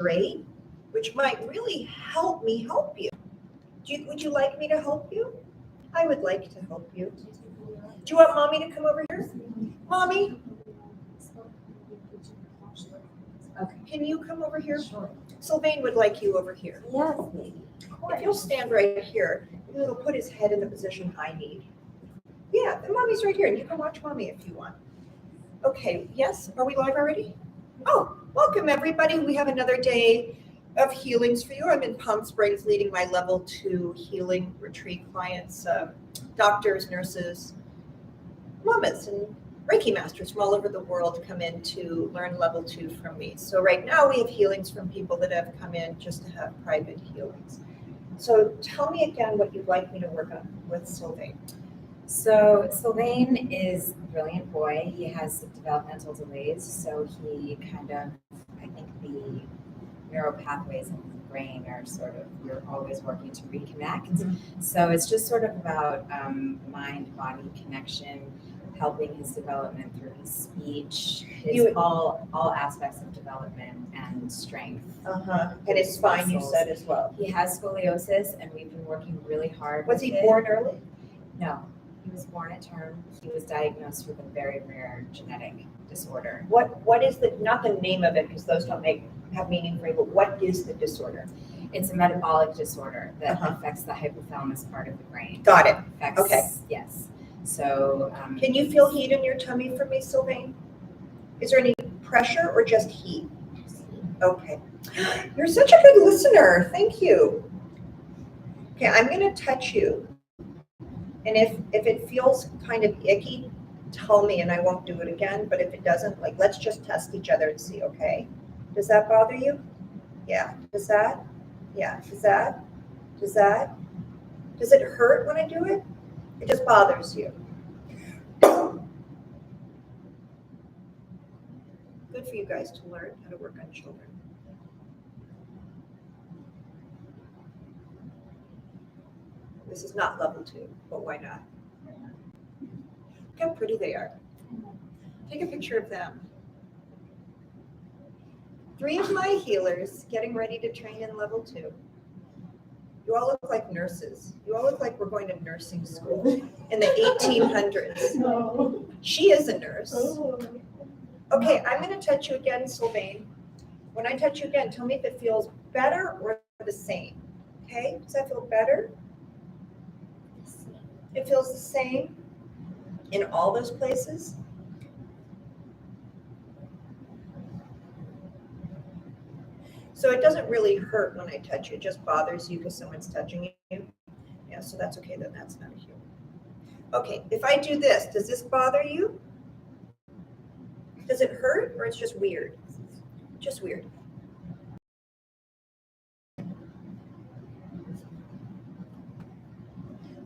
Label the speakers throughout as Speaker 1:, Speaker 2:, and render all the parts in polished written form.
Speaker 1: great, which might really help me help you. Would you like me to help you? I would like to help you. Do you want mommy to come over here? Mommy,
Speaker 2: Okay.
Speaker 1: can you come over here?
Speaker 2: Sure.
Speaker 1: Sylvain would like you over here.
Speaker 2: Yes, maybe.
Speaker 1: If you'll stand right here, he'll put his head in the position I need. Yeah, and mommy's right here, and you can watch mommy if you want. Okay, yes, are we live already? Oh, welcome everybody. We have another day of healings for you. I'm in Palm Springs leading my level 2 healing retreat clients, doctors, nurses, mamas, and Reiki masters from all over the world come in to learn level 2 from me. So right now we have healings from people that have come in just to have private healings. So tell me again what you'd like me to work on with Sylvain.
Speaker 2: So Sylvain is a brilliant boy. He has developmental delays, so he kind of, I think the neural pathways in his brain are sort of, we're always working to reconnect.
Speaker 1: Mm-hmm.
Speaker 2: So it's just sort of about mind-body connection, helping his development through his speech, all aspects of development and strength.
Speaker 1: And his spine, you said as well.
Speaker 2: He has scoliosis, and we've been working really hard.
Speaker 1: Was he born early?
Speaker 2: No, he was born at term. He was diagnosed with a very rare genetic disorder.
Speaker 1: What is the, not the name of it, because those don't have meaning for you, but what is the disorder?
Speaker 2: It's a metabolic disorder that
Speaker 1: Uh-huh.
Speaker 2: affects the hypothalamus part of the brain.
Speaker 1: Got it.
Speaker 2: Affects,
Speaker 1: Okay.
Speaker 2: Yes. So.
Speaker 1: Can you feel heat in your tummy for me, Sylvain? Is there any pressure or just heat? Okay. You're such a good listener. Thank you. Okay, I'm going to touch you. And if it feels kind of icky, tell me and I won't do it again. But if it doesn't, like, let's just test each other and see, okay? Does that bother you? Yeah. Does that? Yeah. Does that? Does that? Does it hurt when I do it? It just bothers you. Good for you guys to learn how to work on children. This is not level 2, but why not? Look how pretty they are. Take a picture of them. 3 of my healers getting ready to train in level 2. You all look like nurses. You all look like we're going to nursing school in the 1800s.
Speaker 3: No.
Speaker 1: She is a nurse.
Speaker 3: Oh.
Speaker 1: Okay, I'm going to touch you again, Sylvain. When I touch you again, tell me if it feels better or the same. Okay, does that feel better? It feels the same in all those places? So it doesn't really hurt when I touch you, it just bothers you because someone's touching you. Yeah, so that's okay, then that's not a heal. Okay, if I do this, does this bother you? Does it hurt or it's just weird? Just weird.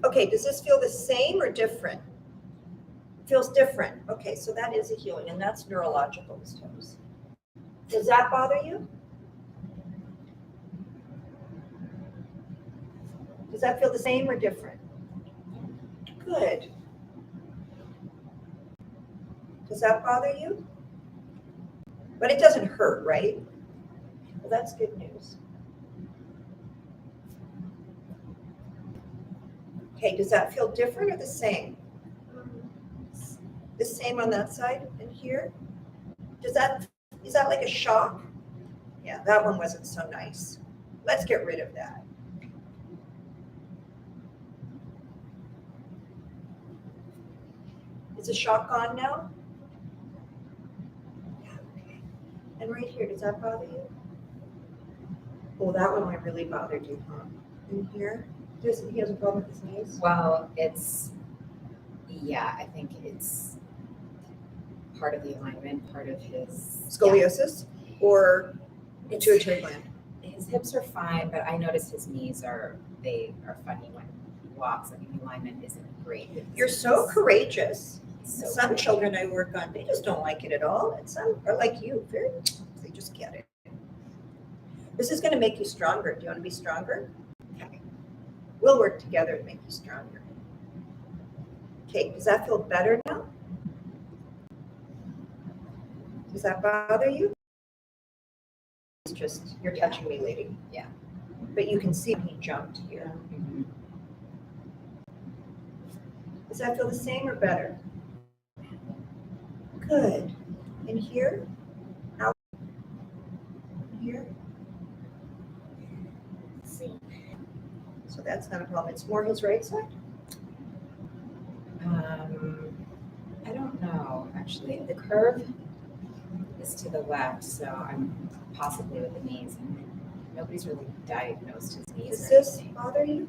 Speaker 1: Okay, does this feel the same or different? It feels different. Okay, so that is a healing and that's neurological, Ms. Toes. Does that bother you? Does that feel the same or different? Good. Does that bother you? But it doesn't hurt, right? Well, that's good news. Okay, does that feel different or the same? The same on that side and here? Is that like a shock? Yeah, that one wasn't so nice. Let's get rid of that. Is the shock gone now? Yeah, okay. And right here, does that bother you? Oh, that one might really bothered you, huh? In here? He has a problem with his knees?
Speaker 2: Well, I think it's part of the alignment, part of his
Speaker 1: Scoliosis or pituitary gland?
Speaker 2: His hips are fine, but I noticed his knees are funny when he walks. I mean, the alignment isn't great.
Speaker 1: You're so courageous.
Speaker 2: So
Speaker 1: Some
Speaker 2: great.
Speaker 1: children I work on, they just don't like it at all. And some are like you, they just get it. This is going to make you stronger. Do you want to be stronger? Okay. We'll work together to make you stronger. Okay, does that feel better now? Does that bother you? just, you're touching me, lady.
Speaker 2: Yeah.
Speaker 1: But you can see he jumped here.
Speaker 2: Mhm.
Speaker 1: Does that feel the same or better? Good. And here? Out? Here?
Speaker 3: See.
Speaker 1: So that's not a problem. It's more his right side?
Speaker 2: I don't know, actually. The curve is to the left, so I'm possibly with the knees. And nobody's really diagnosed his knees.
Speaker 1: Does
Speaker 2: or
Speaker 1: this
Speaker 2: anything.
Speaker 1: bother you?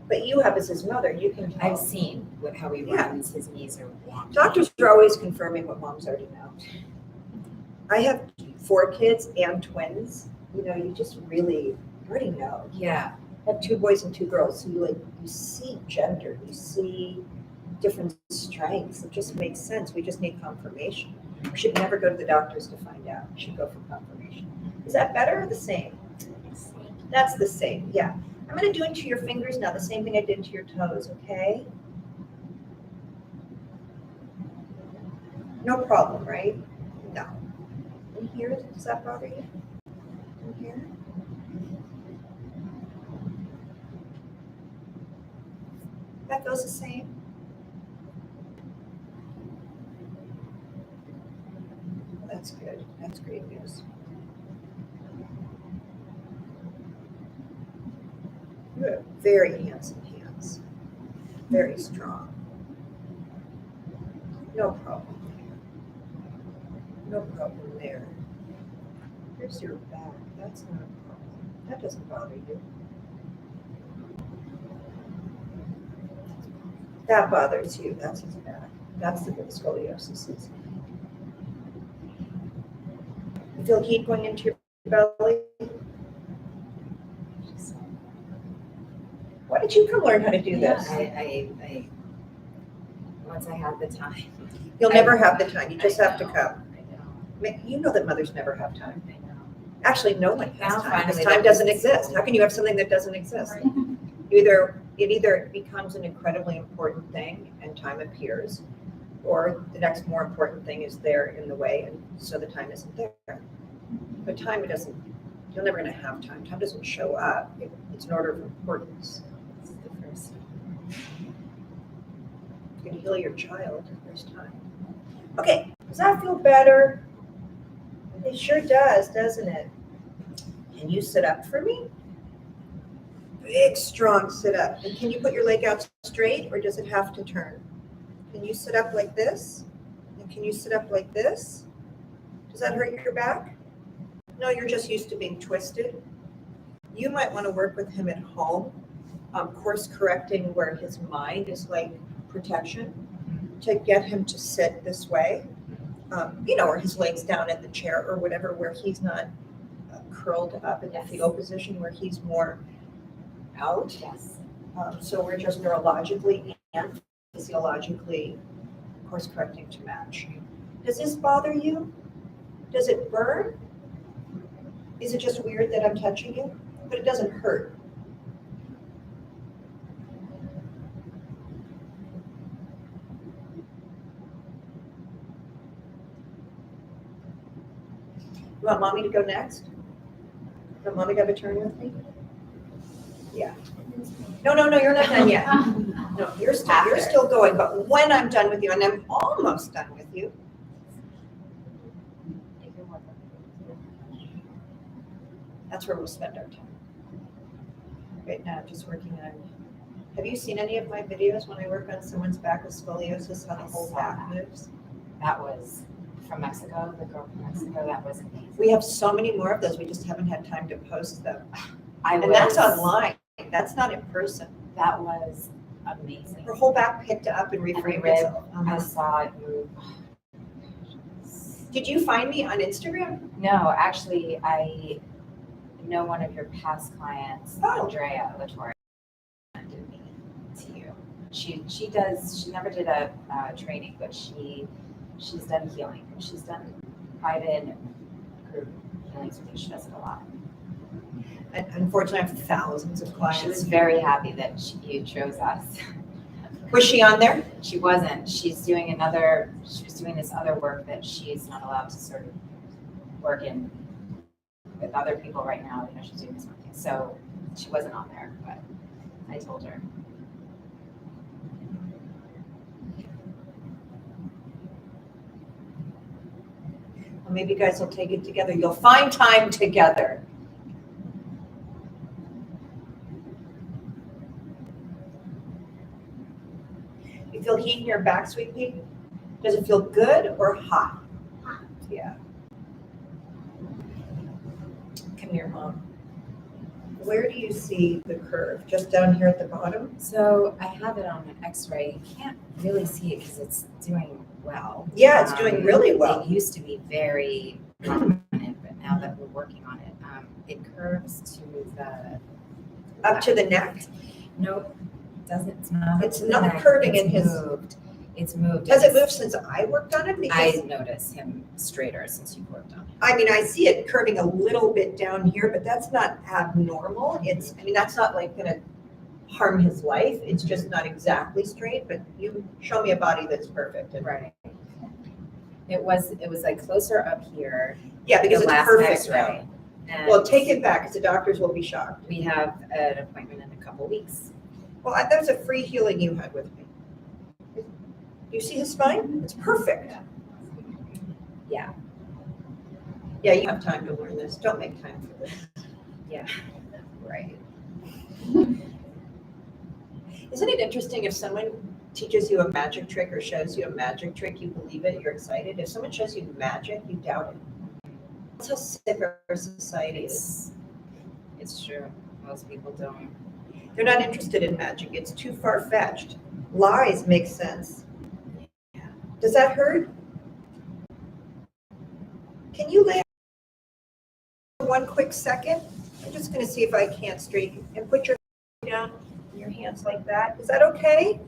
Speaker 1: But you have as his mother, you can tell.
Speaker 2: I've seen how he
Speaker 1: Yeah.
Speaker 2: runs. His knees are wonky.
Speaker 1: Doctors are always confirming what moms already know. I have 4 kids and twins. You know, you just really already know.
Speaker 2: Yeah,
Speaker 1: I have 2 boys and 2 girls, so you see gender, you see different strengths. It just makes sense. We just need confirmation. We should never go to the doctors to find out. We should go for confirmation. Is that better or the same? That's the same, yeah. I'm gonna do into your fingers now, the same thing I did to your toes, okay? No problem, right? No. In here, does that bother you? In here? That goes the same? That's good. That's great news. You have very handsome hands. Very strong. No problem there. No problem there. Here's your back. That's not a problem. That doesn't bother you. That bothers you. That's his back. That's the scoliosis is. You feel heat going into your belly? Why did you come learn how to do this?
Speaker 2: I once I had the time.
Speaker 1: You'll never have the time. You just
Speaker 2: I
Speaker 1: have to
Speaker 2: know,
Speaker 1: come.
Speaker 2: I know.
Speaker 1: You know that mothers never have time.
Speaker 2: I know.
Speaker 1: Actually, no one has
Speaker 2: Now
Speaker 1: time because
Speaker 2: finally
Speaker 1: time
Speaker 2: that
Speaker 1: doesn't
Speaker 2: makes
Speaker 1: exist.
Speaker 2: sense.
Speaker 1: How can you have something that doesn't exist? It either becomes an incredibly important thing and time appears, or the next more important thing is there in the way, and so the time isn't there. But time, you're never going to have time. Time doesn't show up. It's an order of importance.
Speaker 2: This is the first.
Speaker 1: You can heal your child if there's time. Okay, does that feel better? It sure does, doesn't it? Can you sit up for me? Big, strong sit up. And can you put your leg out straight, or does it have to turn? Can you sit up like this? And can you sit up like this? Does that hurt your back? No, you're just used to being twisted. You might want to work with him at home, course correcting where his mind is like protection, to get him to sit this way, or his legs down in the chair or whatever, where he's not curled up in the
Speaker 2: Yes.
Speaker 1: fetal position, where he's more out.
Speaker 2: Yes.
Speaker 1: So we're just neurologically and physiologically course correcting to match. Does this bother you? Does it burn? Is it just weird that I'm touching you? But it doesn't hurt. You want mommy to go next? Want mommy to have a turn with me? Yeah. No, you're not done yet. No, you're still going, but when I'm done with you, and I'm almost done with you, that's where we'll spend our time. Right now, just working on, have you seen any of my videos when I work on someone's back with scoliosis, how the
Speaker 2: I
Speaker 1: whole
Speaker 2: saw
Speaker 1: back
Speaker 2: that.
Speaker 1: moves?
Speaker 2: That was from Mexico, the girl from Mexico. That was amazing.
Speaker 1: We have so many more of those, we just haven't had time to post them.
Speaker 2: And
Speaker 1: And that's online, that's not in person.
Speaker 2: That was amazing.
Speaker 1: Her whole back picked up and
Speaker 2: And the
Speaker 1: reframed
Speaker 2: rib,
Speaker 1: itself.
Speaker 2: I saw it move.
Speaker 1: Did you find me on Instagram?
Speaker 2: No, actually, I know one of your past clients,
Speaker 1: Oh.
Speaker 2: Andrea Latour, recommended me to you. She never did a training, but she's done healing. She's done private and group healings with you. She does it a lot.
Speaker 1: And unfortunately, I have thousands of
Speaker 2: She was
Speaker 1: clients.
Speaker 2: very happy that you chose us.
Speaker 1: Was she on there?
Speaker 2: She wasn't. She was doing this other work that she's not allowed to sort of work in with other people right now, she's doing something. So she wasn't on there, but I told her.
Speaker 1: Well, maybe you guys will take it together. You'll find time together. You feel heat in your back, sweet pea? Does it feel good or hot?
Speaker 3: Hot.
Speaker 1: Yeah. Come here, Mom. Where do you see the curve? Just down here at the bottom?
Speaker 2: So I have it on an x-ray. You can't really see it because it's doing well.
Speaker 1: Yeah, it's doing really well.
Speaker 2: It used to be very prominent, but now that we're working on it, it curves to the
Speaker 1: Up to the neck?
Speaker 2: Nope, doesn't. It's not.
Speaker 1: It's
Speaker 2: up to the
Speaker 1: not
Speaker 2: neck.
Speaker 1: curving
Speaker 2: It's
Speaker 1: in his-
Speaker 2: moved. It's moved.
Speaker 1: Has it
Speaker 2: It's-
Speaker 1: moved since I worked on it?
Speaker 2: I
Speaker 1: Because,
Speaker 2: notice him straighter since you've worked on it.
Speaker 1: I mean, I see it curving a little bit down here, but that's not abnormal. That's not like gonna harm his life. It's just not exactly straight, but you show me a body that's perfect. And
Speaker 2: Right. It was like closer up here.
Speaker 1: yeah, because
Speaker 2: the
Speaker 1: it's
Speaker 2: last
Speaker 1: perfect now.
Speaker 2: X-ray. And
Speaker 1: Well, take it back, because the doctors will be shocked.
Speaker 2: we have an appointment in a couple weeks.
Speaker 1: Well, that was a free healing you had with me. You see his spine? It's perfect.
Speaker 2: Yeah.
Speaker 1: Yeah, you have time to learn this. Don't make time for this.
Speaker 2: Right.
Speaker 1: Isn't it interesting if someone teaches you a magic trick or shows you a magic trick, you believe it, you're excited. If someone shows you magic, you doubt it. That's how sick our society is.
Speaker 2: It's true. Most people don't.
Speaker 1: They're not interested in magic. It's too far-fetched. Lies make sense. Does that hurt? Can you lay one quick second? I'm just going to see if I can't straighten and put your down in your hands like that. Is that okay?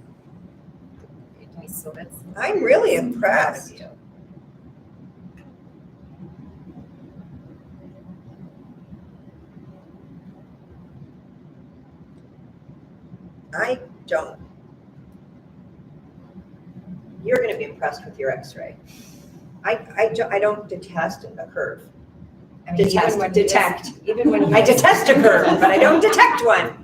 Speaker 2: So that's.
Speaker 1: I'm really impressed. I don't. You're going to be impressed with your x-ray. I don't detest a curve.
Speaker 2: I mean,
Speaker 1: Detest,
Speaker 2: even when
Speaker 1: detect.
Speaker 2: Even when
Speaker 1: I detest a curve, but I don't detect one.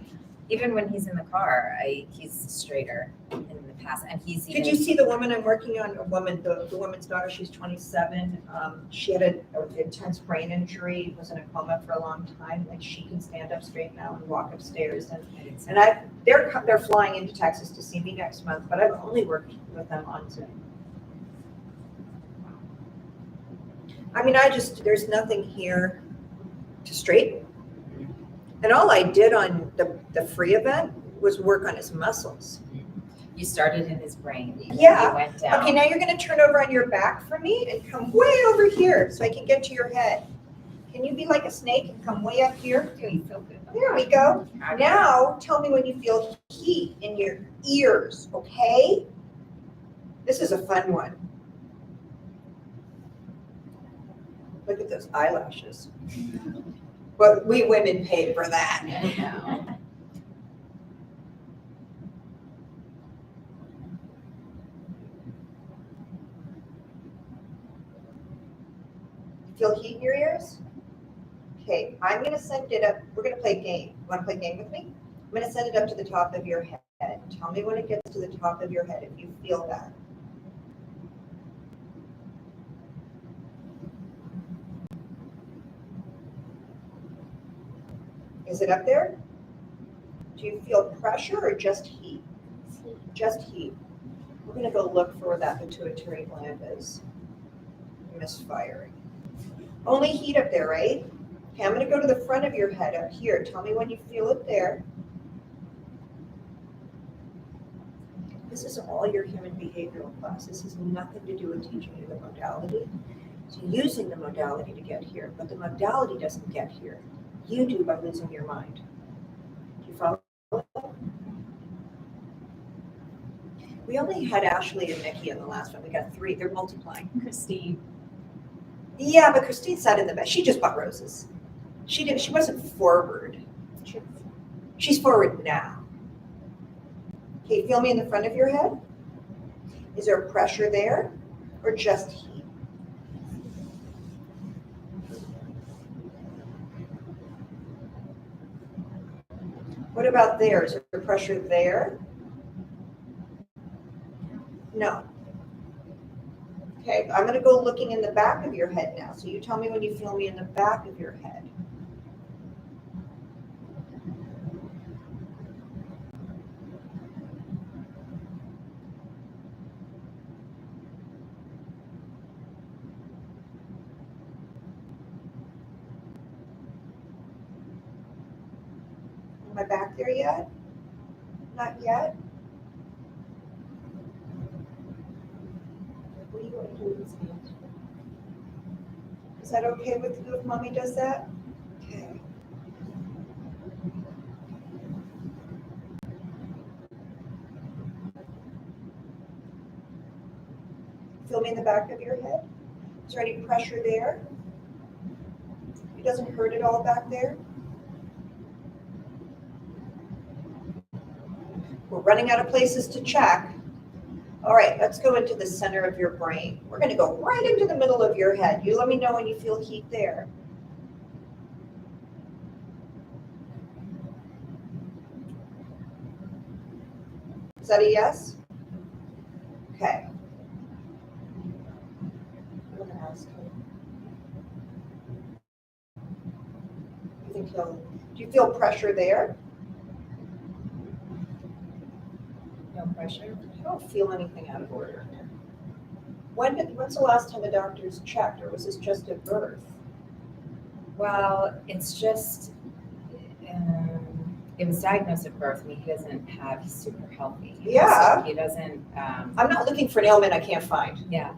Speaker 2: Even when he's in the car, he's straighter in the past, and he's.
Speaker 1: Did you see the woman I'm working on? The woman's daughter. She's 27. She had an intense brain injury. Was in a coma for a long time. Like she can stand up straight now and walk upstairs. And they're flying into Texas to see me next month. But I've only worked with them on Zoom. I mean, there's nothing here to straighten. And all I did on the free event was work on his muscles.
Speaker 2: You started in his brain.
Speaker 1: Yeah.
Speaker 2: You went down.
Speaker 1: Okay, now you're going to turn over on your back for me and come way over here so I can get to your head. Can you be like a snake and come way up here?
Speaker 2: You feel good.
Speaker 1: There we go. Now tell me when you feel heat in your ears, okay? This is a fun one. Look at those eyelashes. But we women paid for that.
Speaker 2: No.
Speaker 1: Feel heat in your ears? Okay, I'm gonna send it up. We're gonna play a game. You wanna play a game with me? I'm gonna send it up to the top of your head. Tell me when it gets to the top of your head if you feel that. Is it up there? Do you feel pressure or just heat? Just heat. We're gonna go look for where that pituitary gland is. Misfiring. Only heat up there, right? Okay, I'm gonna go to the front of your head up here. Tell me when you feel it there. This is all your human behavioral class. This has nothing to do with teaching you the modality. So using the modality to get here, but the modality doesn't get here. You do by losing your mind. Do you follow? We only had Ashley and Nikki in the last one. We got 3. They're multiplying.
Speaker 2: Christine.
Speaker 1: Yeah, but Christine sat in the back. She just bought roses. She wasn't forward. She's forward now. Okay, feel me in the front of your head? Is there pressure there or just heat? What about there? Is there pressure there? No. Okay, I'm gonna go looking in the back of your head now. So you tell me when you feel me in the back of your head. Am I back there yet? Not yet? What are you going to do with this hand? Is that okay with you if mommy does that? Okay. Feel me in the back of your head? Is there any pressure there? It doesn't hurt at all back there? We're running out of places to check. All right, let's go into the center of your brain. We're going to go right into the middle of your head. You let me know when you feel heat there. Is that a yes? Okay. I'm going to ask him. Do you feel pressure there?
Speaker 2: No pressure?
Speaker 1: I don't feel anything out of order. When's the last time the doctors checked, or was this just at birth?
Speaker 2: Well, it's just, it was diagnosed at birth. I mean, he doesn't have, he's super healthy.
Speaker 1: Yeah.
Speaker 2: So he doesn't,
Speaker 1: I'm not looking for an ailment I can't find.
Speaker 2: yeah.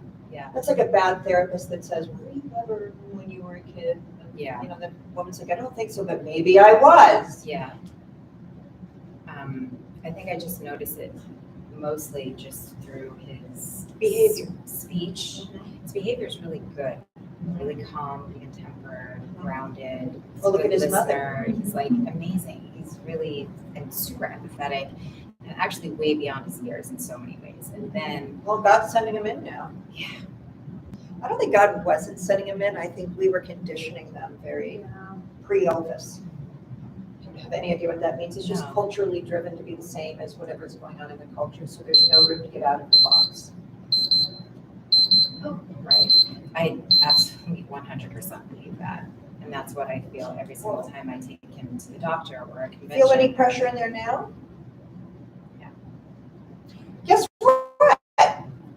Speaker 1: That's like a bad therapist that says, were you ever when you were a kid?
Speaker 2: Yeah.
Speaker 1: You know, the woman's like, I don't think so, but maybe I was.
Speaker 2: Yeah. I think I just notice it mostly just through his
Speaker 1: Behavior.
Speaker 2: Speech. His behavior is really good, really calm, even tempered, grounded. He's a
Speaker 1: Oh, look
Speaker 2: good
Speaker 1: at his
Speaker 2: listener. He's like amazing. He's really and super empathetic, and actually way beyond his years in so many ways. And then,
Speaker 1: Well, God's sending him in now.
Speaker 2: yeah,
Speaker 1: I don't think God wasn't sending him in. I think we were conditioning them very pre-Elvis. Don't have any idea what that means. It's just
Speaker 2: No.
Speaker 1: culturally driven to be the same as whatever's going on in the culture. So there's no room to get out of the box.
Speaker 2: right. I absolutely 100% believe that, and that's what I feel every single time I take him to the doctor or a convention.
Speaker 1: Feel any pressure in there now?
Speaker 2: Yeah.
Speaker 1: Guess what?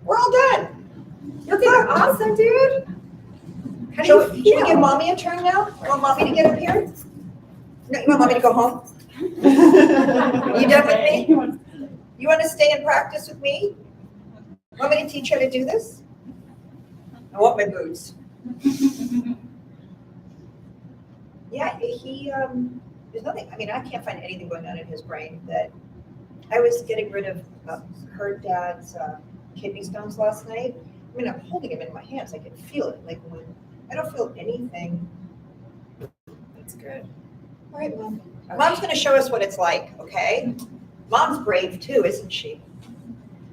Speaker 1: We're all done. You're good.
Speaker 2: Awesome, dude. How do
Speaker 1: Should
Speaker 2: you
Speaker 1: we
Speaker 2: feel?
Speaker 1: give mommy a turn now? You want mommy to get up here? No, you want mommy to go home? You done with me? You want to stay and practice with me? Want me to teach you how to do this? I want my boots. Yeah, there's nothing, I mean, I can't find anything going on in his brain that, I was getting rid of her dad's kidney stones last night. I mean, I'm holding him in my hands, I can feel it, like when, I don't feel anything.
Speaker 2: That's good.
Speaker 1: All right, Mom. Mom's gonna show us what it's like, okay? Mom's brave too, isn't she?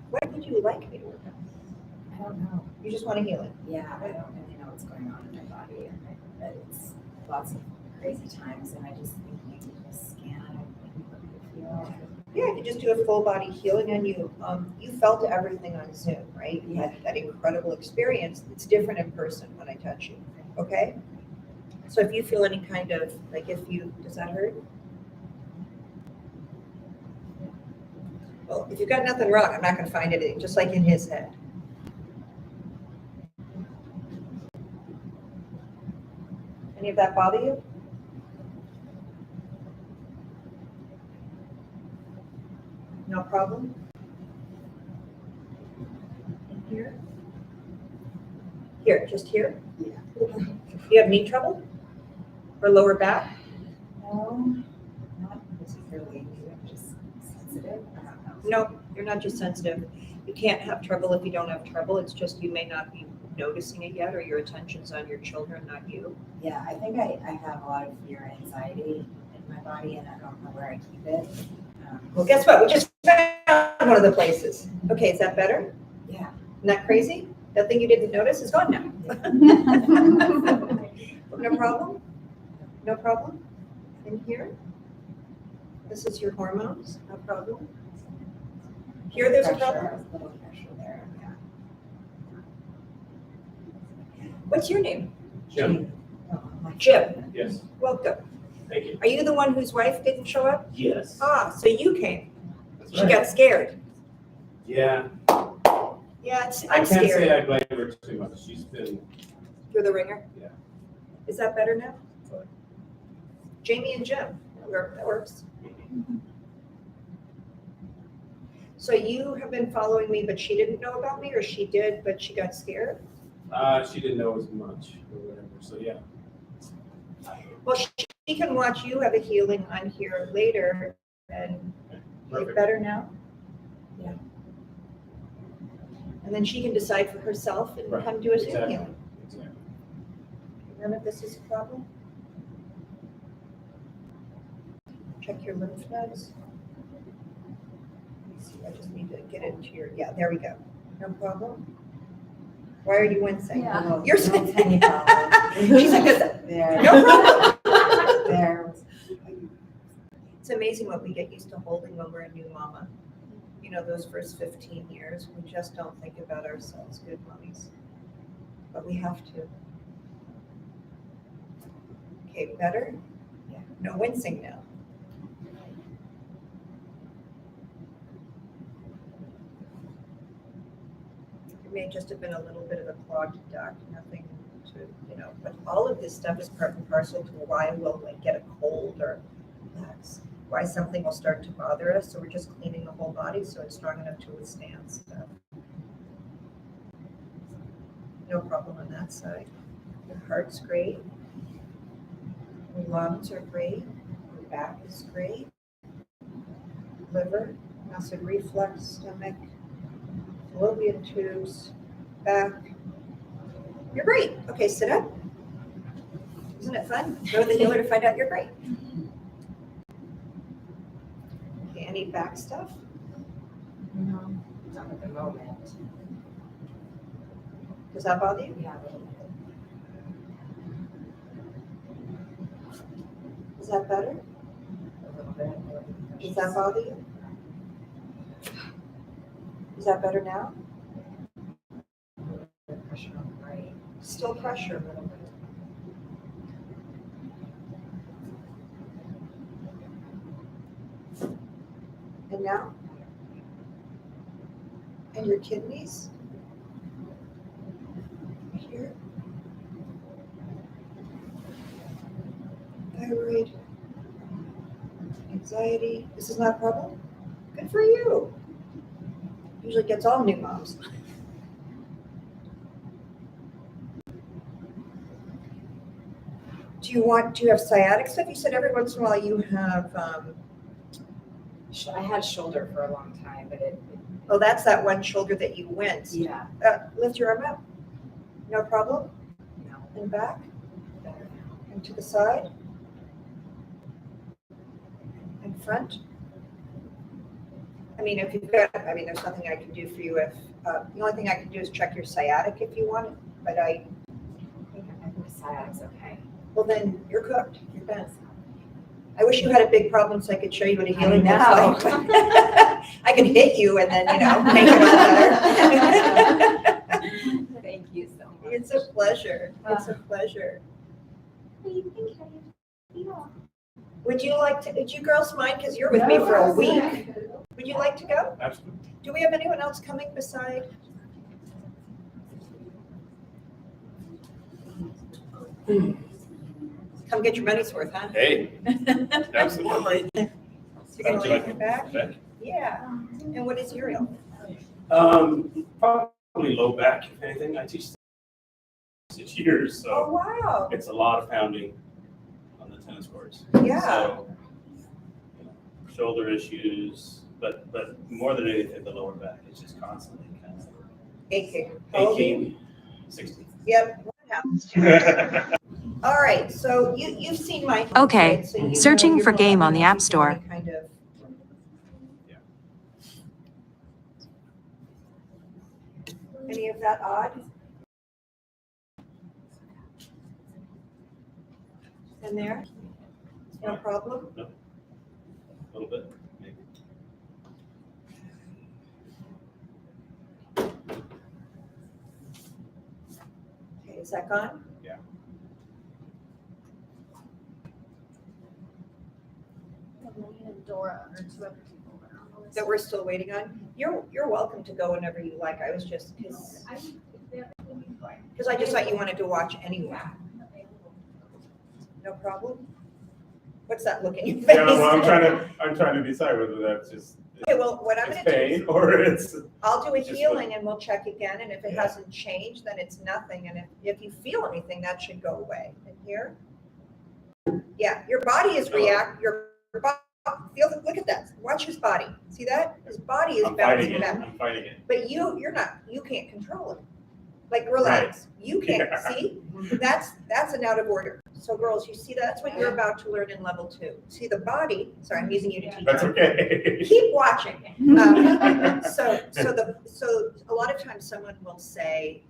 Speaker 1: What would you like me to work on?
Speaker 2: I don't know.
Speaker 1: You just want to heal it.
Speaker 2: Yeah, I don't really know what's going on in my body, but it's lots of crazy times, and I just think maybe just scan and what you feel.
Speaker 1: Yeah, I could just do a full body healing on you. You felt everything on Zoom, right? You had that incredible experience. It's different in person when I touch you, okay? So if you feel any kind of, like does that hurt? Well, if you've got nothing wrong, I'm not gonna find anything, just like in his head. Any of that bother you? No problem? In here? Here, just here?
Speaker 2: Yeah.
Speaker 1: You have knee trouble? Or lower back?
Speaker 2: No, not particularly. I'm just sensitive. I don't know.
Speaker 1: No, you're not just sensitive. You can't have trouble if you don't have trouble. It's just you may not be noticing it yet, or your attention's on your children, not you.
Speaker 2: Yeah, I think I have a lot of fear and anxiety in my body, and I don't know where I keep it.
Speaker 1: Well, guess what? We just found one of the places. Okay, is that better?
Speaker 2: Yeah.
Speaker 1: Isn't that crazy? That thing you didn't notice is gone now. No problem? No problem? In here? This is your hormones, no problem. Here there's a problem.
Speaker 2: Pressure, a little pressure there.
Speaker 1: What's your name?
Speaker 3: Jim?
Speaker 1: Jim.
Speaker 3: Yes,
Speaker 1: Welcome.
Speaker 3: thank you.
Speaker 1: Are you the one whose wife didn't show up?
Speaker 3: Yes.
Speaker 1: Ah, so you came.
Speaker 3: That's
Speaker 1: She
Speaker 3: right.
Speaker 1: got scared.
Speaker 3: Yeah,
Speaker 1: Yeah,
Speaker 3: I
Speaker 1: I'm
Speaker 3: can't say
Speaker 1: scared.
Speaker 3: I blame her too much. She's been,
Speaker 1: You're the ringer?
Speaker 3: Yeah.
Speaker 1: Is that better now?
Speaker 3: Fine.
Speaker 1: Jamie and Jim, that works. So you have been following me, but she didn't know about me, or she did, but she got scared?
Speaker 3: she didn't know as much or whatever, so yeah.
Speaker 1: Well, she can watch you have a healing on here later, and you're
Speaker 3: Perfect.
Speaker 1: better now?
Speaker 2: Yeah.
Speaker 1: And then she can decide for herself and
Speaker 3: Right.
Speaker 1: come do a Zoom
Speaker 3: Exactly.
Speaker 1: healing.
Speaker 3: Exactly.
Speaker 1: None of this is a problem? Check your lymph nodes. Let me see, I just need to get into your, yeah, there we go. No problem? Why are you wincing?
Speaker 2: Little-
Speaker 1: You're
Speaker 2: little
Speaker 1: saying.
Speaker 2: tiny problem.
Speaker 1: She's like,
Speaker 2: There.
Speaker 1: no problem.
Speaker 2: There.
Speaker 1: It's amazing what we get used to holding when we're a new mama. You know, those first 15 years, we just don't think about ourselves good mummies. But we have to. Okay, better?
Speaker 2: Yeah.
Speaker 1: No wincing now. It may just have been a little bit of a clogged duct, nothing to, but all of this stuff is part and parcel to why we'll like get a cold or that's why something will start to bother us. So we're just cleaning the whole body so it's strong enough to withstand stuff. No problem on that side. Your heart's great. Your lungs are great. Your back is great. Liver, acid reflux, stomach, fallopian tubes, back. You're great. Okay, sit up. Isn't it fun? Go to the healer to find out you're great. Okay, any back stuff?
Speaker 2: No, not at the moment.
Speaker 1: Does that bother you?
Speaker 2: Yeah, a little bit.
Speaker 1: Is that better?
Speaker 2: A little bit.
Speaker 1: Does that bother you? Is that better now?
Speaker 2: Pressure on the right.
Speaker 1: Still pressure a little bit. And now? And your kidneys? Here. Thyroid. Anxiety. This is not a problem? Good for you. Usually gets all new moms. Do you have sciatic stuff? You said every once in a while you have,
Speaker 2: I had shoulder for a long time, but it
Speaker 1: oh, that's that one shoulder that you winced.
Speaker 2: yeah,
Speaker 1: Lift your arm up. No problem.
Speaker 2: no,
Speaker 1: And back
Speaker 2: better now.
Speaker 1: and to the side. And front. I mean, if you've got, there's nothing I can do for you if, the only thing I can do is check your sciatic if you want it, but
Speaker 2: I think sciatic's okay.
Speaker 1: well then, you're cooked, you're done. I wish you had a big problem so I could show you what a healing looks
Speaker 2: know.
Speaker 1: like. I can hit you and then, make it all better.
Speaker 2: Thank you so much.
Speaker 1: It's a pleasure, it's a pleasure.
Speaker 2: What do you think? How do you feel?
Speaker 1: Would you girls mind, because you're with me for a week, would you like to go?
Speaker 3: Absolutely.
Speaker 1: Do we have anyone else coming beside? Come get your money's worth, huh?
Speaker 3: Hey, absolutely.
Speaker 1: So you're gonna
Speaker 3: Would you
Speaker 1: lay
Speaker 3: like
Speaker 1: your back?
Speaker 3: Back?
Speaker 1: Yeah. And what is your ill?
Speaker 3: Probably low back, if anything. I teach 6 years,
Speaker 1: Oh,
Speaker 3: so
Speaker 1: wow.
Speaker 3: it's a lot of pounding on the tennis courts.
Speaker 1: Yeah.
Speaker 3: So, shoulder issues, but more than anything, the lower back is just constantly kind of
Speaker 1: Aching. How old are you?
Speaker 3: aching. 60.
Speaker 1: Yep. What happens to you? All right, so you've seen my.
Speaker 4: Okay,
Speaker 1: right? So you know
Speaker 4: searching
Speaker 1: you're
Speaker 4: for game
Speaker 1: gonna
Speaker 4: on the
Speaker 1: be
Speaker 4: App Store.
Speaker 1: any kind of.
Speaker 3: Yeah.
Speaker 1: Any of that odd? In there? No problem?
Speaker 3: No. A little bit, maybe.
Speaker 1: Okay, is that gone?
Speaker 4: Elaine and Dora are two other people that are on the list.
Speaker 1: That we're still waiting on? You're welcome to go whenever you like. I was just, because
Speaker 4: I would, if they have anything going.
Speaker 1: I just thought you wanted to watch anyway.
Speaker 4: Yeah, I'm available.
Speaker 1: No problem? What's that look in your face?
Speaker 3: Yeah, well, I'm trying to decide whether that's just,
Speaker 1: Okay, well, what I'm
Speaker 3: it's
Speaker 1: gonna do,
Speaker 3: pain or it's,
Speaker 1: I'll do a
Speaker 3: just
Speaker 1: healing and we'll check again, and if it
Speaker 3: Yeah.
Speaker 1: hasn't changed, then it's nothing, and if you feel anything, that should go away. And here? Yeah, your body is your body, look at that, watch his body. See that? His body is
Speaker 3: I'm fighting
Speaker 1: bouncing
Speaker 3: it,
Speaker 1: back.
Speaker 3: I'm fighting it.
Speaker 1: But you're not, you can't control it. Like, relax, you can't,
Speaker 3: Yeah.
Speaker 1: see? That's an out of order. So girls, you see, that's what you're about to learn in level 2. See the body, sorry, I'm using you to teach.
Speaker 3: That's okay.
Speaker 1: Keep watching. So a lot of times someone will say,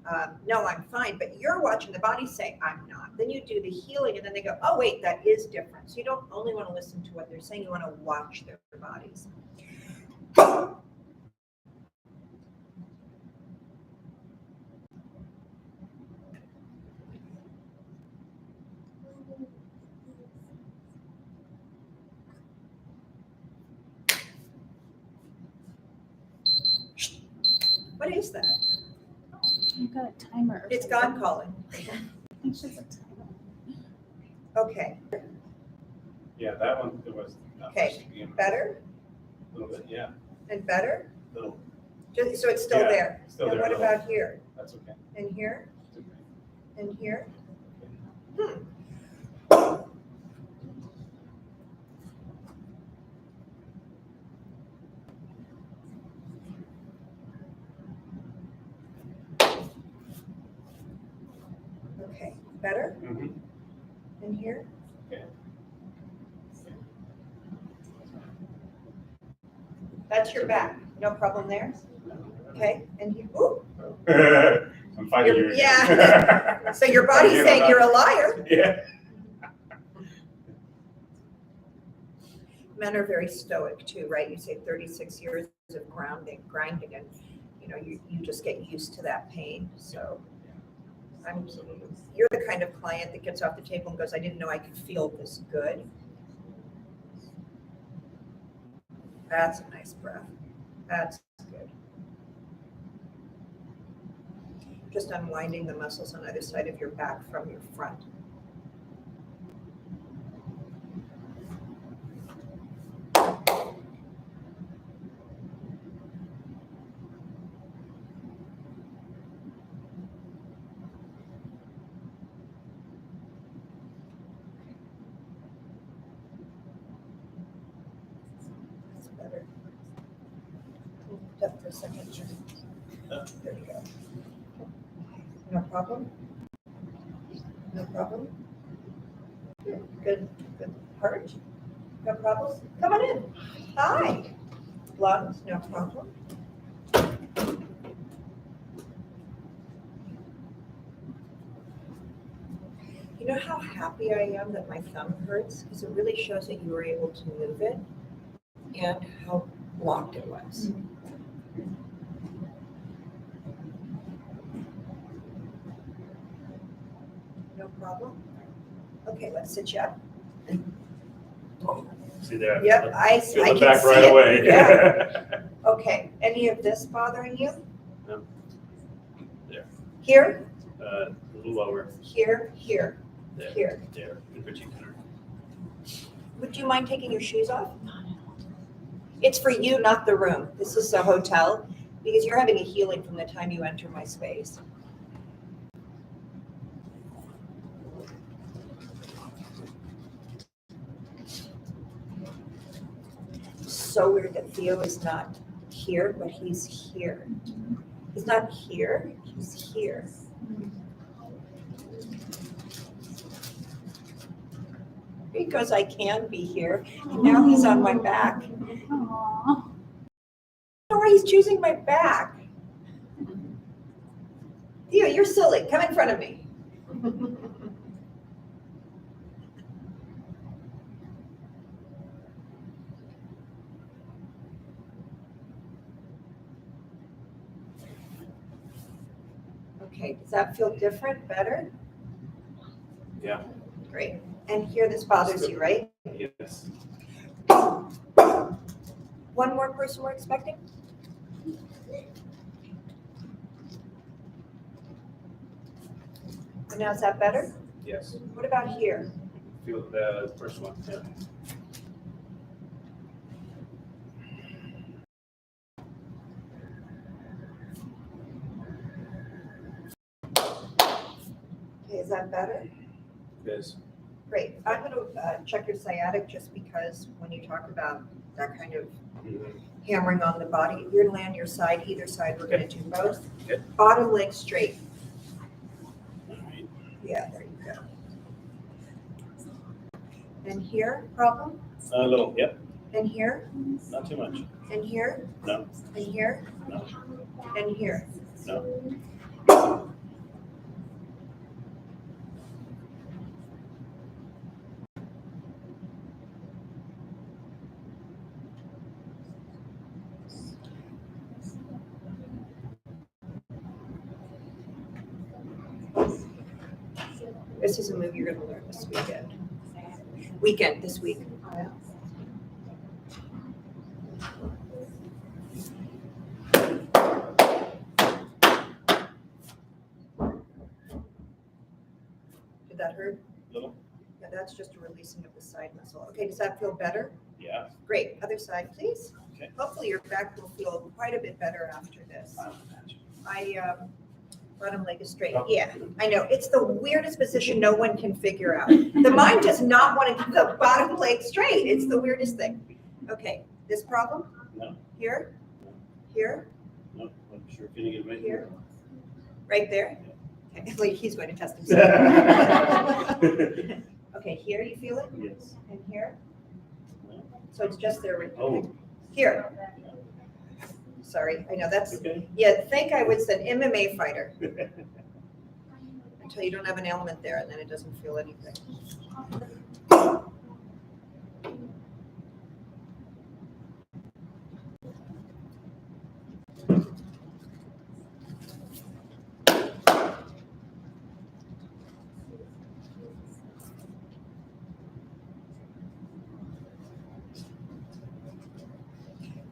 Speaker 1: no, I'm fine, but you're watching the body say, I'm not. Then you do the healing and then they go, oh, wait, that is different. So you don't only want to listen to what they're saying, you want to watch their bodies. What is that?
Speaker 4: You've got a timer.
Speaker 1: It's God calling.
Speaker 4: It's just a timer.
Speaker 1: Okay,
Speaker 3: Yeah, that one, it was.
Speaker 1: Okay. Better
Speaker 3: A little bit, yeah,
Speaker 1: and better?
Speaker 3: little,
Speaker 1: Just, so it's still
Speaker 3: Yeah,
Speaker 1: there?
Speaker 3: still
Speaker 1: And
Speaker 3: there,
Speaker 1: what
Speaker 3: little.
Speaker 1: about here?
Speaker 3: that's okay.
Speaker 1: And here?
Speaker 3: It's okay.
Speaker 1: And here? Okay, better?
Speaker 3: Mhm.
Speaker 1: And here?
Speaker 3: Okay.
Speaker 1: That's your back, no problem there? Okay, and you, ooh,
Speaker 3: I'm fighting you.
Speaker 1: Yeah. so your body's
Speaker 3: Yeah,
Speaker 1: saying you're a liar.
Speaker 3: Yeah.
Speaker 1: Men are very stoic too, right? You say 36 years of grinding, and you just get used to that pain. So you're the kind of client that gets off the table and goes, I didn't know I could feel this good. That's a nice breath. That's good. Just unwinding the muscles on either side of your back from your front. That's better. Hold up for a second. There you go. No problem? No problem? Good heart? No problem? Come on in. Hi. Lungs, no problem. You know how happy I am that my thumb hurts? Because it really shows that you were able to move it and how blocked it was. No problem? Okay, let's sit you up.
Speaker 3: See there?
Speaker 1: Yep, I
Speaker 3: Feel
Speaker 1: can
Speaker 3: it back
Speaker 1: see
Speaker 3: right
Speaker 1: it.
Speaker 3: away.
Speaker 1: Yeah. Okay, any of this bothering you?
Speaker 3: No. There.
Speaker 1: Here,
Speaker 3: A little lower,
Speaker 1: here, here,
Speaker 3: there,
Speaker 1: here.
Speaker 3: there, in particular.
Speaker 1: Would you mind taking your shoes off? It's for you, not the room. This is a hotel, because you're having a healing from the time you enter my space. So weird that Theo is not here, but he's here. He's not here, he's here. Because I can be here, and now he's on my back.
Speaker 4: Aww.
Speaker 1: Or he's choosing my back. Theo, you're silly. Come in front of me. Okay, does that feel different, better?
Speaker 3: Yeah.
Speaker 1: Great. And here this bothers you, right?
Speaker 3: Yes.
Speaker 1: One more person we're expecting? And now is that better?
Speaker 3: Yes.
Speaker 1: What about here?
Speaker 3: Feel the first one. Yeah.
Speaker 1: Okay, is that better?
Speaker 3: Yes.
Speaker 1: Great. I'm going to check your sciatic just because when you talk about that kind of hammering on the body, you're going to lay on your side, either side. We're going to do both.
Speaker 3: Okay.
Speaker 1: Bottom leg straight.
Speaker 3: All right.
Speaker 1: Yeah, there you go. And here, problem?
Speaker 3: A little. Yep.
Speaker 1: And here,
Speaker 3: Not too much.
Speaker 1: and here,
Speaker 3: No.
Speaker 1: and here,
Speaker 3: No.
Speaker 1: and here.
Speaker 3: No.
Speaker 1: This is a move you're going to learn this weekend. This week. Did that hurt?
Speaker 3: Little.
Speaker 1: Yeah, that's just a releasing of the side muscle. Okay, does that feel better?
Speaker 3: Yeah.
Speaker 1: Great. Other side, please.
Speaker 3: Okay.
Speaker 1: Hopefully your back will feel quite a bit better after this.
Speaker 3: I would imagine.
Speaker 1: Bottom leg is straight.
Speaker 3: Oh.
Speaker 1: Yeah, I know. It's the weirdest position no one can figure out. The mind does not want to do the bottom leg straight. It's the weirdest thing. Okay, this problem?
Speaker 3: No.
Speaker 1: Here?
Speaker 3: No.
Speaker 1: Here?
Speaker 3: No. I'm sure feeling it right
Speaker 1: Here? Right there? Okay, well, he's going to test himself.
Speaker 3: here.
Speaker 1: Okay, here you feel it?
Speaker 3: Yes.
Speaker 1: And here?
Speaker 3: No.
Speaker 1: So it's just there right there.
Speaker 3: Oh.
Speaker 1: Here. Sorry, I know that's,
Speaker 3: Okay.
Speaker 1: yeah, think I was an MMA fighter until you don't have an element there and then it doesn't feel anything.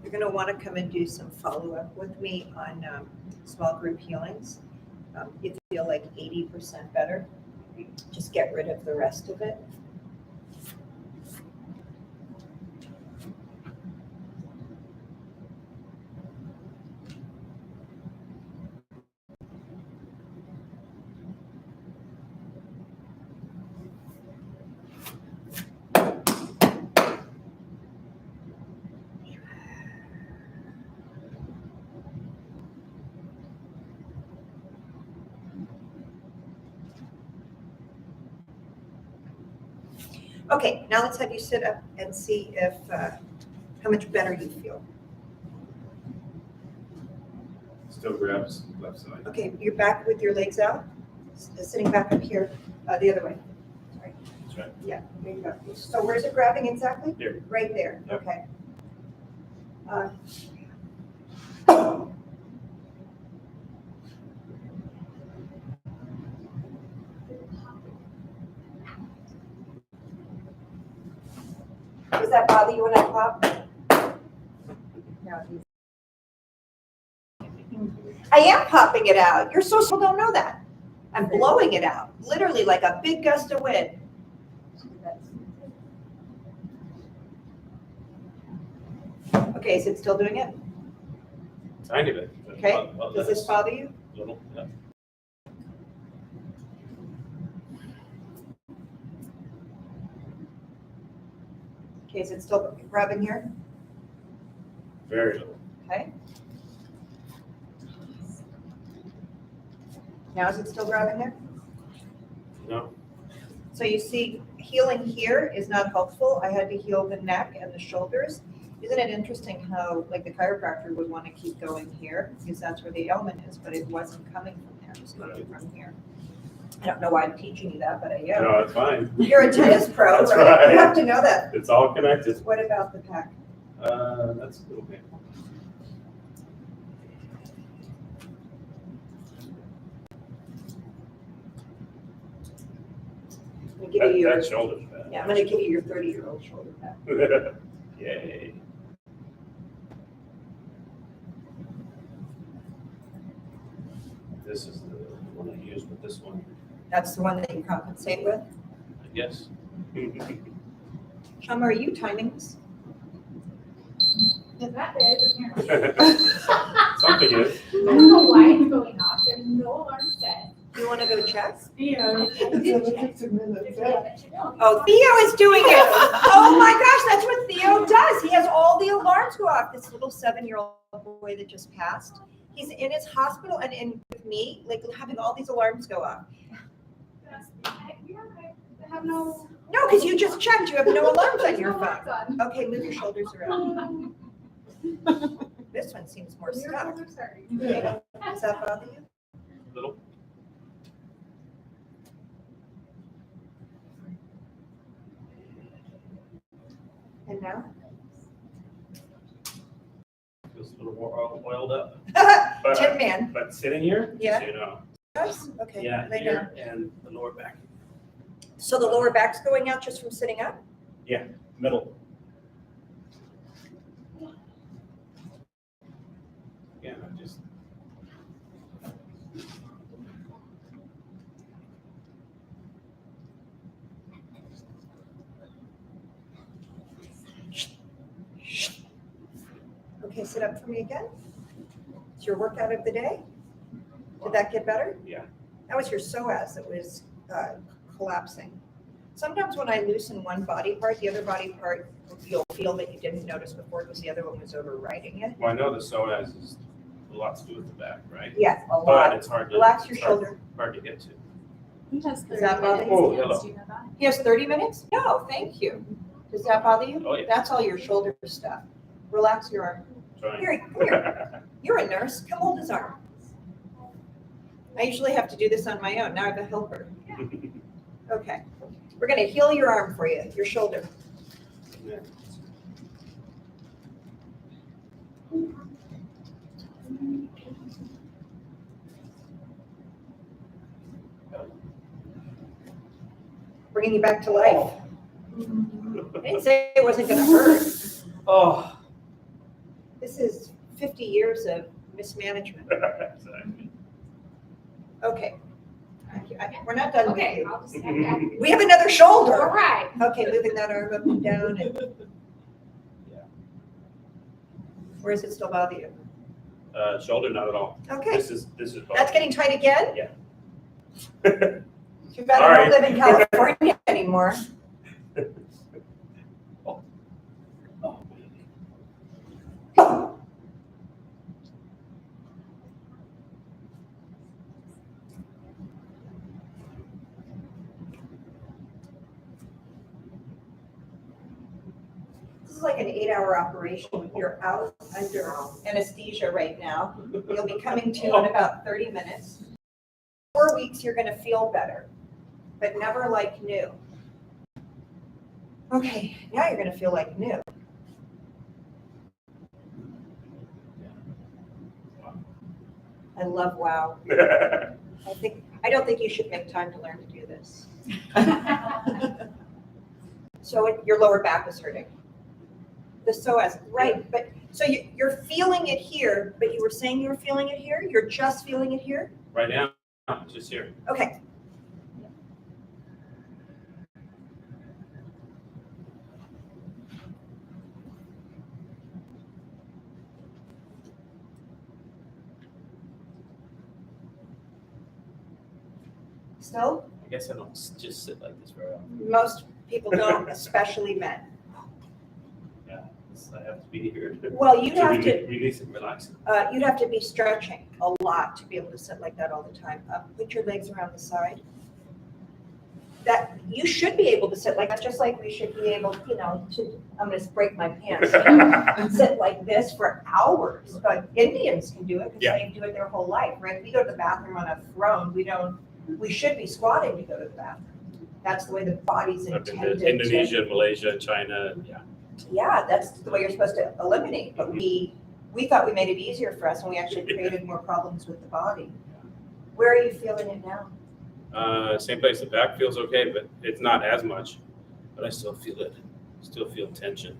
Speaker 1: You're going to want to come and do some follow-up with me on small group healings. If you feel like 80% better, just get rid of the rest of it. Okay, now let's have you sit up and see if how much better you feel.
Speaker 3: Still grabs left side.
Speaker 1: Okay, you're back with your legs out, sitting back up here, the other way. Sorry.
Speaker 3: That's right.
Speaker 1: Yeah, there you go. So where's it grabbing exactly?
Speaker 3: There.
Speaker 1: Right there,
Speaker 3: Yep.
Speaker 1: okay. Does that bother you when I pop? No, I am popping it out. You're so people don't know that. I'm blowing it out, literally like a big gust of wind. Okay, is it still doing it?
Speaker 3: Tiny bit.
Speaker 1: Okay,
Speaker 3: Well,
Speaker 1: does this bother you?
Speaker 3: Little. Yeah.
Speaker 1: Okay, is it still grabbing here?
Speaker 3: Very little.
Speaker 1: Okay. Now is it still grabbing there?
Speaker 3: No.
Speaker 1: So you see, healing here is not helpful. I had to heal the neck and the shoulders. Isn't it interesting how, like, the chiropractor would want to keep going here because that's where the ailment is, but it wasn't coming from there, it was coming from here. I don't know why I'm teaching you that, but I am.
Speaker 3: No, it's fine.
Speaker 1: You're a tennis pro,
Speaker 3: That's
Speaker 1: right?
Speaker 3: right.
Speaker 1: You have to know that.
Speaker 3: It's all connected.
Speaker 1: What about the pack?
Speaker 3: That's a little painful.
Speaker 1: I'm gonna give you your,
Speaker 3: That shoulder's bad.
Speaker 1: yeah, I'm gonna give you your 30-year-old shoulder pad.
Speaker 3: Yay. This is the one I use with this one,
Speaker 1: That's the one that you compensate with.
Speaker 3: I guess.
Speaker 1: Chum, are you timing this?
Speaker 4: If that is, apparently.
Speaker 3: Something is.
Speaker 4: I don't know why it's going off. There's no alarm set.
Speaker 1: Do you wanna go check?
Speaker 4: Yeah.
Speaker 1: Oh, Theo is doing it. Oh my gosh, that's what Theo does. He has all the alarms go off. This little 7-year-old boy that just passed. He's in his hospital and in with me, like having all these alarms go off.
Speaker 4: I have no.
Speaker 1: No, because you just checked. You have no alarms on your
Speaker 4: No
Speaker 1: phone.
Speaker 4: alarms on.
Speaker 1: Okay, move your shoulders around. This one seems more
Speaker 4: Your
Speaker 1: stuck.
Speaker 4: shoulders hurt.
Speaker 1: Does that bother you?
Speaker 3: Little.
Speaker 1: And now?
Speaker 3: Feels a little oiled up.
Speaker 1: Tin Man.
Speaker 3: But sitting here,
Speaker 1: Yeah.
Speaker 3: so you know,
Speaker 1: Yes? Okay.
Speaker 3: yeah,
Speaker 1: lay down.
Speaker 3: here and the lower back,
Speaker 1: So the lower back's going out just from sitting up?
Speaker 3: middle. Yeah, just.
Speaker 1: Okay, sit up for me again. It's your workout of the day. Did that get better?
Speaker 3: Yeah.
Speaker 1: That was your psoas that was collapsing. Sometimes when I loosen one body part, the other body part, you'll feel that you didn't notice before because the other one was overriding it.
Speaker 3: Well, I know the psoas is a lot to do with the back, right?
Speaker 1: Yes, a
Speaker 3: But
Speaker 1: lot.
Speaker 3: it's hard to.
Speaker 1: Relax your
Speaker 3: it's hard-
Speaker 1: shoulder.
Speaker 3: Hard to get to.
Speaker 4: He has
Speaker 1: Does that bother you?
Speaker 3: Oh, hello.
Speaker 4: Do you know that?
Speaker 1: He has 30 minutes? No, thank you. Does that bother you?
Speaker 3: Oh, yeah.
Speaker 1: That's all your shoulder stuff. Relax your arm.
Speaker 3: Trying.
Speaker 1: Here, come here. You're a nurse. Come hold his arm. I usually have to do this on my own. Now I have a helper. Okay. We're going to heal your arm for you, your shoulder. Bringing you back to life. I didn't say it wasn't going to hurt.
Speaker 3: Oh.
Speaker 1: This is 50 years of mismanagement.
Speaker 3: Exactly.
Speaker 1: Okay. We're not done with
Speaker 4: Okay,
Speaker 1: you.
Speaker 4: I'll just stand back.
Speaker 1: We have another
Speaker 4: All
Speaker 1: shoulder.
Speaker 4: right.
Speaker 1: Okay, moving that arm up and down. And
Speaker 3: Yeah.
Speaker 1: where does it still bother you?
Speaker 3: Shoulder, not at all.
Speaker 1: Okay,
Speaker 3: This is.
Speaker 1: that's getting tight again?
Speaker 3: Yeah.
Speaker 1: Too bad I
Speaker 3: Sorry.
Speaker 1: don't live in California anymore.
Speaker 3: Oh.
Speaker 1: This is like an 8-hour operation. You're out under anesthesia right now. You'll be coming to in about 30 minutes. 4 weeks, you're gonna feel better, but never like new. Okay, now you're gonna feel like new. I love wow. I don't think you should make time to learn to do this. So your lower back is hurting. The psoas, right, but, so you're feeling it here, but you were saying you were feeling it here? You're just feeling it here?
Speaker 3: Right now, just here.
Speaker 1: Okay. Still,
Speaker 3: I guess I don't just sit like this very often.
Speaker 1: most people don't, especially men.
Speaker 3: Yeah, I have to be here.
Speaker 1: Well, you'd have to,
Speaker 3: Release and relax.
Speaker 1: you'd have to be stretching a lot to be able to sit like that all the time. Put your legs around the side. That, you should be able to sit like that, just like we should be able, you know, to, I'm gonna break my pants. Sit like this for hours, but Indians can do it because
Speaker 3: Yeah.
Speaker 1: they do it their whole life, right? We go to the bathroom on a throne, we should be squatting to go to the bathroom. That's the way the body's
Speaker 3: I've been
Speaker 1: intended
Speaker 3: to
Speaker 1: to.
Speaker 3: Indonesia, Malaysia, China, yeah.
Speaker 1: Yeah, that's the way you're supposed to eliminate, but we thought we made it easier for us and we actually created more problems with the body. Where are you feeling it now?
Speaker 5: Same place. The back feels okay, but it's not as much. But I still feel it. Still feel tension.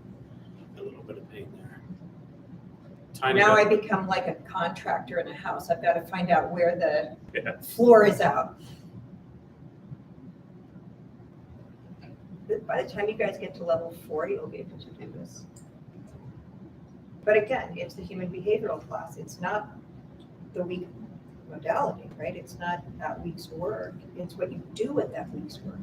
Speaker 5: A little bit of pain there. Tiny
Speaker 1: Now I
Speaker 5: bit.
Speaker 1: become like a contractor in a house. I've got to find out where the
Speaker 5: Yeah.
Speaker 1: floor is out. By the time you guys get to level 4, you'll be able to do this. But again, it's the human behavioral class. It's not the week modality, right? It's not that week's work. It's what you do with that week's work.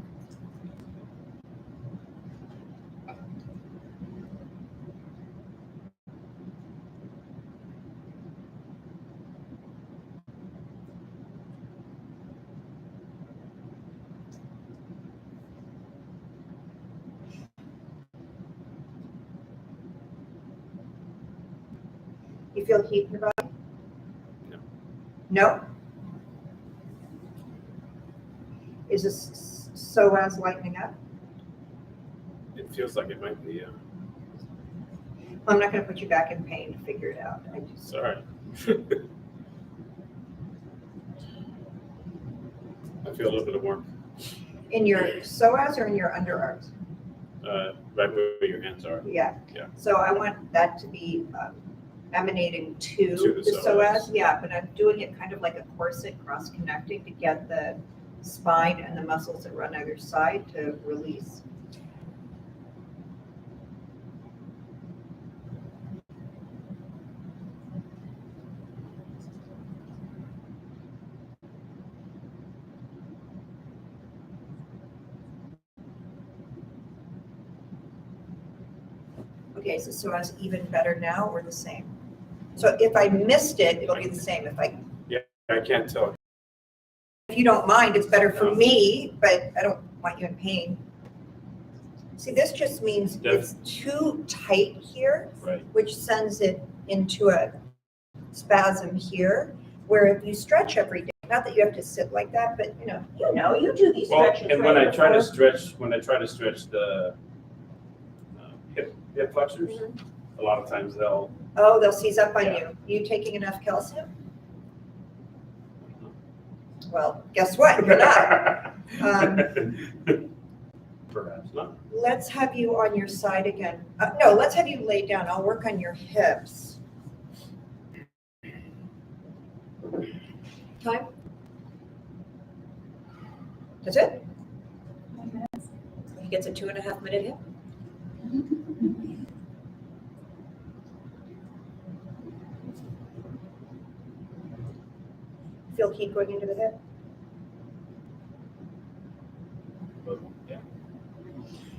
Speaker 1: You feel heat in your body?
Speaker 5: No.
Speaker 1: No? Is this psoas lightening up?
Speaker 5: It feels like it might be.
Speaker 1: I'm not going to put you back in pain to figure it out. I just,
Speaker 5: Sorry. I feel a little bit of warmth.
Speaker 1: in your psoas or in your underarms?
Speaker 5: Right where your hands are.
Speaker 1: Yeah.
Speaker 5: Yeah.
Speaker 1: So I want that to be emanating to
Speaker 5: To the
Speaker 1: the
Speaker 5: psoas.
Speaker 1: psoas. Yeah, but I'm doing it kind of like a corset cross-connecting to get the spine and the muscles that run either side to release. Okay, so psoas even better now or the same? So if I missed it, it'll be the same.
Speaker 5: I can't tell.
Speaker 1: If you don't mind, it's better for me, but I don't want you in pain. See, this just means it's too tight here,
Speaker 5: Right.
Speaker 1: which sends it into a spasm here, where if you stretch every day, not that you have to sit like that, but you do these
Speaker 5: Well,
Speaker 1: stretches.
Speaker 5: and when
Speaker 1: right
Speaker 5: I try to
Speaker 1: before-
Speaker 5: stretch the hip flexors, a lot of times they'll.
Speaker 1: Oh, they'll seize up on
Speaker 5: Yeah.
Speaker 1: you. You taking enough calcium? Well, guess what? You're not.
Speaker 5: Perhaps not.
Speaker 1: Let's have you on your side again. No, let's have you lay down. I'll work on your hips. Time? That's it? He gets a 2.5 minute hip? Feel heat going into the hip?
Speaker 5: Yeah.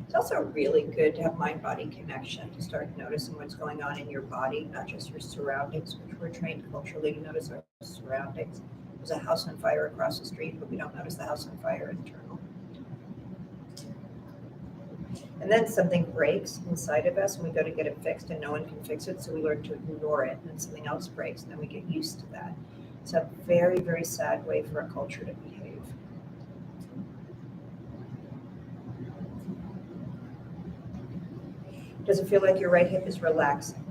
Speaker 1: It's also really good to have mind-body connection, to start noticing what's going on in your body, not just your surroundings, which we're trained culturally to notice our surroundings. There's a house on fire across the street, but we don't notice the house on fire internal. And then something breaks inside of us and we go to get it fixed and no one can fix it, so we learn to ignore it, and then something else breaks and then we get used to that. It's a very, very sad way for a culture to behave. Does it feel like your right hip is relaxing?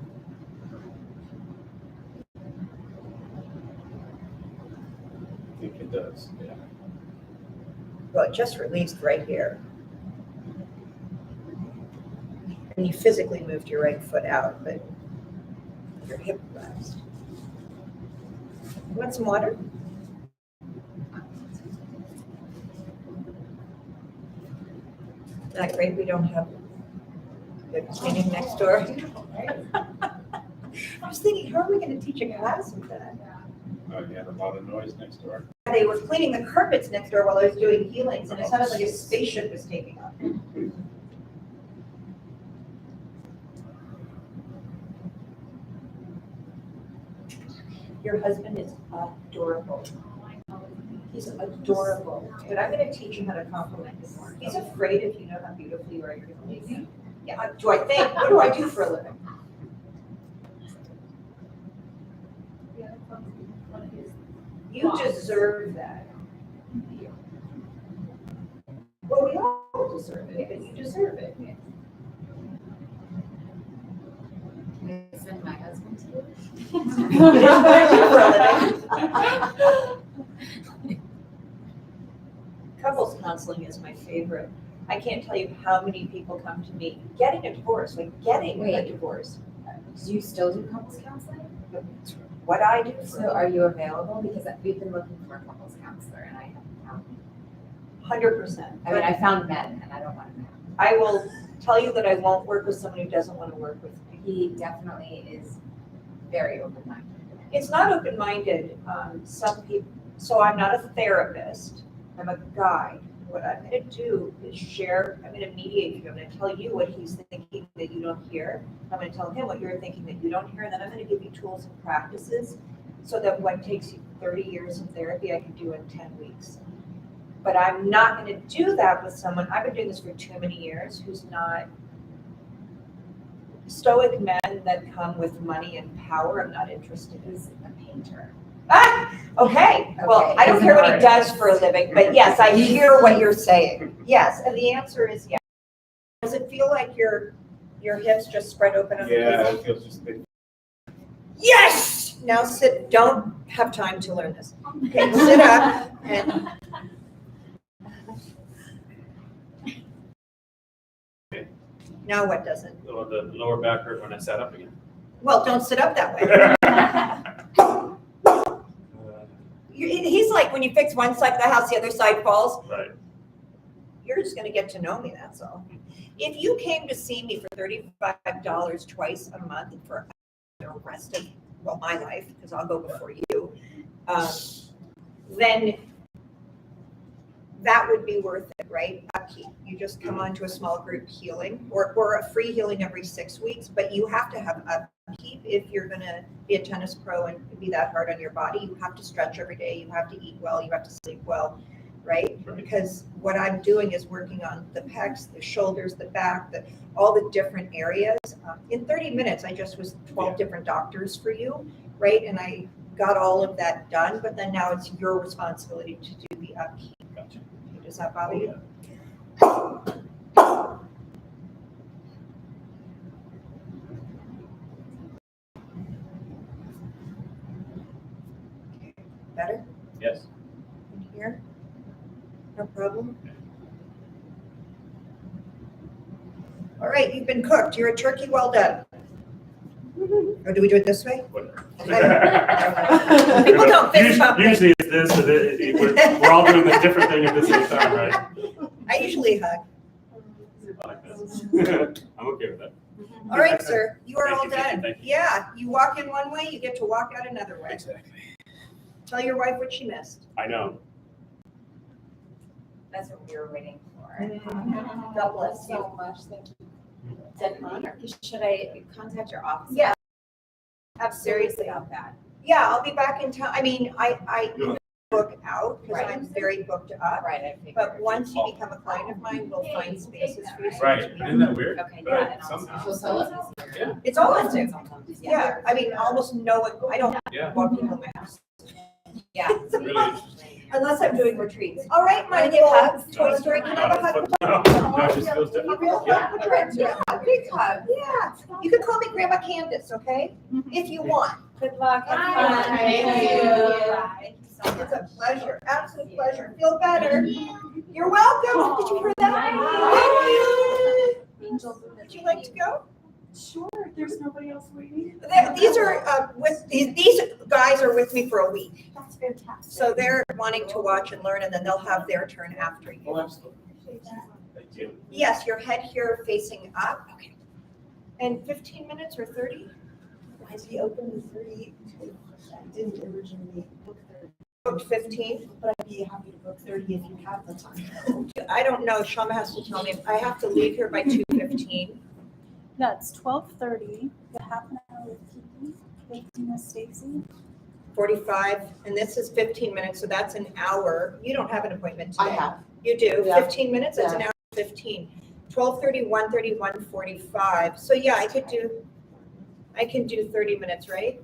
Speaker 5: I think it does, yeah.
Speaker 1: Well, it just released right here. And you physically moved your right foot out, but your hip relaxed. You want some water? Isn't that great we don't have the cleaning next door? I was thinking, how are we going to teach a class with that?
Speaker 5: You had a lot of noise next door.
Speaker 1: They were cleaning the carpets next door while I was doing healings, and it sounded like a spaceship was taking off. Your husband is adorable. He's adorable, but I'm going to teach him how to compliment you more. He's afraid if you know how beautiful you are, you're going to leave him. Yeah, do I think? What do I do for a living? You deserve that. Well, we all deserve it, but you deserve it.
Speaker 2: Send my husband to
Speaker 1: It is what I do for a living. counseling is my favorite. I can't tell you how many people come to me getting a divorce, like getting a
Speaker 2: Wait.
Speaker 1: divorce.
Speaker 2: Do you still do couples counseling?
Speaker 1: What I do
Speaker 2: So
Speaker 1: for
Speaker 2: are you available? Because we've been looking for a couples counselor and I haven't found.
Speaker 1: 100%.
Speaker 2: I mean, I found men and I don't want men.
Speaker 1: I will tell you that I won't work with someone who doesn't want to work with me.
Speaker 2: He definitely is very open-minded.
Speaker 1: It's not open-minded. Some people, so I'm not a therapist. I'm a guide. What I'm going to do is share, I'm going to mediate with you. I'm going to tell you what he's thinking that you don't hear. I'm going to tell him what you're thinking that you don't hear. And then I'm going to give you tools and practices so that what takes you 30 years of therapy, I can do in 10 weeks. But I'm not going to do that with someone, I've been doing this for too many years, who's not stoic men that come with money and power. I'm not interested in.
Speaker 2: He's a painter.
Speaker 1: Okay, well,
Speaker 2: Okay,
Speaker 1: I don't
Speaker 2: he's
Speaker 1: care
Speaker 2: an
Speaker 1: what he does for a living, but yes, I hear what you're saying. Yes, and the answer is yes. Does it feel like your hips just spread open on the
Speaker 3: Yeah,
Speaker 1: table?
Speaker 3: it feels just big.
Speaker 1: Yes! Now sit, don't have time to learn this. Okay, sit up and.
Speaker 5: Okay.
Speaker 1: Now what doesn't?
Speaker 5: Or the lower back hurt when I sat up again.
Speaker 1: Well, don't sit up that way. He's like, when you fix one side of the house, the other side falls.
Speaker 5: Right.
Speaker 1: You're just gonna get to know me, that's all. If you came to see me for $35 twice a month for the rest of, well, my life, because I'll go before you, then that would be worth it, right? Upkeep. You just come on to a small group healing or a free healing every 6 weeks, but you have to have upkeep if you're gonna be a tennis pro and be that hard on your body. You have to stretch every day, you have to eat well, you have to sleep well, right?
Speaker 5: Right.
Speaker 1: Because what I'm doing is working on the pecs, the shoulders, the back, all the different areas. In 30 minutes, I just was 12 different doctors for you, right? And I got all of that done, but then now it's your responsibility to do the upkeep.
Speaker 5: Gotcha.
Speaker 1: Does that bother you? Better?
Speaker 5: Yes.
Speaker 1: In here? No problem? All right, you've been cooked. You're a turkey well done. Or do we do it this way?
Speaker 5: Whatever.
Speaker 1: People don't fist bump me.
Speaker 5: Usually it's this, so we're all doing a different thing at the same time, right?
Speaker 1: I usually hug.
Speaker 5: I like that. I'm okay with that.
Speaker 1: All right, sir, you are
Speaker 5: Thank
Speaker 1: all
Speaker 5: you, thank you,
Speaker 1: done.
Speaker 5: thank you.
Speaker 1: Yeah, you walk in one way, you get to walk out another way.
Speaker 5: Exactly.
Speaker 1: Tell your wife what she missed.
Speaker 5: I know.
Speaker 2: That's what we were waiting for.
Speaker 1: God bless you.
Speaker 4: So much, thank you.
Speaker 2: It's an honor. Should I contact your office?
Speaker 1: Yeah.
Speaker 2: Seriously
Speaker 1: Absolutely.
Speaker 2: about that.
Speaker 1: Yeah, I'll be back in town. I mean, I
Speaker 5: Yeah.
Speaker 1: book out because
Speaker 2: Right.
Speaker 1: I'm very booked up.
Speaker 2: Right, I figured.
Speaker 1: But once you become a client of mine, we'll find spaces for you.
Speaker 5: Right. Isn't that weird?
Speaker 2: Okay,
Speaker 5: But
Speaker 2: yeah, and
Speaker 5: somehow-
Speaker 2: also, so it's easier.
Speaker 5: Yeah.
Speaker 1: It's all on Zoom.
Speaker 2: Sometimes,
Speaker 1: Yeah, I mean, almost no one, I don't
Speaker 5: Yeah.
Speaker 1: walk people in my house
Speaker 2: Yeah.
Speaker 5: It's really interesting.
Speaker 1: unless I'm doing retreats. All right, my
Speaker 2: Wanna give
Speaker 1: little
Speaker 2: hugs?
Speaker 1: Toy Story, can I have a hug?
Speaker 5: No, it just feels
Speaker 1: A
Speaker 5: different.
Speaker 1: real
Speaker 5: Yeah.
Speaker 1: hug? Yeah, a big hug, yeah. You can call me Grandma Candace, okay? If you want.
Speaker 2: Good luck. Have
Speaker 1: Bye.
Speaker 2: fun.
Speaker 1: Thank
Speaker 2: Thank
Speaker 1: you.
Speaker 2: you. Thank you so much.
Speaker 1: It's a pleasure, absolute pleasure. Feel better. You're welcome. Did you hear that?
Speaker 4: Angels.
Speaker 1: Would you like to go?
Speaker 4: Sure, there's nobody else waiting.
Speaker 1: These are, these guys are with me for a week.
Speaker 4: That's fantastic.
Speaker 1: So they're wanting to watch and learn and then they'll have their turn after you.
Speaker 5: Oh, absolutely. Thank you.
Speaker 1: Yes, your head here facing up. Okay. And 15 minutes or 30?
Speaker 6: I'd be open to 30. I didn't originally book 30,
Speaker 1: Booked 15?
Speaker 6: but I'd be happy to book 30 if you have the time.
Speaker 1: I don't know. Shama has to tell me. I have to leave here by 2:15.
Speaker 4: Yeah, it's 12:30, the half an hour with Miss Stacy.
Speaker 1: 45, and this is 15 minutes, so that's an hour. You don't have an appointment today.
Speaker 6: I have.
Speaker 1: You do,
Speaker 6: Yeah.
Speaker 1: 15 minutes, it's an hour and 15. 12:30, 1:30, 1:45. So yeah, I can do 30 minutes, right?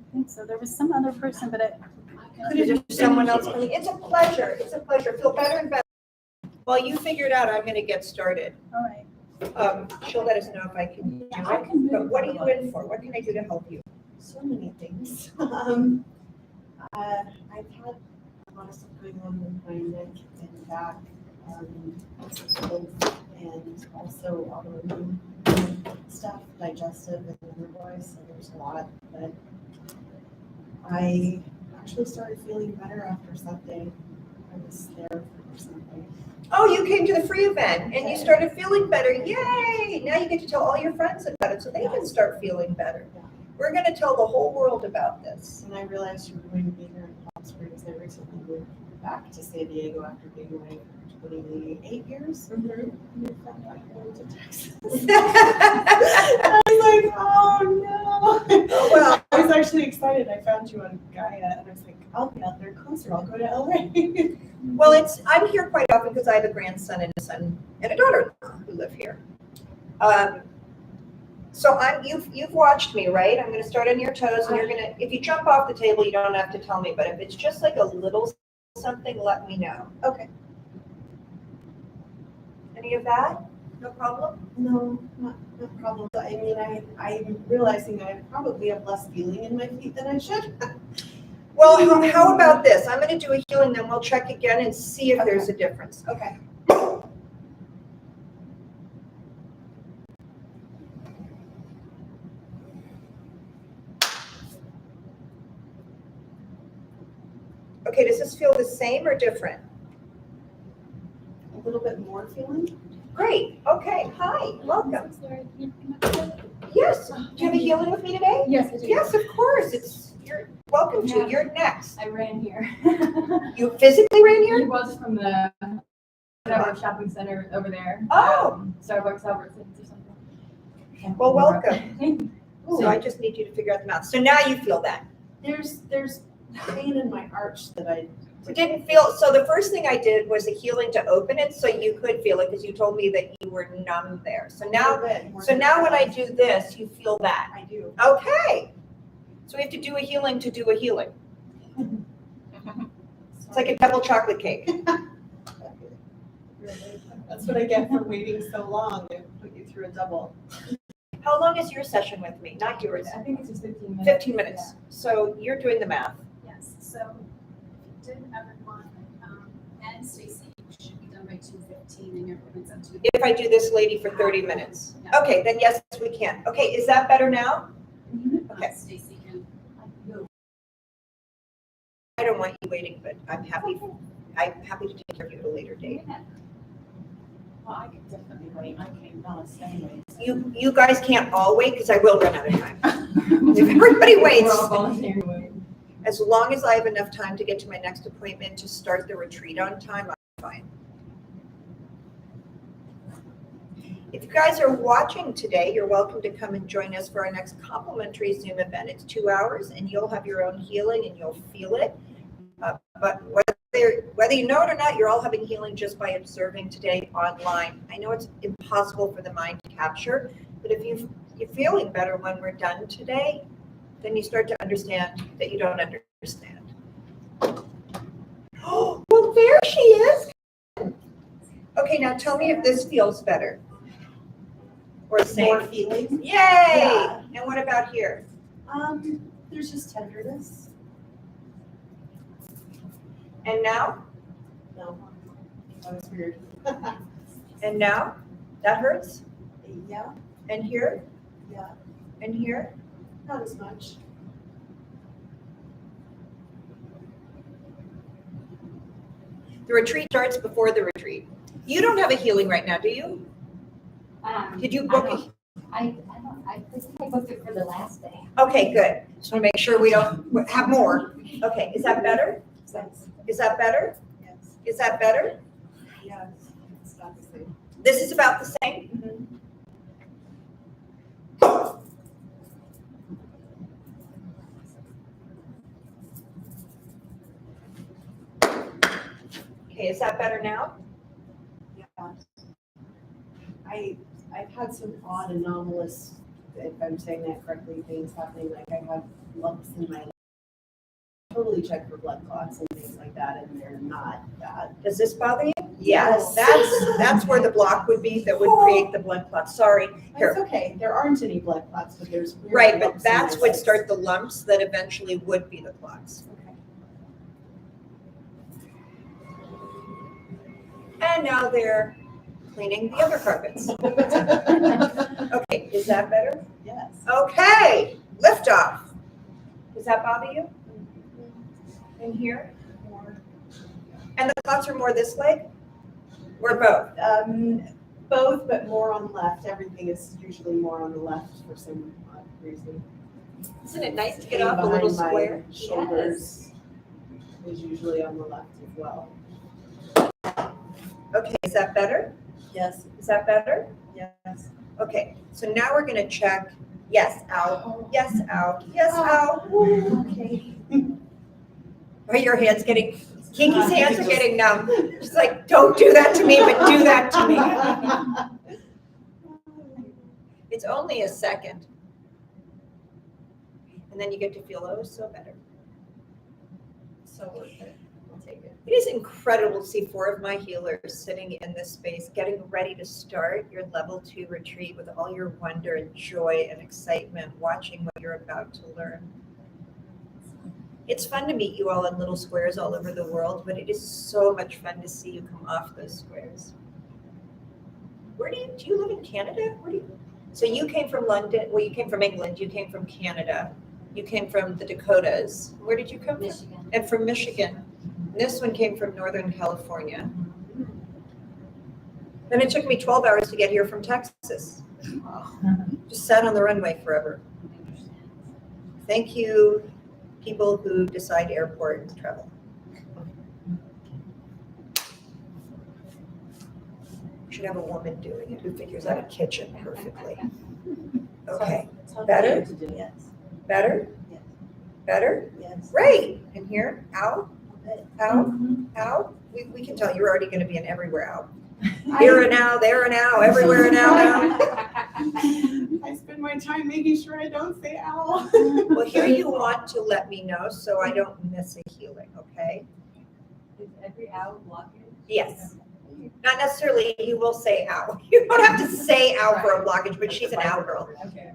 Speaker 4: I think so. There was some other person, but
Speaker 1: Is there someone else coming? It's a pleasure, it's a pleasure. Feel better and better. While you figure it out, I'm gonna get started.
Speaker 4: all right.
Speaker 1: She'll let us know if I can do
Speaker 6: Yeah, I
Speaker 1: it.
Speaker 6: can move
Speaker 1: But what are you
Speaker 6: on.
Speaker 1: in for? What can I do to help you?
Speaker 6: So many things. I've had a lot of stuff going on with my neck and back, and also autoimmune stuff, digestive and liver voice, so there's a lot, but I actually started feeling better after Sunday. I was there for Sunday.
Speaker 1: Oh, you came to the free event and you started feeling better. Yay! Now you get to tell all your friends about it so they can start feeling better.
Speaker 6: Yeah.
Speaker 1: We're going to tell the whole world about this.
Speaker 6: And I realized you were going to be here in Palm Springs. I recently moved back to San Diego after being away for 28 years. And I found out going to Texas. I was like, oh no.
Speaker 1: Well,
Speaker 6: I was actually excited. I found you on Gaia and I was like, I'll be out there closer. I'll go to LA.
Speaker 1: well, I'm here quite often because I have a grandson and a son and a daughter who live here. So you've watched me, right? I'm going to start on your toes, and you're going to. If you jump off the table, you don't have to tell me. But if it's just like a little something, let me know. Okay. Any of that? No problem.
Speaker 6: No, not problem. I mean, I'm realizing I probably have less feeling in my feet than I should.
Speaker 1: Well, how about this? I'm going to do a healing, then we'll check again and see if there's a difference. Okay. Okay, does this feel the same or different?
Speaker 6: A little bit more feeling.
Speaker 1: Great. Okay. Hi. Welcome.
Speaker 7: Sorry, can you come up?
Speaker 1: Yes. Do you have a healing with me today?
Speaker 7: Yes, I do.
Speaker 1: Yes, of course. You're welcome to.
Speaker 7: Yeah.
Speaker 1: You're next.
Speaker 7: I ran here.
Speaker 1: You physically ran here?
Speaker 7: It was from the whatever shopping center over there.
Speaker 1: Oh.
Speaker 7: Starbucks, Albertsons or something.
Speaker 1: Well, welcome.
Speaker 7: Thank you.
Speaker 1: So I just need you to figure out the math. So now you feel that.
Speaker 6: There's pain in my arch that I
Speaker 1: Didn't feel, so the first thing I did was a healing to open it so you could feel it because you told me that you were numb there. So now when I do this, you feel that.
Speaker 6: I do.
Speaker 1: Okay. So we have to do a healing to do a healing. It's like a double chocolate cake.
Speaker 6: That's what I get for waiting so long. They put you through a double.
Speaker 1: How long is your session with me? Not yours.
Speaker 7: I think it's just 15 minutes.
Speaker 1: 15 minutes. So you're doing the math.
Speaker 8: Yes, so if you did everyone, and Stacy, you should be done by 2:15 and your appointment's at 2.
Speaker 1: If I do this lady for 30 minutes. Okay, then yes, we can. Okay, is that better now? Okay.
Speaker 8: Stacy can.
Speaker 1: I don't want you waiting, but I'm happy to take care of you at a later date.
Speaker 9: Well, I could definitely wait. I came balanced anyways.
Speaker 1: You guys can't all wait because I will run out of time. If everybody waits,
Speaker 7: We're all volunteering.
Speaker 1: as long as I have enough time to get to my next appointment to start the retreat on time, I'm fine. If you guys are watching today, you're welcome to come and join us for our next complimentary Zoom event. It's 2 hours and you'll have your own healing and you'll feel it. But whether you know it or not, you're all having healing just by observing today online. I know it's impossible for the mind to capture, but if you're feeling better when we're done today, then you start to understand that you don't understand. Oh, well, there she is. Okay, now tell me if this feels better. Or the
Speaker 6: More
Speaker 1: same.
Speaker 6: feeling.
Speaker 1: Yay!
Speaker 6: Yeah.
Speaker 1: And what about here?
Speaker 6: There's just tenderness.
Speaker 1: And now?
Speaker 6: No, that was weird.
Speaker 1: And now? That hurts?
Speaker 6: Yeah,
Speaker 1: And here?
Speaker 6: yeah,
Speaker 1: And here?
Speaker 6: not as much.
Speaker 1: The retreat starts before the retreat. You don't have a healing right now, do you? Did you book it?
Speaker 9: I think I booked it for the last day.
Speaker 1: Okay, good. Just want to make sure we don't have more. Okay, is that better? Is that better?
Speaker 6: Yes.
Speaker 1: Is that better?
Speaker 6: Yes. It's not the same.
Speaker 1: This is about the same? Okay, is that better now?
Speaker 6: Yeah. I've had some odd anomalous, if I'm saying that correctly, things happening, like I have lumps in my leg. Totally checked for blood clots and things like that, and they're not bad.
Speaker 1: Does this bother you?
Speaker 6: Yes.
Speaker 1: That's where the block would be that would create the blood clots. Sorry.
Speaker 6: That's
Speaker 1: Here.
Speaker 6: okay. There aren't any blood clots, but there's weird
Speaker 1: Right, but
Speaker 6: lumps in my
Speaker 1: that's what
Speaker 6: legs.
Speaker 1: start the lumps that eventually would be the clots.
Speaker 6: Okay.
Speaker 1: And now they're cleaning the other carpets. Okay, is that better?
Speaker 6: Yes.
Speaker 1: Okay, lift off. Does that bother you? In here? And the clouds are more this leg? Or both?
Speaker 6: Both, but more on the left. Everything is usually more on the left for some odd reason.
Speaker 1: Isn't it nice to get
Speaker 6: Pain
Speaker 1: off a little
Speaker 6: behind my
Speaker 1: square?
Speaker 6: Shoulders is usually on the left as well.
Speaker 1: Okay, is that better?
Speaker 6: Yes.
Speaker 1: Is that better?
Speaker 6: Yes.
Speaker 1: Okay, so now we're gonna check, yes, out, yes, out, yes, out. Okay. Are your hands getting, Kiki's hands are getting numb. She's like, don't do that to me, but do that to me. It's only a second. And then you get to feel, oh, so better. So worth it. I'll take it. It is incredible to see 4 of my healers sitting in this space, getting ready to start your level 2 retreat with all your wonder and joy and excitement, watching what you're about to learn. It's fun to meet you all in little squares all over the world, but it is so much fun to see you come off those squares. Where do you live in Canada? So you came from London, well, you came from England, you came from Canada, you came from the Dakotas. Where did you come from?
Speaker 2: Michigan.
Speaker 1: And from Michigan. This one came from Northern California. Then it took me 12 hours to get here from Texas. Just sat on the runway forever. Thank you, people who decide airport travel. We should have a woman doing it who figures out a kitchen perfectly. Okay, better?
Speaker 6: Yes.
Speaker 1: Better?
Speaker 6: Yes.
Speaker 1: Better?
Speaker 6: Yes.
Speaker 1: Great. And here, out, out, out. We can tell you're already gonna be an everywhere out. Here and now, there and now, everywhere and now.
Speaker 6: I spend my time making sure I don't say ow.
Speaker 1: Well, here you want to let me know so I don't miss a healing, okay?
Speaker 7: Is every hour blocking?
Speaker 1: Yes. Not necessarily, you will say ow. You don't have to say ow for a blockage, but she's an ow girl.
Speaker 7: Okay.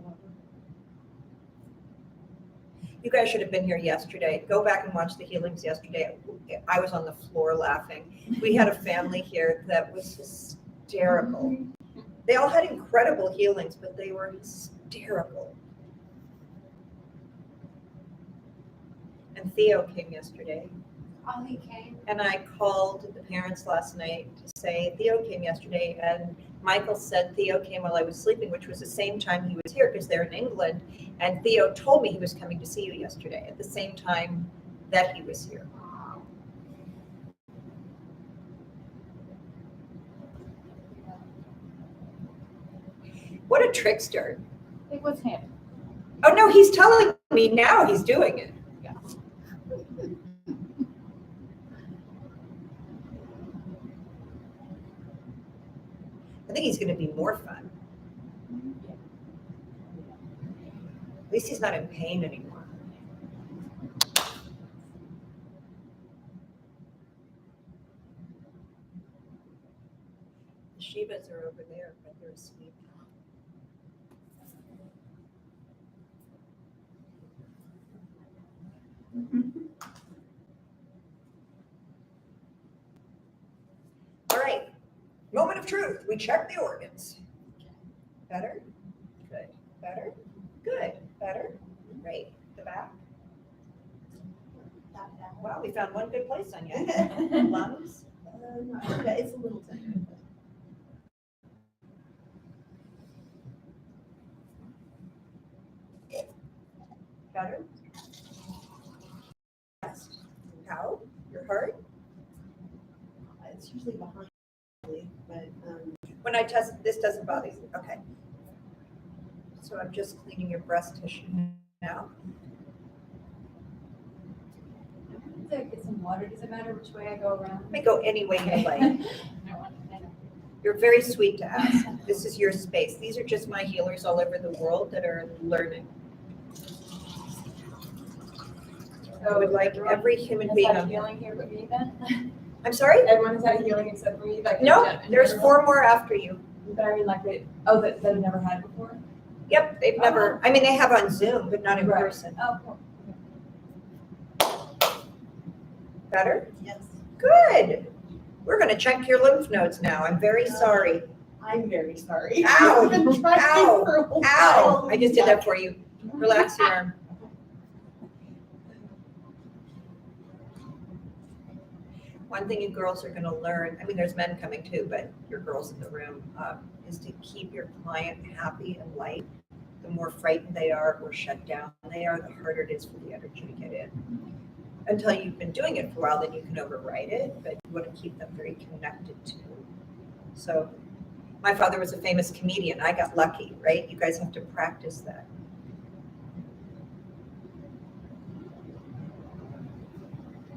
Speaker 1: You guys should have been here yesterday. Go back and watch the healings yesterday. I was on the floor laughing. We had a family here that was hysterical. They all had incredible healings, but they were hysterical. And Theo came yesterday.
Speaker 8: Oh, he came.
Speaker 1: And I called the parents last night to say Theo came yesterday, and Michael said Theo came while I was sleeping, which was the same time he was here because they're in England. And Theo told me he was coming to see you yesterday at the same time that he was here. What a trickster.
Speaker 9: It was him.
Speaker 1: Oh no, he's telling me now he's doing it.
Speaker 9: Yeah.
Speaker 1: I think he's going to be more fun. At least he's not in pain anymore. The Shivas are over there, but they're asleep. All right, moment of truth. We check the organs. Better? Good. Better? Good. Better? Great. The back? Wow, we found one good place on you. Lungs?
Speaker 6: It's a little tender.
Speaker 1: Better? How? Your heart?
Speaker 6: It's usually behind, but
Speaker 1: When I test, this doesn't bother you. Okay. So I'm just cleaning your breast tissue now.
Speaker 7: Get some water. Does it matter which way I go around?
Speaker 1: Let me go any way you like. You're very sweet to ask. This is your space. These are just my healers all over the world that are learning. I would like every human being on.
Speaker 7: Healing here but me then?
Speaker 1: I'm sorry?
Speaker 7: Everyone has had a healing except for me? Like,
Speaker 1: No,
Speaker 7: in
Speaker 1: there's
Speaker 7: general?
Speaker 1: 4 more after you.
Speaker 7: But I mean like that they've never had before?
Speaker 1: Yep, they've never, I mean, they have on Zoom, but not in
Speaker 7: Right.
Speaker 1: person.
Speaker 7: Oh, cool.
Speaker 1: Better?
Speaker 6: yes.
Speaker 1: Good. We're gonna check your lymph nodes now. I'm very sorry.
Speaker 6: I'm very sorry.
Speaker 1: Ow,
Speaker 6: I've been trying
Speaker 1: ow,
Speaker 6: for a while.
Speaker 1: Ow, I just did that for you. Relax your arm. One thing you girls are gonna learn, I mean, there's men coming too, but your girls in the room, is to keep your client happy and light. The more frightened they are or shut down they are, the harder it is for the energy to get in. Until you've been doing it for a while, then you can override it, but you want to keep them very connected to. So my father was a famous comedian. I got lucky, right? You guys have to practice that.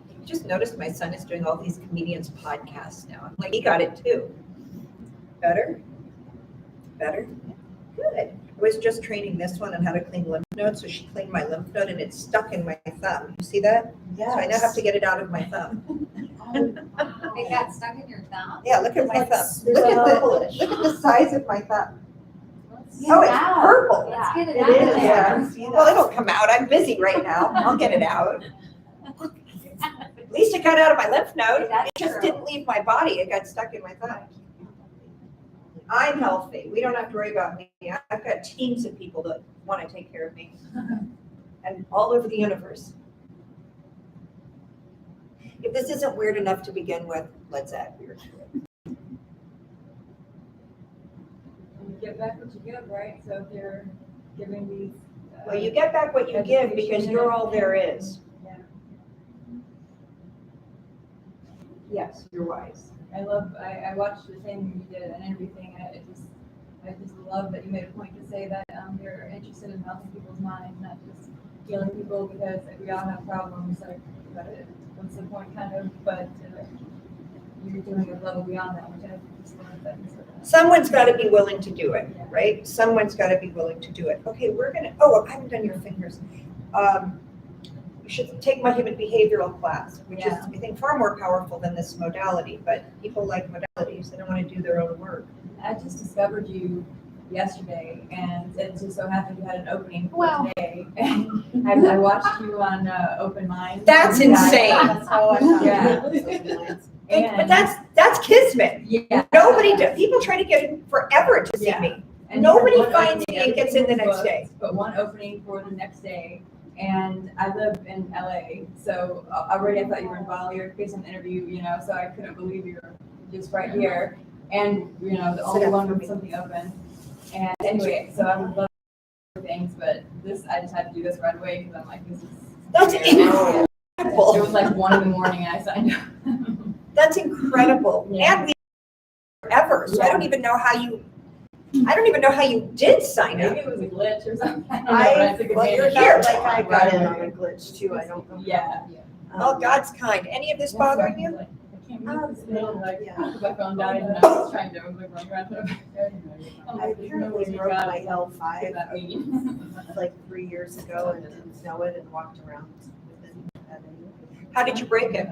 Speaker 1: I just noticed my son is doing all these comedians podcasts now. I'm like, he got it too. Better? Better? Good. I was just training this one on how to clean lymph nodes, so she cleaned my lymph node and it's stuck in my thumb. You see that? So I now have to get it out of my thumb.
Speaker 2: It got stuck in your thumb?
Speaker 1: Yeah, look at my thumb.
Speaker 6: There's
Speaker 1: Look
Speaker 6: a
Speaker 1: at the,
Speaker 6: purplish.
Speaker 1: look at the size of my thumb.
Speaker 2: Let's
Speaker 1: Oh,
Speaker 2: get
Speaker 1: it's
Speaker 2: it out.
Speaker 1: purple.
Speaker 2: Let's get it
Speaker 6: It
Speaker 2: out
Speaker 6: is,
Speaker 2: of there.
Speaker 6: yeah.
Speaker 1: Well, it'll come out. I'm busy right now. I'll get it out. At least it got out of my lymph node.
Speaker 2: That's
Speaker 1: It just
Speaker 2: true.
Speaker 1: didn't leave my body. It got stuck in my thumb. I'm healthy. We don't have to worry about me. I've got teams of people that want to take care of me. And all over the universe. If this isn't weird enough to begin with, let's add weird to it.
Speaker 7: You get back what you give, right? So if you're giving these.
Speaker 1: Well, you get back what you give because you're all there is.
Speaker 7: Yeah.
Speaker 1: Yes, you're wise.
Speaker 7: I watched the thing you did and everything, and I just love that you made a point to say that you're interested in helping people's minds, not just healing people, because we all have problems, like, what's the point kind of, but you're doing a level beyond that, which I just love that.
Speaker 1: Someone's got to be willing to do it, right? Someone's got to be willing to do it. Okay, we're gonna, oh, I haven't done your fingers. You should take my human behavioral class, which is,
Speaker 7: Yeah.
Speaker 1: I think, far more powerful than this modality, but people like modalities, they don't want to do their own work.
Speaker 7: I just discovered you yesterday, and it just so happened you had an opening for
Speaker 6: Wow.
Speaker 7: today. And I watched you on Open Mind.
Speaker 1: That's insane.
Speaker 6: That's how I found
Speaker 7: Yeah.
Speaker 6: it.
Speaker 1: But that's kismet.
Speaker 7: Yeah.
Speaker 1: Nobody does. People try to get in forever to see
Speaker 7: Yeah.
Speaker 1: me.
Speaker 7: And
Speaker 1: Nobody
Speaker 7: one
Speaker 1: finds
Speaker 7: opening,
Speaker 1: me and gets in the
Speaker 7: everything was
Speaker 1: next day.
Speaker 7: booked, But one opening for the next day, and I live in LA, so already I thought you were in Bali or facing an interview, so I couldn't believe you were just right here. And, the only one with something open. And anyway, so I would love things, but this, I just had to do this right away, because I'm like, this is.
Speaker 1: That's
Speaker 7: weird. It
Speaker 1: incredible.
Speaker 7: was like 1 a.m. and I signed up.
Speaker 1: That's incredible.
Speaker 7: Yeah.
Speaker 1: And we forever. So I don't even know how you did sign up.
Speaker 7: Maybe it was a glitch or something. I don't know, but I took
Speaker 1: well, you're
Speaker 7: advantage.
Speaker 1: here.
Speaker 6: Like I got in on a glitch too, I don't know.
Speaker 7: Yeah.
Speaker 1: Oh, God's kind. Any of this bothering you?
Speaker 7: Like, I can't move this thing, like,
Speaker 6: Yeah.
Speaker 7: my phone died and I was trying to, like, run around to.
Speaker 6: I apparently broke my L5
Speaker 7: that mean?
Speaker 6: like 3 years ago and didn't know it and walked around with it.
Speaker 1: How did you break it?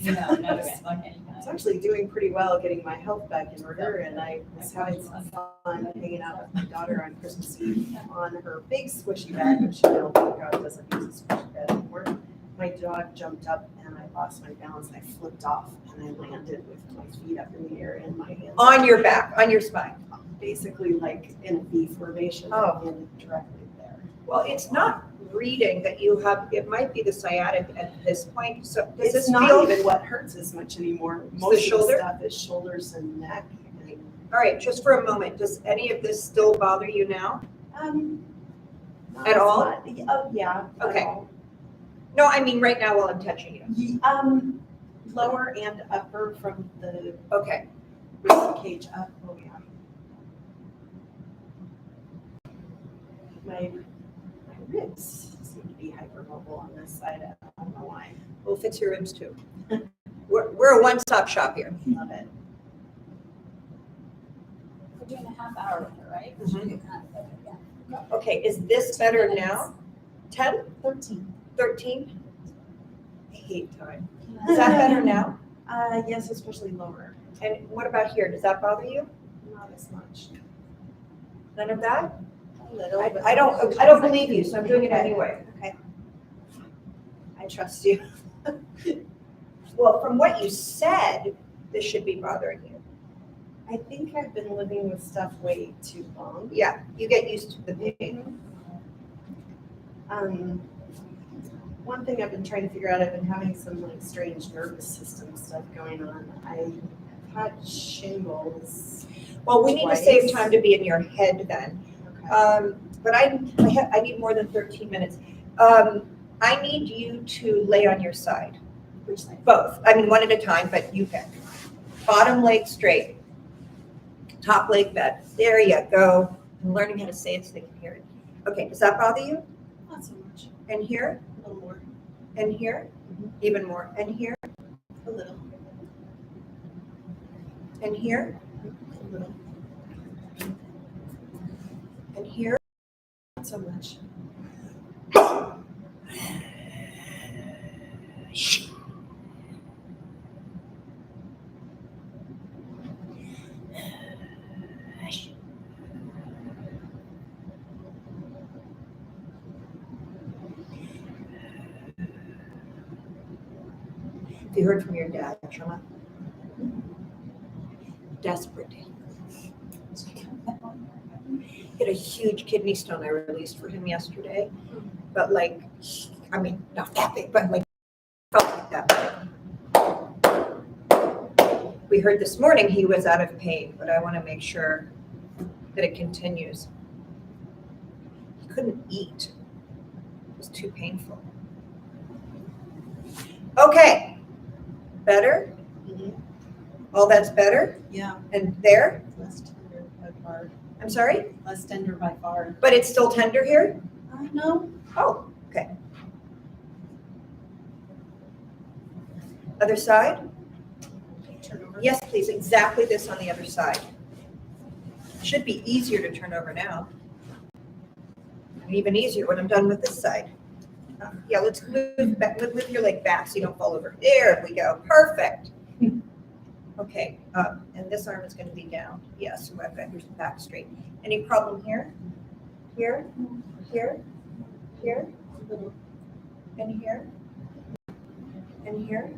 Speaker 7: No, not event, like any
Speaker 6: I was
Speaker 7: kind.
Speaker 6: actually doing pretty well getting my health back in order, and I was having some fun hanging out with my daughter on Christmas Eve on her big squishy bed, which thank God doesn't use a squishy bed anymore. My dog jumped up and I lost my balance and I flipped off and I landed with my feet up in the air and my hands.
Speaker 1: On your back, on your spine.
Speaker 6: Basically like in a V formation
Speaker 1: Oh.
Speaker 6: and directly there.
Speaker 1: Well, it's not reading that you have, it might be the sciatic at this point. So does
Speaker 6: It's
Speaker 1: this
Speaker 6: not
Speaker 1: feel?
Speaker 6: even what hurts as much anymore.
Speaker 1: the
Speaker 6: Most of
Speaker 1: shoulder?
Speaker 6: the stuff is shoulders and neck.
Speaker 1: All right, just for a moment, does any of this still bother you now?
Speaker 6: Not
Speaker 1: At
Speaker 6: as
Speaker 1: all?
Speaker 6: much. Oh, yeah. at
Speaker 1: Okay.
Speaker 6: all.
Speaker 1: No, I mean right now while I'm touching you.
Speaker 6: Lower and upper from the
Speaker 1: Okay,
Speaker 6: rib cage up. Oh, yeah. My ribs seem to be hypermobile on this side. I don't know why.
Speaker 1: we'll fix your ribs too. We're a one-stop shop here.
Speaker 6: Love it.
Speaker 4: We're doing a half hour with her, right?
Speaker 1: Mhm.
Speaker 4: Okay, yeah.
Speaker 1: Okay, is this better now? 10,
Speaker 6: 13.
Speaker 1: 13? I hate time. Is that better now?
Speaker 6: Yes, especially lower.
Speaker 1: And what about here? Does that bother you?
Speaker 6: Not as much.
Speaker 1: None of that?
Speaker 6: A little, but
Speaker 1: I don't believe you, so I'm doing it anyway.
Speaker 6: Okay. I trust you.
Speaker 1: Well, from what you said, this should be bothering you.
Speaker 6: I think I've been living with stuff way too long.
Speaker 1: Yeah, you get used to the pain.
Speaker 6: One thing I've been trying to figure out, I've been having some like strange nervous system stuff going on. I've had shingles.
Speaker 1: Well, we need to save
Speaker 6: Twice.
Speaker 1: time to be in your head then.
Speaker 6: Okay.
Speaker 1: But I need more than 13 minutes. I need you to lay on your side.
Speaker 6: Which side?
Speaker 1: Both. I mean, one at a time, but you pick. Bottom leg straight. Top leg bent. There you go. I'm learning how to say it so they can hear it. Okay, does that bother you?
Speaker 6: Not so much.
Speaker 1: And here?
Speaker 6: A little more.
Speaker 1: And here? Even more. And here?
Speaker 6: A little.
Speaker 1: And here?
Speaker 6: A little.
Speaker 1: And here?
Speaker 6: Not so much.
Speaker 1: Have you heard from your dad, Shama? Desperate. He had a huge kidney stone I released for him yesterday, but like, I mean, not that big, but like, felt like that big. We heard this morning he was out of pain, but I want to make sure that it continues. He couldn't eat. It was too painful. Okay. Better? All that's better?
Speaker 6: Yeah,
Speaker 1: And there?
Speaker 6: less tender by far.
Speaker 1: I'm sorry?
Speaker 6: Less tender by far.
Speaker 1: But it's still tender here?
Speaker 6: No.
Speaker 1: Oh, okay. Other side?
Speaker 6: Turn over.
Speaker 1: Yes, please, exactly this on the other side. Should be easier to turn over now. And even easier when I'm done with this side. Yeah, let's move back, move your leg back so you don't fall over. There we go, perfect. Okay, and this arm is gonna be down. Yes, so I've got your back straight. Any problem here? Here, here, here, and here, and here?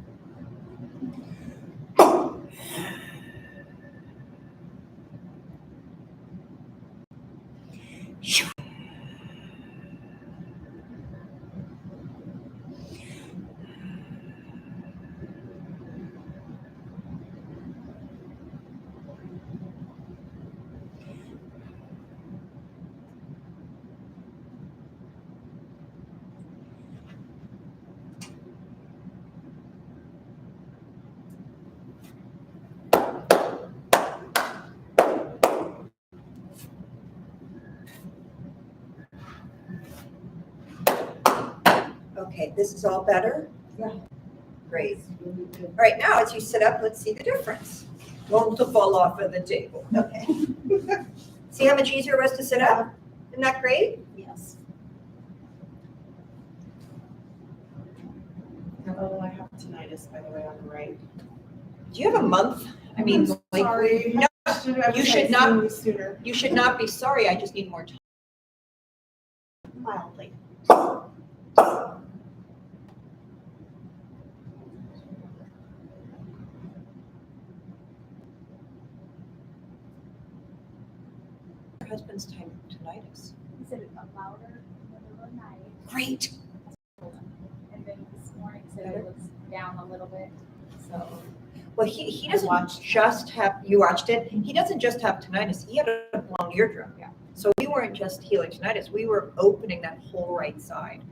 Speaker 1: Okay, this is all better?
Speaker 6: Yeah.
Speaker 1: Great. All right, now as you sit up, let's see the difference. Won't fall off of the table. Okay. See how much easier it was to sit up? Isn't that great?
Speaker 6: Yes. Oh, I have tinnitus, by the way, on the right.
Speaker 1: Do you have a month? I mean,
Speaker 6: I'm
Speaker 1: like,
Speaker 6: sorry.
Speaker 1: no,
Speaker 6: I
Speaker 1: you
Speaker 6: wish
Speaker 1: should
Speaker 6: I'd
Speaker 1: not-
Speaker 6: seen you sooner.
Speaker 1: you should not be sorry. I just need more time.
Speaker 6: Mildly.
Speaker 1: Your husband's tinnitus.
Speaker 8: He said it got louder in the middle of the night,
Speaker 1: Great.
Speaker 8: and then this morning said it was down a little bit, so.
Speaker 1: Well, he
Speaker 6: I
Speaker 1: doesn't
Speaker 6: watched.
Speaker 1: just have, you watched it, he doesn't just have tinnitus, he had a blown eardrum.
Speaker 6: Yeah.
Speaker 1: So we weren't just healing tinnitus, we were opening that whole right side.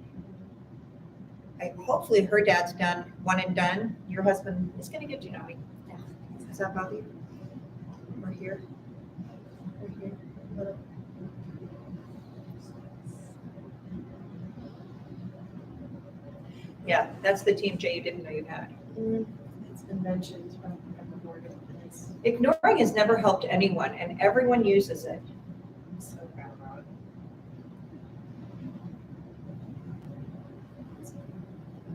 Speaker 1: Hopefully her dad's done, one and done, your husband is gonna get Janami.
Speaker 6: Yeah.
Speaker 1: Does that bother you? Or here? Or here? A little? Yeah, that's the TMJ you didn't know you had.
Speaker 6: It's been mentioned, but I've ignored it. It's
Speaker 1: Ignoring has never helped anyone, and everyone uses it.
Speaker 6: I'm so bad about it. It's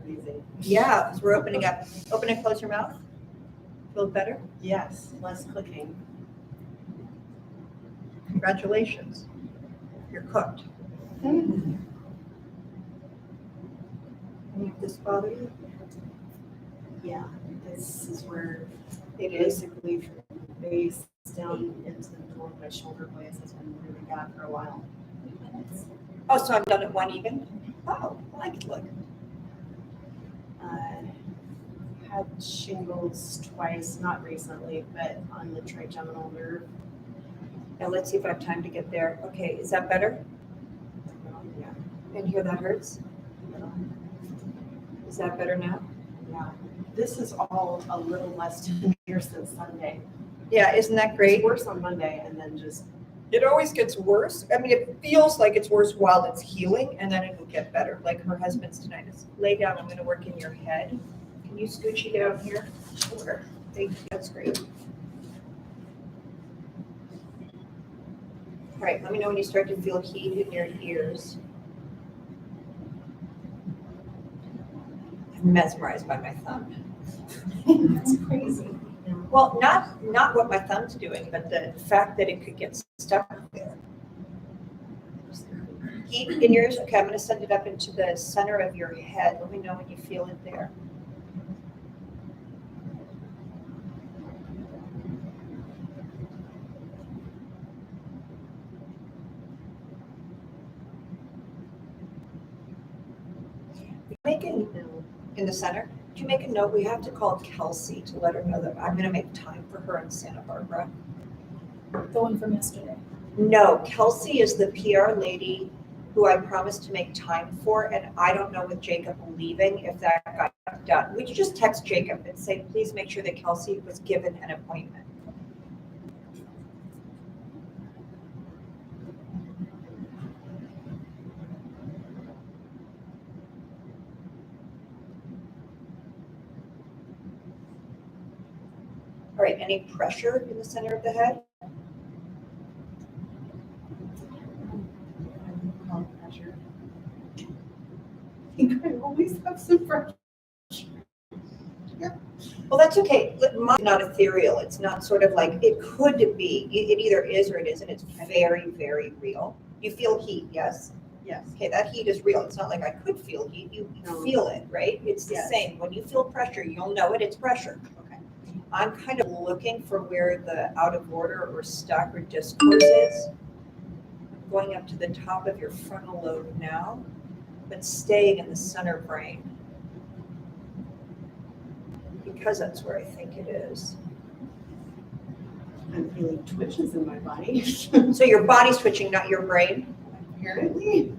Speaker 6: amazing.
Speaker 1: Yeah, because we're opening up. Open and close your mouth. Feel better?
Speaker 6: Yes, less clicking.
Speaker 1: Congratulations. You're cooked. Any of this bother you?
Speaker 6: Yeah, this is where
Speaker 1: It is.
Speaker 6: Basically from the base down into the middle of my shoulder blades has been really bad for a while.
Speaker 1: Oh, so I've done it one even? Oh, I like it, look.
Speaker 6: Had shingles twice, not recently, but on the trigeminal nerve.
Speaker 1: Now let's see if I have time to get there. Okay, is that better?
Speaker 6: Yeah.
Speaker 1: And here that hurts? Is that better now?
Speaker 6: Yeah. This is all a little less severe since Sunday.
Speaker 1: Yeah, isn't that
Speaker 6: It
Speaker 1: great?
Speaker 6: was worse on Monday and then just,
Speaker 1: It always gets worse. I mean, it feels like it's worse while it's healing, and then it will get better. Like her husband's tinnitus. Lay down, I'm gonna work in your head. Can you scoochie down here? Sure. That's great. All right, let me know when you start to feel heat in your ears. I'm mesmerized by my thumb.
Speaker 6: that's crazy.
Speaker 1: Well, not what my thumb's doing, but the fact that it could get stuck there. Heat in yours, okay, I'm gonna send it up into the center of your head. Let me know when you feel it there. Making in the center, to make a note, we have to call Kelsey to let her know that I'm gonna make time for her in Santa Barbara.
Speaker 4: The one from yesterday.
Speaker 1: No, Kelsey is the PR lady who I promised to make time for, and I don't know with Jacob leaving if that got done. Would you just text Jacob and say, please make sure that Kelsey was given an appointment? All right, any pressure in the center of the head?
Speaker 6: Pressure. I think I always have some pressure.
Speaker 1: Well, that's okay. Mine's not ethereal. It's not sort of like, it could be. It either is or it isn't. It's very, very real. You feel heat, yes?
Speaker 6: Yes.
Speaker 1: Okay, that heat is real. It's not like I could feel heat. You
Speaker 6: No.
Speaker 1: feel it, right? It's the
Speaker 6: Yes.
Speaker 1: same. When you feel pressure, you'll know it. It's pressure. Okay. I'm kind of looking for where the out of order or stuck or discourse is. Going up to the top of your frontal lobe now, but staying in the center brain. Because that's where I think it is.
Speaker 6: I'm feeling twitches in my body.
Speaker 1: So your body's twitching, not your brain?
Speaker 6: Apparently.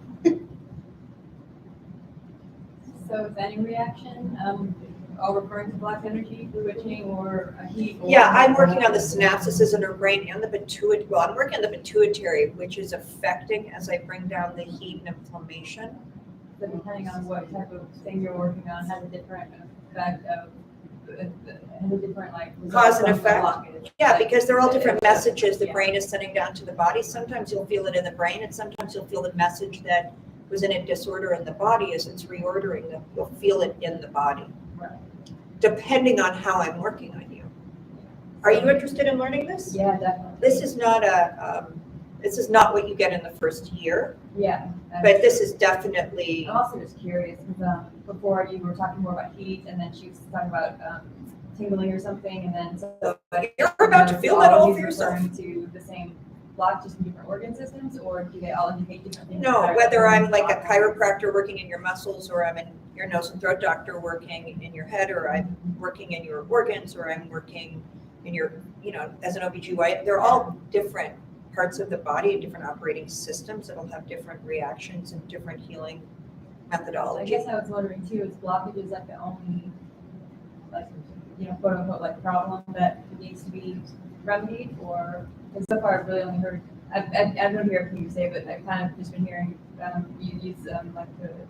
Speaker 7: So is any reaction, all referring to black energy, twitching, or a heat? Or
Speaker 1: Yeah, I'm working on the synapses in her brain and the pituitary. Well, I'm working on the pituitary, which is affecting as I bring down the heat and inflammation.
Speaker 7: So depending on what type of thing you're working on, has a different effect of, has a different like.
Speaker 1: Cause and
Speaker 7: result from the
Speaker 1: effect.
Speaker 7: blockage.
Speaker 1: Yeah,
Speaker 7: Like,
Speaker 1: because they're all different
Speaker 7: yeah.
Speaker 1: messages the
Speaker 7: Yeah.
Speaker 1: brain is sending down to the body. Sometimes you'll feel it in the brain, and sometimes you'll feel the message that was in a disorder in the body as it's reordering them. You'll feel it in the body.
Speaker 7: Right.
Speaker 1: Depending on how I'm working on you. Are you interested in learning this?
Speaker 7: Yeah, definitely.
Speaker 1: This is not this is not what you get in the first year,
Speaker 7: Yeah.
Speaker 1: but this is definitely,
Speaker 7: I'm also just curious, because before you were talking more about heat, and then she was talking about tingling or something, and then so.
Speaker 1: you're about to feel that all
Speaker 7: these
Speaker 1: for yourself.
Speaker 7: referring to the same block, just in different organ systems, or do they all indicate different things?
Speaker 1: No,
Speaker 7: that are
Speaker 1: whether I'm like a
Speaker 7: blocked?
Speaker 1: chiropractor working in your muscles, or I'm in your nose and throat doctor working in your head, or I'm working in your organs, or I'm working in your, as an OBGYN, they're all different parts of the body and different operating systems that'll have different reactions and different healing
Speaker 7: I
Speaker 1: methodology.
Speaker 7: guess I was wondering too, is blockage like the only, like, quote unquote, like problem that needs to be remedied, or, because so far I've really only heard, I've been hearing everything you say, but I've kind of just been hearing, you use,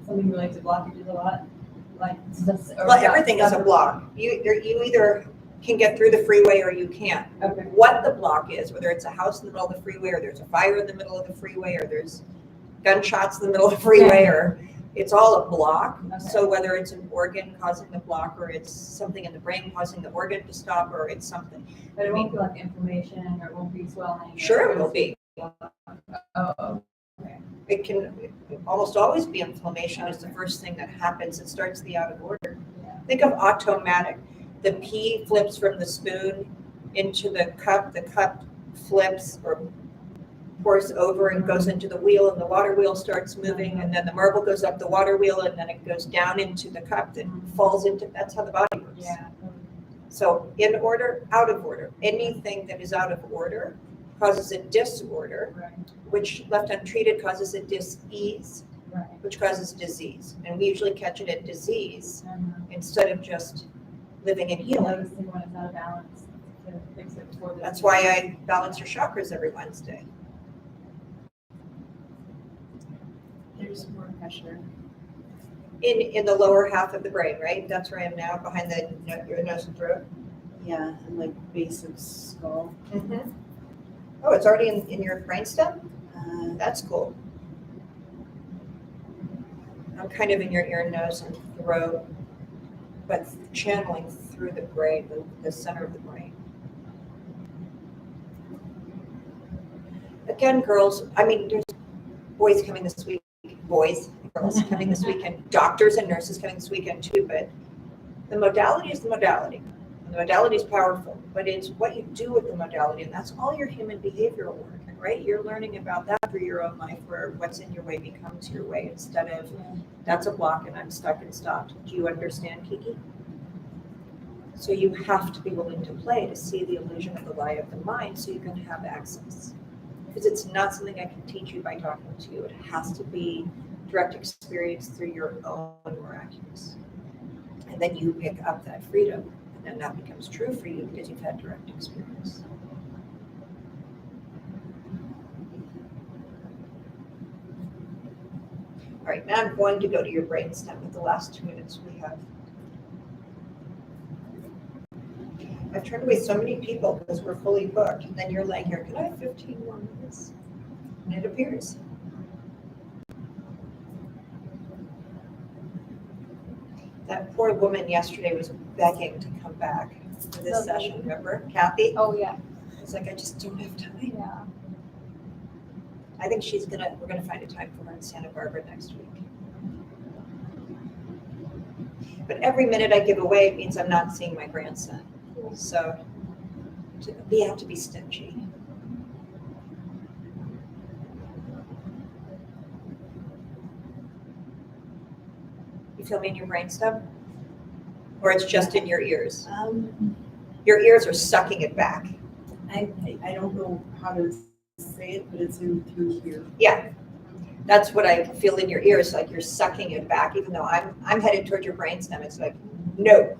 Speaker 7: something related to blockages a lot, like.
Speaker 1: Well, everything is a block. You either can get through the freeway or you can't.
Speaker 7: Okay.
Speaker 1: What the block is, whether it's a house in the middle of the freeway, or there's a fire in the middle of the freeway, or there's gunshots in the middle of the freeway, or it's all a block.
Speaker 7: Okay.
Speaker 1: So whether it's an organ causing the block, or it's something in the brain causing the organ to stop, or it's something.
Speaker 7: But it won't be like inflammation, or it won't be swelling? or-
Speaker 1: Sure it will be.
Speaker 7: Oh,
Speaker 1: It can almost always be inflammation is the first thing that happens. It starts the out of order.
Speaker 7: yeah.
Speaker 1: Think of automatic. the pee flips from the spoon into the cup flips or pours over and goes into the wheel, and the water wheel starts moving, and then the marble goes up the water wheel, and then it goes down into the cup that falls into, that's how the body works.
Speaker 7: Yeah.
Speaker 1: So in order, out of order, anything that is out of order causes a disorder,
Speaker 7: Right.
Speaker 1: which left untreated causes a dis-ease,
Speaker 7: Right.
Speaker 1: which causes disease. And we usually catch it at disease
Speaker 7: Mhm.
Speaker 1: instead of just living and
Speaker 7: I
Speaker 1: healing.
Speaker 7: always think when it's out of balance, to fix it before the.
Speaker 1: That's why I balance your chakras every Wednesday.
Speaker 6: There's more pressure.
Speaker 1: In the lower half of the brain, right? That's where I am now, behind your nose and throat.
Speaker 6: Yeah, and like base of skull.
Speaker 1: Oh, it's already in your brainstem?
Speaker 6: Uh,
Speaker 1: That's cool. I'm kind of in your ear, nose, and throat, but channeling through the brain, the center of the brain. Again, girls, I mean, there's boys coming this week, girls coming this weekend, doctors and nurses coming this weekend too, but the modality is the modality. And the modality is powerful, but it's what you do with the modality, and that's all your human behavioral work, right? You're learning about that through your own life, where what's in your way becomes your way, instead of that's a block and I'm stuck and stopped. Do you understand, Kiki? So you have to be willing to play to see the illusion of the lie of the mind so you can have access. Because it's not something I can teach you by talking to you. It has to be direct experience through your own miraculous. And then you pick up that freedom, and then that becomes true for you because you've had direct experience. All right, now I'm going to go to your brainstem with the last 2 minutes we have. I've turned away so many people because we're fully booked, and then you're laying here, can I have 15 more minutes? And it appears. That poor woman yesterday was begging to come back for this session, remember? Kathy?
Speaker 7: Oh, yeah,
Speaker 1: It's like, I just don't have time.
Speaker 7: yeah.
Speaker 1: I think we're gonna find a time for her in Santa Barbara next week. But every minute I give away, it means I'm not seeing my grandson. So we have to be stingy. You feel me in your brainstem? Or it's just in your ears? Your ears are sucking it back.
Speaker 6: I don't know how to say it, but it's in through here.
Speaker 1: Yeah, that's what I feel in your ears, like you're sucking it back, even though I'm headed toward your brainstem. It's like, no.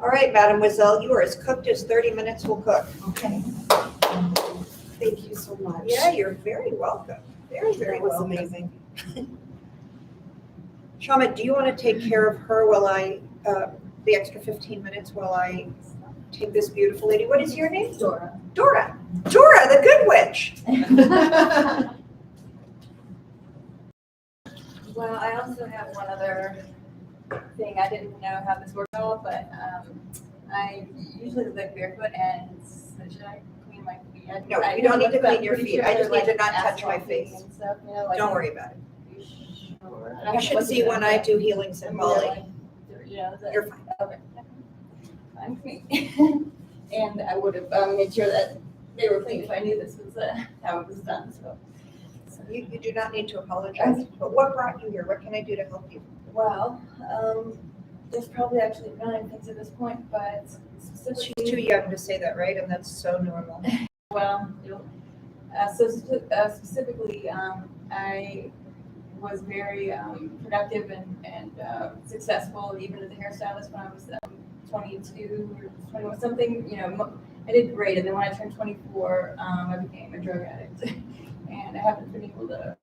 Speaker 1: All right, Mademoiselle, you are as cooked as 30 minutes will cook.
Speaker 6: Okay. Thank you so much.
Speaker 1: Yeah, you're very welcome. Very, very
Speaker 6: That was
Speaker 1: welcome.
Speaker 6: amazing.
Speaker 1: Shama, do you want to take care of her while the extra 15 minutes while I take this beautiful lady? What is your name?
Speaker 7: Dora.
Speaker 1: Dora. Dora, the good witch.
Speaker 7: Well, I also have one other thing. I didn't know how this worked out, but I usually live barefoot, and so should I clean my feet?
Speaker 1: No,
Speaker 7: I
Speaker 1: you don't need to
Speaker 7: looked up
Speaker 1: clean your
Speaker 7: pretty
Speaker 1: feet. I
Speaker 7: sure
Speaker 1: just
Speaker 7: they're,
Speaker 1: need to
Speaker 7: like,
Speaker 1: not touch my
Speaker 7: asphalt feet
Speaker 1: face.
Speaker 7: and stuff, you know, like,
Speaker 1: Don't worry about it.
Speaker 7: You sure?
Speaker 1: You should see when I do healings in Bali.
Speaker 7: Yeah,
Speaker 1: You're fine.
Speaker 7: okay. Fine with me. And I would have made sure that they were clean if I knew this was how it was done, so.
Speaker 1: You do not need to apologize. But what brought you here? What can I do to help you?
Speaker 7: Well, there's probably actually a million things at this point, but
Speaker 1: She's
Speaker 7: specifically.
Speaker 1: too young to say that, right? And that's so normal.
Speaker 7: Well, specifically, I was very productive and successful, even as a hairstylist when I was 22 or 21 something. You know, I did great, and then when I turned 24, I became a drug addict, and I haven't been able to.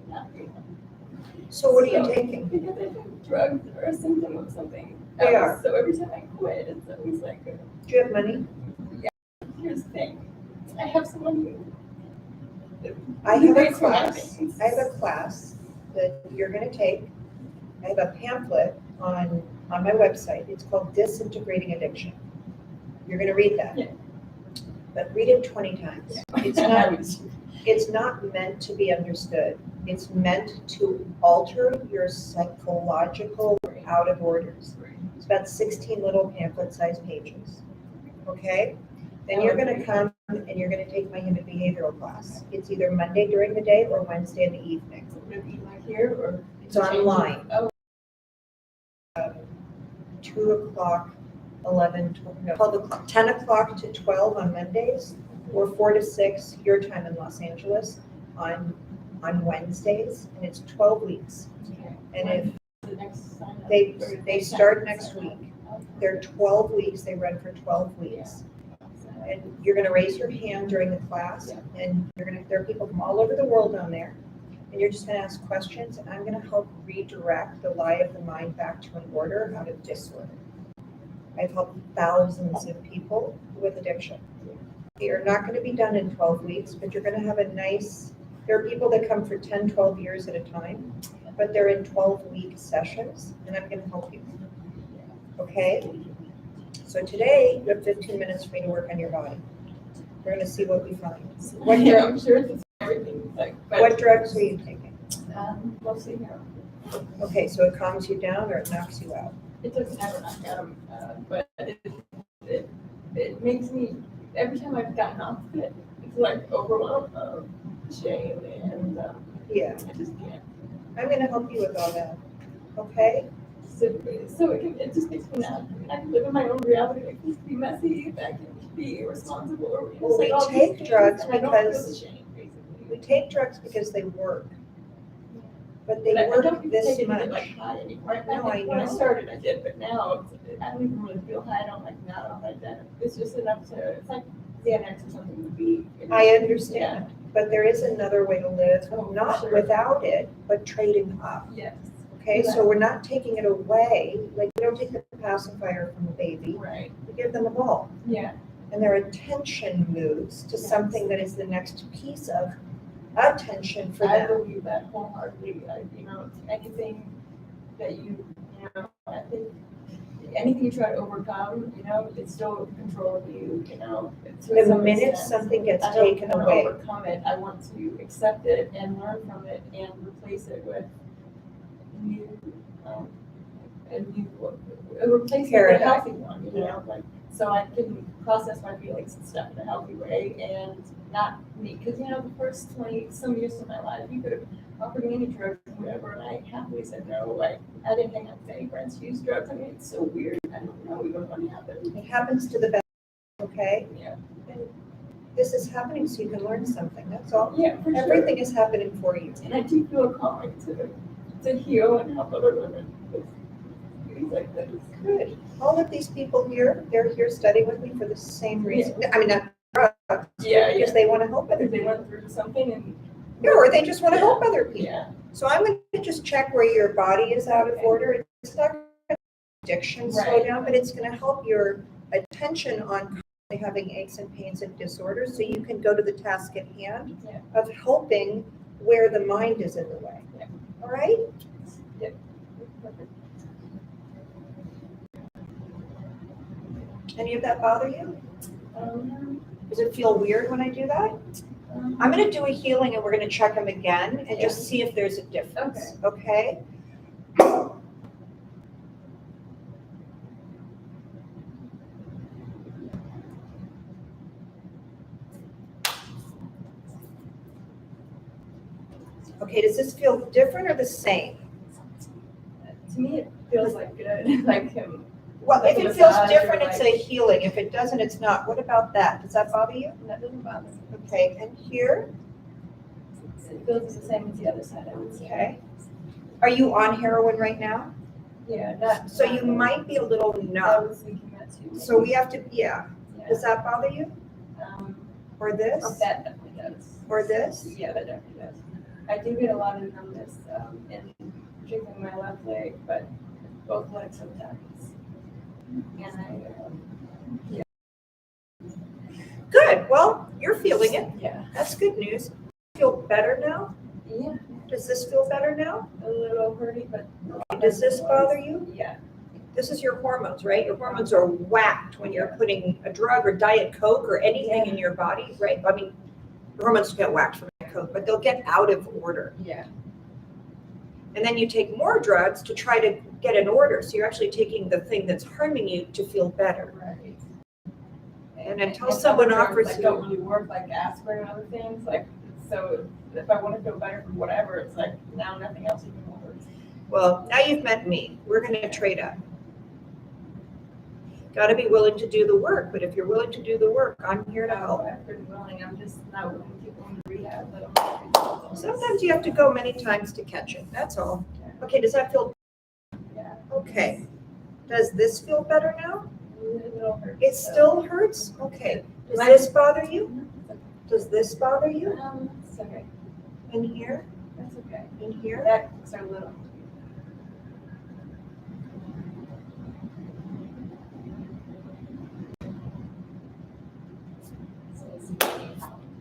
Speaker 7: Not really.
Speaker 1: So what are you taking?
Speaker 7: Because I think drugs are a symptom of something.
Speaker 1: They
Speaker 7: else.
Speaker 1: are.
Speaker 7: So every time I quit, it's always like,
Speaker 1: Do you have money?
Speaker 7: here's the thing. I have someone who.
Speaker 1: I have a
Speaker 7: Wait for my
Speaker 1: class.
Speaker 7: things.
Speaker 1: I have a class that you're going to take. I have a pamphlet on my website. It's called Disintegrating Addiction. You're going to read that.
Speaker 7: Yeah.
Speaker 1: But read it 20 times. It's not meant to be understood. It's meant to alter your psychological out of orders. It's about 16 little pamphlet-sized pages. Okay? Then you're gonna come and you're gonna take my human behavioral class. It's either Monday during the day or Wednesday in the evening.
Speaker 6: Maybe like here or?
Speaker 1: It's online.
Speaker 6: Oh,
Speaker 1: 2 o'clock, 11, 12 o'clock, 10 o'clock to 12 on Mondays, or 4 to 6, your time in Los Angeles, on Wednesdays, and it's 12 weeks.
Speaker 6: okay.
Speaker 1: And if
Speaker 6: The next sign up.
Speaker 1: they start next week, they're 12 weeks, they run for 12 weeks. And you're gonna raise your hand during the class, and there are people from all over the world on there, and you're just gonna ask questions, and I'm gonna help redirect the lie of the mind back to an order out of disorder. I've helped thousands of people with addiction. You're not gonna be done in 12 weeks, but you're gonna have a nice, there are people that come for 10, 12 years at a time, but they're in 12-week sessions, and I'm gonna help you. Okay? So today, you have 15 minutes for me to work on your body. We're gonna see what we find. What
Speaker 6: Yeah,
Speaker 1: drug-
Speaker 6: I'm sure it's everything, like, but.
Speaker 1: What drugs are you taking?
Speaker 6: Mostly here.
Speaker 1: Okay, so it calms you down or it knocks you out?
Speaker 6: It doesn't ever knock out, but it makes me, every time I've gotten off of it, it's like overwhelmed of shame and,
Speaker 1: Yeah,
Speaker 6: I just can't.
Speaker 1: I'm gonna help you with all that, okay?
Speaker 6: So it just makes me not, I can live in my own reality, I can be messy, I can be irresponsible, or, you know,
Speaker 1: Well,
Speaker 6: it's like
Speaker 1: we
Speaker 6: all these
Speaker 1: take
Speaker 6: things,
Speaker 1: drugs
Speaker 6: and I don't feel
Speaker 1: because-
Speaker 6: the shame, basically.
Speaker 1: We take drugs because they work, but they
Speaker 6: But I
Speaker 1: work
Speaker 6: don't even
Speaker 1: this
Speaker 6: take it to
Speaker 1: much.
Speaker 6: get like high anymore.
Speaker 1: No, I
Speaker 6: When I
Speaker 1: know.
Speaker 6: started, I did, but now I don't even really feel high. I don't like that. I don't like that. It's just enough to. It's like Xanax or something would be. You know?
Speaker 1: I understand, but there is another way to live,
Speaker 6: Oh, for
Speaker 1: not
Speaker 6: sure.
Speaker 1: without it, but trading up.
Speaker 6: Yes.
Speaker 1: Okay, so we're not taking it away, like we don't take the pacifier from the baby,
Speaker 6: Right.
Speaker 1: we give them a ball.
Speaker 6: Yeah.
Speaker 1: And their attention moves to something that is the next piece of attention for
Speaker 6: I
Speaker 1: them.
Speaker 6: believe that wholeheartedly. You know, anything that you know, I think anything you try to overcome, you know, it's still in control of you. You know, to
Speaker 1: The
Speaker 6: some
Speaker 1: minute
Speaker 6: extent.
Speaker 1: something gets
Speaker 6: I don't
Speaker 1: taken
Speaker 6: want
Speaker 1: away.
Speaker 6: to overcome it. I want to accept it and learn from it and replace it with new, a new, replace it with a
Speaker 1: Paradigm.
Speaker 6: healthy one, you know, like, so I can process my feelings and stuff in a healthy way and not me, because, you know, the first 20-some years of my life, you could have offered me any drugs or whatever, and I happily said no. Like, I didn't hang out with any friends who used drugs. I mean, it's so weird. I don't know even what happened.
Speaker 1: It happens to the best, okay?
Speaker 6: Yeah.
Speaker 1: And this is happening so you can learn something, that's all.
Speaker 6: Yeah, for sure.
Speaker 1: Everything is happening for you.
Speaker 6: And I do feel a calling to heal and help other women with things like this.
Speaker 1: Good. All of these people here, they're here studying with me for the same reason. I mean, not drugs,
Speaker 6: Yeah,
Speaker 1: because they want to help other
Speaker 6: Because they
Speaker 1: people.
Speaker 6: went through something and.
Speaker 1: Yeah, or they just want to help other people.
Speaker 6: Yeah.
Speaker 1: So I'm going to just check where your body is out of order. It's not going to addiction slow
Speaker 6: Right.
Speaker 1: down, but it's going to help your attention on constantly having aches and pains and disorders, so you can go to the task at hand
Speaker 6: Yeah.
Speaker 1: of helping where the mind is in the way.
Speaker 6: Yeah.
Speaker 1: All right?
Speaker 6: Yep. Perfect.
Speaker 1: Any of that bother you? Does it feel weird when I do that? I'm going to do a healing and we're going to check them again and just see if there's a difference. Okay? Okay, does this feel different or the same?
Speaker 6: To me, it feels like good, like him.
Speaker 1: Well, if
Speaker 6: Like a
Speaker 1: it feels
Speaker 6: massage or
Speaker 1: different, it's
Speaker 6: like-
Speaker 1: a healing. If it doesn't, it's not. What about that? Does that bother you?
Speaker 6: That doesn't bother me.
Speaker 1: Okay, and here?
Speaker 6: It feels the same as the other side, I would say.
Speaker 1: Okay. Are you on heroin right now?
Speaker 6: Yeah, not.
Speaker 1: So you might be a little
Speaker 6: I
Speaker 1: numb.
Speaker 6: was thinking that too.
Speaker 1: So we have to, yeah.
Speaker 6: Yeah.
Speaker 1: Does that bother you? Or this?
Speaker 6: That definitely does.
Speaker 1: Or this?
Speaker 6: Yeah, that definitely does. I do get a lot of numbness, in particularly my left leg, but both legs sometimes. And
Speaker 1: Good. Well, you're feeling it.
Speaker 6: yeah.
Speaker 1: That's good news. Feel better now?
Speaker 6: Yeah,
Speaker 1: Does this feel better now?
Speaker 6: a little hurty, but.
Speaker 1: Does this bother you?
Speaker 6: Yeah.
Speaker 1: This is your hormones, right? Your hormones are whacked when you're putting a drug or Diet Coke or anything in your body, right? I mean, your hormones get whacked from Diet code, but they'll get out of order.
Speaker 7: Yeah.
Speaker 1: And then you take more drugs to try to get an order. So you're actually taking the thing that's harming you to feel better.
Speaker 7: Right.
Speaker 1: And until
Speaker 7: some
Speaker 1: someone
Speaker 7: drugs,
Speaker 1: offers
Speaker 7: like,
Speaker 1: you-
Speaker 7: don't really work, like aspirin and other things, like, so if I want to feel better from whatever, it's like, now nothing else even works.
Speaker 1: Well, now you've met me. We're going to trade up. Got to be willing to do the work. But if you're willing to do the work, I'm here to help.
Speaker 7: I'm pretty willing, I'm just not willing to keep going to rehab, but I'm.
Speaker 1: Sometimes you have to go many times to catch it. That's all. Okay, does that feel?
Speaker 7: Yeah.
Speaker 1: Okay. Does this feel better now?
Speaker 7: It all hurts,
Speaker 1: It
Speaker 7: so.
Speaker 1: still hurts? Okay. Does this bother you? Does this bother you?
Speaker 7: It's okay,
Speaker 1: In here?
Speaker 7: that's okay.
Speaker 1: In here?
Speaker 7: That looks a little.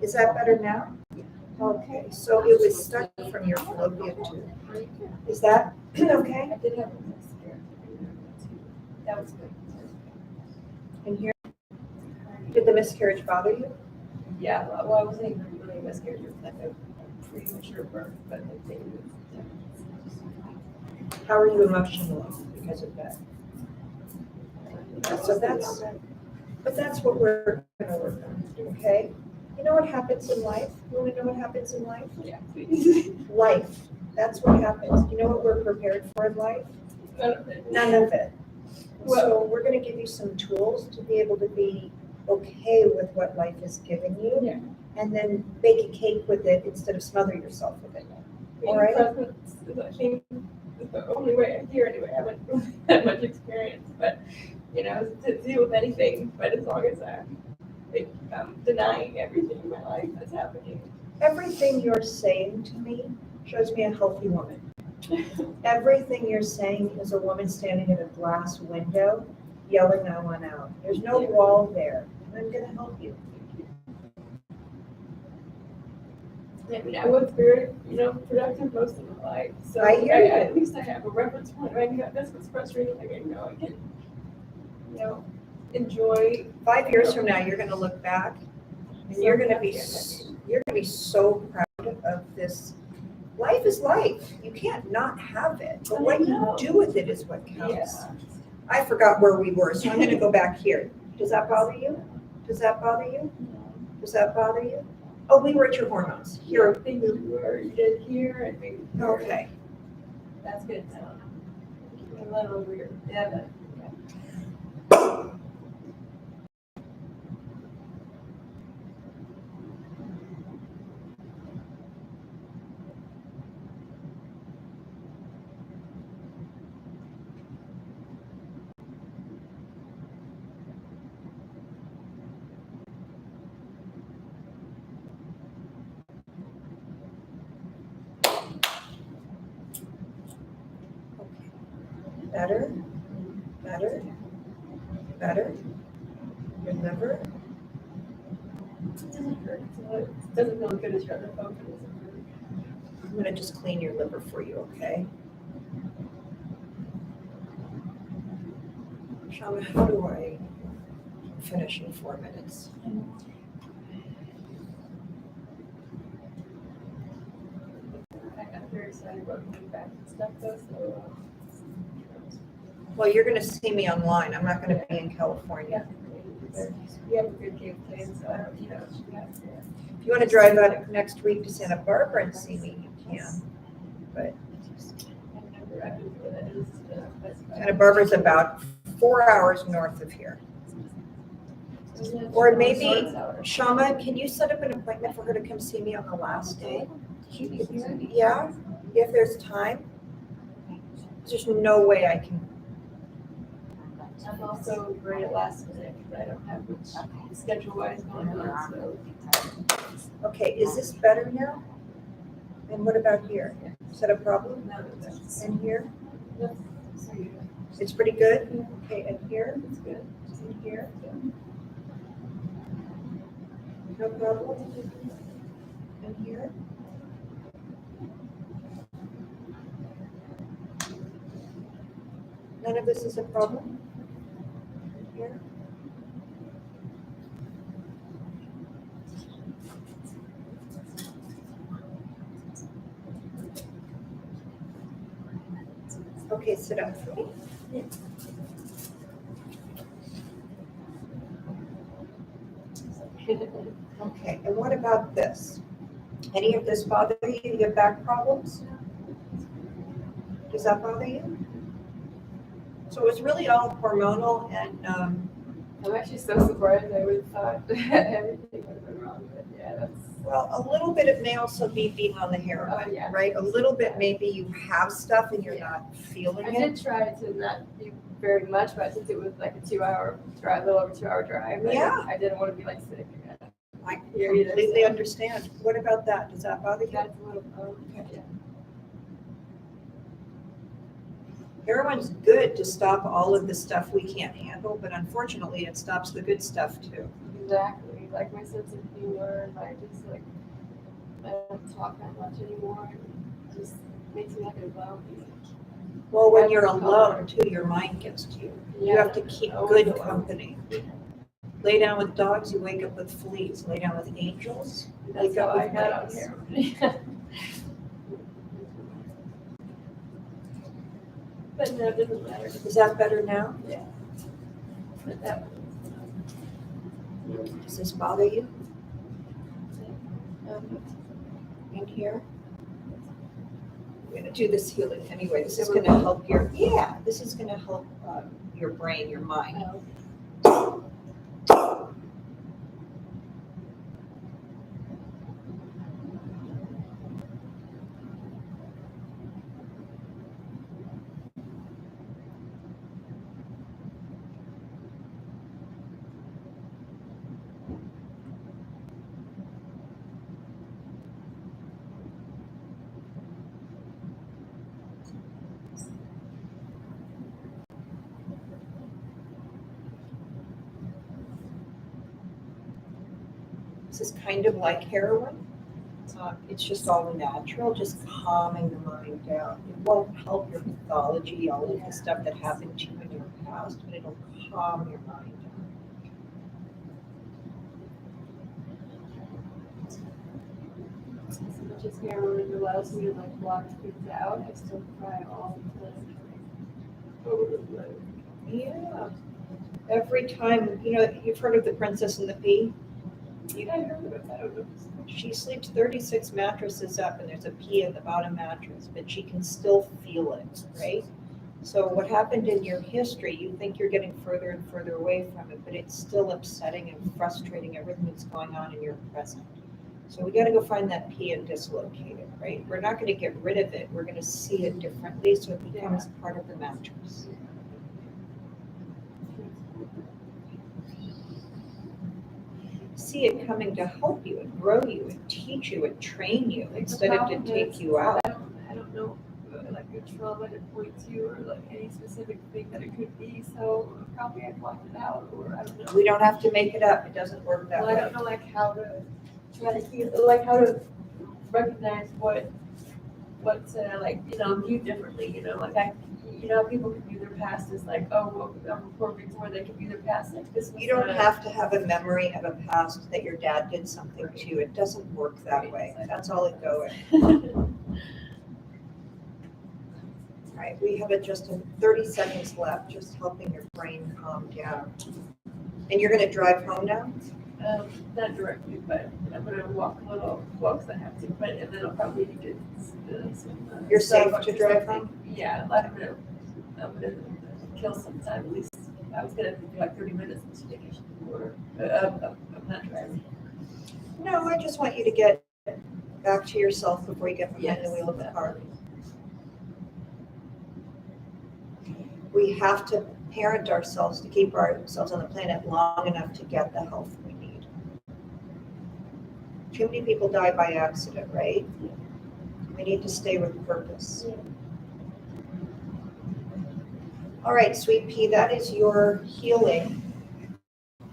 Speaker 1: Is that better now? Okay, so it was stuck from your fallopian tube. Is that okay?
Speaker 7: I did have a miscarriage. That was good.
Speaker 1: In here? Did the miscarriage bother you?
Speaker 7: Yeah, well, I wasn't even really a miscarriage, it was like a premature birth, but the baby was.
Speaker 1: How are you emotionally because of that? So that's what we're gonna work on, okay? You know what happens in life? You wanna know what happens in life?
Speaker 7: Yeah, please.
Speaker 1: Life, that's what happens. You know what we're prepared for in life? None of it. So we're gonna give you some tools to be able to be okay with what life is giving you.
Speaker 7: Yeah.
Speaker 1: And then bake a cake with it instead of smother yourself with it. All right.
Speaker 7: Presence is, I think, is the only way I hear anyway. I haven't really had much experience, but, you know, to deal with anything, but as long as I'm denying everything in my life that's happening.
Speaker 1: Everything you're saying to me shows me a healthy woman. Everything you're saying is a woman standing in a glass window yelling, I want out. There's no wall there. I'm gonna help you.
Speaker 7: I mean, I was very, productive most of my life, so
Speaker 1: I hear you.
Speaker 7: at least I have a reference point. I mean, that's what's frustrating, like, I can, enjoy.
Speaker 1: 5 years from now, you're gonna look back and you're gonna be so proud of this. Life is life. You can't not have it, but what you do with it is what counts.
Speaker 7: Yeah.
Speaker 1: I forgot where we were, so I'm gonna go back here. Does that bother you? Does that bother you? Does that bother you? Oh, we were at your hormones. Here.
Speaker 7: Things you did here and maybe.
Speaker 1: Okay.
Speaker 7: That's good. A little weird. Yeah, but.
Speaker 1: Better, better, better. Your liver.
Speaker 7: It doesn't hurt. It doesn't feel as good as your other phone.
Speaker 1: I'm gonna just clean your liver for you, okay? Shama, how do I finish in 4 minutes?
Speaker 7: I'm very excited about getting back and stuff though, so.
Speaker 1: Well, you're gonna see me online. I'm not gonna be in California.
Speaker 7: You have a good game plan, so I don't,
Speaker 1: If you wanna drive out next week to Santa Barbara and see me, you can. Santa Barbara's about 4 hours north of here. Or maybe, Shama, can you set up an appointment for her to come see me on the last day? Yeah, if there's time. There's no way I can.
Speaker 7: I'm also great at last minute, but I don't have much schedule wise going on, so.
Speaker 1: Okay, is this better now? And what about here? Is that a problem?
Speaker 7: No, that's.
Speaker 1: And here?
Speaker 7: So you,
Speaker 1: It's pretty good? Okay, and here?
Speaker 7: it's good.
Speaker 1: And here? No problem? And here? None of this is a problem? Here? Okay, sit up. Okay, and what about this? Any of this bother you? You have back problems? Does that bother you? So it was really all hormonal and,
Speaker 6: I'm actually so surprised. I would have thought everything would have been wrong, but yeah, that's.
Speaker 1: well, a little bit it may also be being on the heroin,
Speaker 6: Oh, yeah.
Speaker 1: right? A little bit maybe you have stuff and you're not feeling
Speaker 6: I
Speaker 1: it.
Speaker 6: did try to not do very much, but since it was like a 2-hour drive, a little over 2-hour drive,
Speaker 1: Yeah.
Speaker 6: I didn't want to be like sick.
Speaker 1: I
Speaker 6: Here either,
Speaker 1: completely
Speaker 6: so-
Speaker 1: understand. What about that? Does that bother you?
Speaker 6: That's a little, yeah.
Speaker 1: Heroin's good to stop all of the stuff we can't handle, but unfortunately it stops the good stuff too.
Speaker 6: Exactly. Like my sense of humor, and I just like, I don't talk that much anymore. It just makes me like a zombie.
Speaker 1: Well, when you're alone too, your mind gets to you. You
Speaker 6: Yeah.
Speaker 1: have to keep
Speaker 6: Always
Speaker 1: good
Speaker 6: alone.
Speaker 1: company. Lay down with dogs, you wake up with fleas. Lay down with angels, you
Speaker 6: That's
Speaker 1: wake
Speaker 6: how
Speaker 1: up
Speaker 6: I
Speaker 1: with
Speaker 6: got on
Speaker 1: mice.
Speaker 6: here. But no, it doesn't matter.
Speaker 1: Is that better now?
Speaker 6: But that
Speaker 1: Does this bother you
Speaker 6: um,
Speaker 1: in here? We're gonna do this healing anyway. This is gonna help your, yeah, this is gonna help your brain, your mind. This is kind of like heroin. It's just all natural, just calming the mind down. It won't help your pathology, all of the stuff that happened to you in your past, but it'll calm your mind down.
Speaker 6: as much as heroin allows me to like block things out, I still cry all the time.
Speaker 1: Yeah. Every time, you know, you've heard of the Princess and the Pea?
Speaker 6: I heard about that. I don't know.
Speaker 1: She sleeps 36 mattresses up and there's a pea in the bottom mattress, but she can still feel it, right? So what happened in your history, you think you're getting further and further away from it, but it's still upsetting and frustrating everything that's going on in your present. So we gotta go find that pea and dislocate it, right? We're not gonna get rid of it, we're gonna see it differently so it becomes part of the mattress. See it coming to help you and grow you and teach you and train you
Speaker 6: Like, the
Speaker 1: instead of to
Speaker 6: problem
Speaker 1: take
Speaker 6: is,
Speaker 1: you out.
Speaker 6: I don't know like a trauma to point to or like any specific thing that it could be. So probably I blocked it out, or I don't know.
Speaker 1: We don't have to make it up, it doesn't work that
Speaker 6: Well, I
Speaker 1: way.
Speaker 6: don't know like how to try to heal, like how to recognize what like, you know, view differently, you know, like you know, people can view their past as like, oh, well, I'm a poor victim, or they can view their past like this was
Speaker 1: You don't
Speaker 6: a-
Speaker 1: have to have a memory of a past that your dad did something to you, it doesn't work that way, that's all it goes. All right, we have just 30 seconds left, just helping your brain calm down. And you're gonna drive home now?
Speaker 6: Not directly, but I'm gonna walk a little, walks I have to, but and then I'll probably need to get some.
Speaker 1: You're safe
Speaker 6: Starbucks
Speaker 1: to
Speaker 6: or
Speaker 1: drive
Speaker 6: something. Yeah, like I'm gonna kill some time at least. I was gonna do like 30 minutes in this vacation or I'm not driving.
Speaker 1: No, I just want you to get back to yourself before you get behind the
Speaker 6: Yes.
Speaker 1: wheel of the car. We have to parent ourselves to keep ourselves on the planet long enough to get the health we need. Too many people die by accident, right? We need to stay with purpose. All right, sweet pea, that is your healing.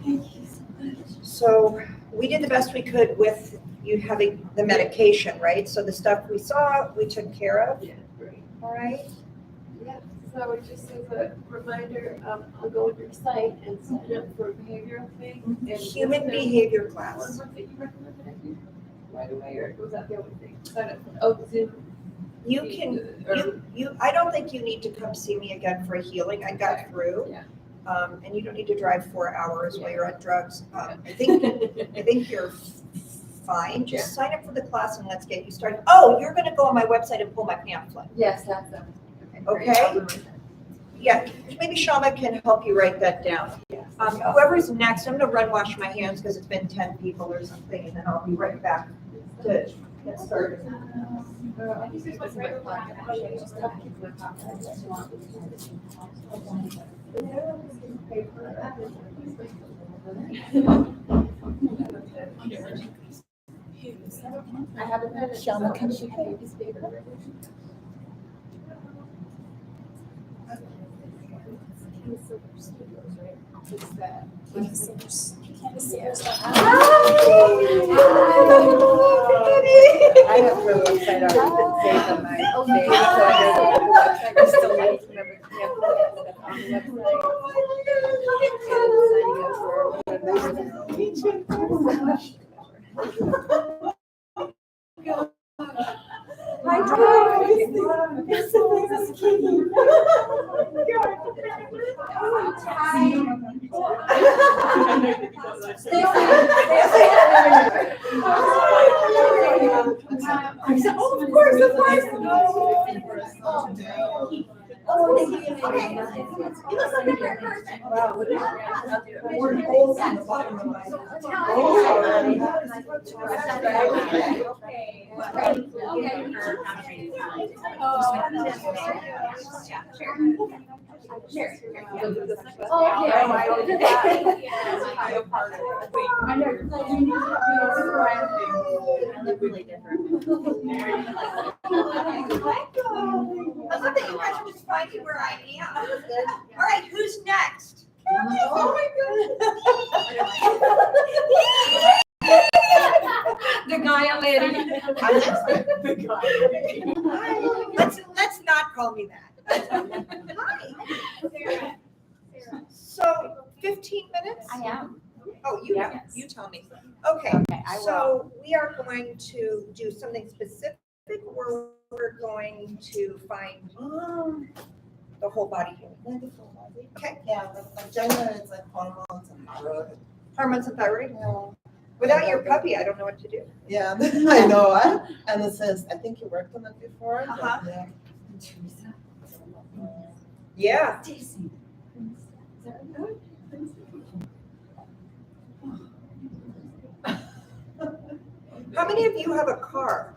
Speaker 6: Thank you so much.
Speaker 1: So we did the best we could with you having the medication, right? So the stuff we saw, we took care of,
Speaker 6: Yeah, great.
Speaker 1: all right?
Speaker 6: Yeah, so it just as a reminder, I'll go on your site and sign up for a behavioral thing. And
Speaker 1: Human
Speaker 6: there's
Speaker 1: behavior
Speaker 6: One
Speaker 1: class.
Speaker 6: more thing you recommend that I do right away, or was that the only thing? Sign up for, oh, Zoom.
Speaker 1: You can, I don't think you need to come see me again for a healing. I got through.
Speaker 7: Yeah.
Speaker 1: And you don't need to drive 4 hours while you're on drugs. I think you're fine. Just sign up for the class and let's get you started. Oh, you're gonna go on my website and pull my pamphlet.
Speaker 7: Yes, that's them.
Speaker 1: Okay. Yeah, maybe Shama can help you write that down. Whoever's next, I'm gonna run wash my hands because it's been 10 people or something, and then I'll be right back to get started.
Speaker 6: I haven't had a
Speaker 9: Shama, can she pay this paper?
Speaker 2: I have her website already saved on my thing, so I still like remember the pamphlet that's on the
Speaker 1: I love that you guys are just finding where I am. All right, who's next? Oh
Speaker 7: The guy on lady.
Speaker 1: Let's not call me that. Hi. So 15 minutes?
Speaker 2: I am.
Speaker 1: Oh,
Speaker 2: Yes.
Speaker 1: you tell me. Okay,
Speaker 2: Okay, I will.
Speaker 1: so we are going to do something specific, or we're going to find the whole body human. Okay,
Speaker 6: Yeah, the agenda is like hormones and thyroid.
Speaker 1: hormones and thyroid. Without your puppy, I don't know what to do.
Speaker 6: Yeah, I know. And it says, I think you worked on it before. but
Speaker 1: Uh-huh.
Speaker 6: yeah.
Speaker 1: Yeah. How many of you have a car?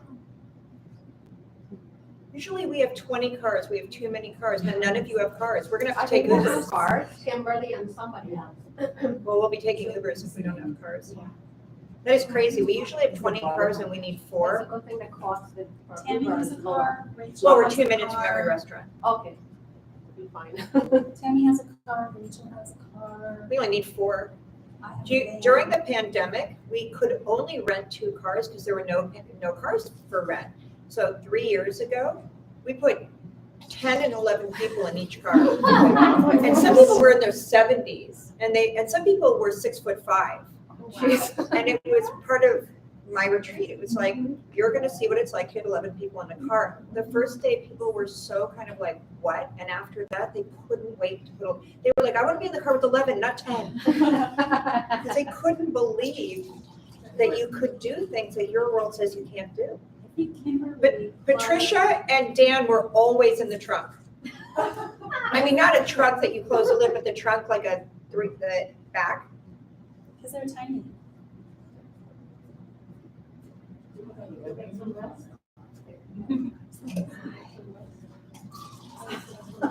Speaker 1: Usually we have 20 cars. We have too many cars, and none of you have cars. We're gonna have to take Ubers.
Speaker 9: Cars, Kimberly and somebody else.
Speaker 1: Well, we'll be taking Ubers if we don't have cars. That is crazy. We usually have 20 cars and we need
Speaker 9: It's
Speaker 1: 4.
Speaker 9: a good thing that costs it. for
Speaker 4: Tammy
Speaker 9: Uber
Speaker 4: has a
Speaker 9: is lower.
Speaker 4: car, Rachel
Speaker 1: Well, we're
Speaker 4: has
Speaker 1: 2
Speaker 4: a
Speaker 1: minutes from every
Speaker 4: car.
Speaker 1: restaurant.
Speaker 9: Okay, be fine.
Speaker 4: Tammy has a car, Rachel has a car.
Speaker 1: We only need 4.
Speaker 4: I have a van.
Speaker 1: During the pandemic, we could only rent 2 cars because there were no cars for rent. So 3 years ago, we put 10 and 11 people in each car. And some people were in their 70s, and some people were 6'5". And it was part of my retreat. It was like, you're gonna see what it's like to have 11 people in a car. The first day, people were so kind of like, what? And after that, they couldn't wait to put, they were like, I wanna be in the car with 11, not 10. Because they couldn't believe that you could do things that your world says you can't do.
Speaker 4: I think Kimberly.
Speaker 1: But Patricia and Dan were always in the trunk. I mean, not a trunk that you close the lid, but the trunk like the back.
Speaker 4: Because they're tiny.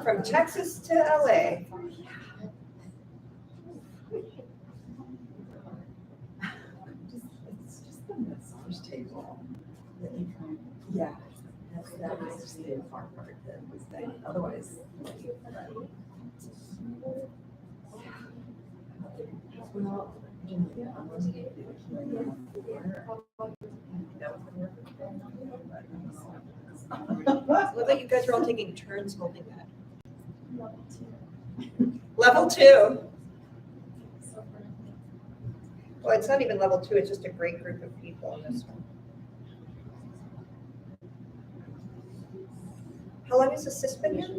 Speaker 1: From Texas to LA.
Speaker 6: It's just the massage table that you can, yeah. That was just the far part that was there. Otherwise. Well,
Speaker 1: Look like you guys are all taking turns holding that. Level 2. Well, it's not even level 2, it's just a great group of people in this one. How long has the cyst been here?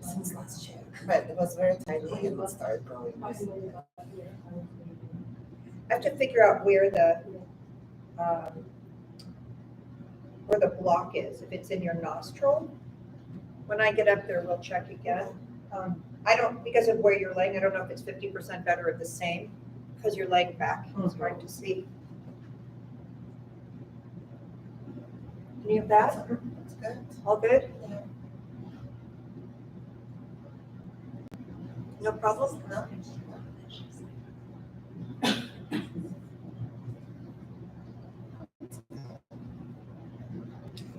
Speaker 6: Since last year, but it was very tiny and it started growing.
Speaker 1: I have to figure out where the block is, if it's in your nostril. When I get up there, we'll check again. I don't, because of where you're laying, I don't know if it's 50% better or the same, because you're laying back, it's hard to see. Any of that?
Speaker 6: That's good.
Speaker 1: All good? No problem?
Speaker 6: No?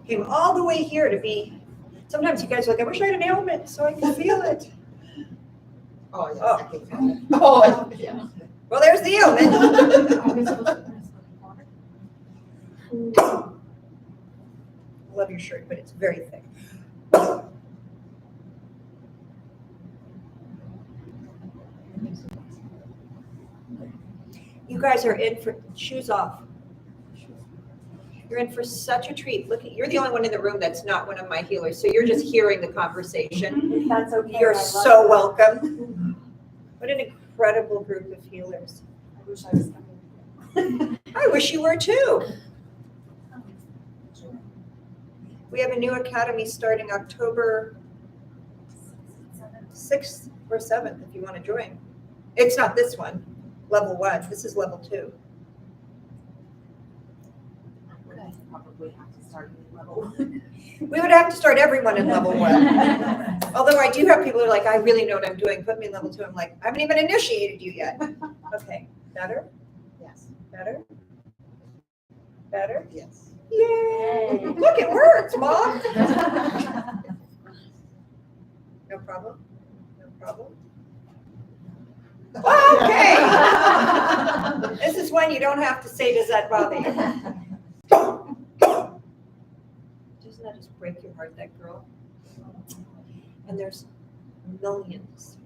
Speaker 1: Came all the way here to be, sometimes you guys are like, I wish I had an ailment so I could feel it.
Speaker 6: Oh, yes,
Speaker 1: Oh.
Speaker 6: I can feel it. Oh, yeah.
Speaker 1: Well, there's the ailment. I love your shirt, but it's very thick. You guys are in for, shoes off. You're in for such a treat. Look, you're the only one in the room that's not one of my healers, so you're just hearing the conversation.
Speaker 4: That's okay.
Speaker 1: You're
Speaker 4: I love
Speaker 1: so
Speaker 4: it.
Speaker 1: welcome. What an incredible group of healers.
Speaker 6: I wish I was coming.
Speaker 1: I wish you were too. We have a new academy starting October 6th or 7th if you want to join. It's not this one, level 1. This is level 2.
Speaker 9: Probably have to start at level 1.
Speaker 1: We would have to start everyone in level 1. Although I do have people who are like, I really know what I'm doing. Put me in level 2. I'm like, I haven't even initiated you yet. Okay, better,
Speaker 6: Yes.
Speaker 1: better, better.
Speaker 6: Yes.
Speaker 1: Yay! Look, it works, Mom. No problem. No problem. Okay. This is when you don't have to say, does that bother you? Doesn't that just break your heart, that girl? And there's millions.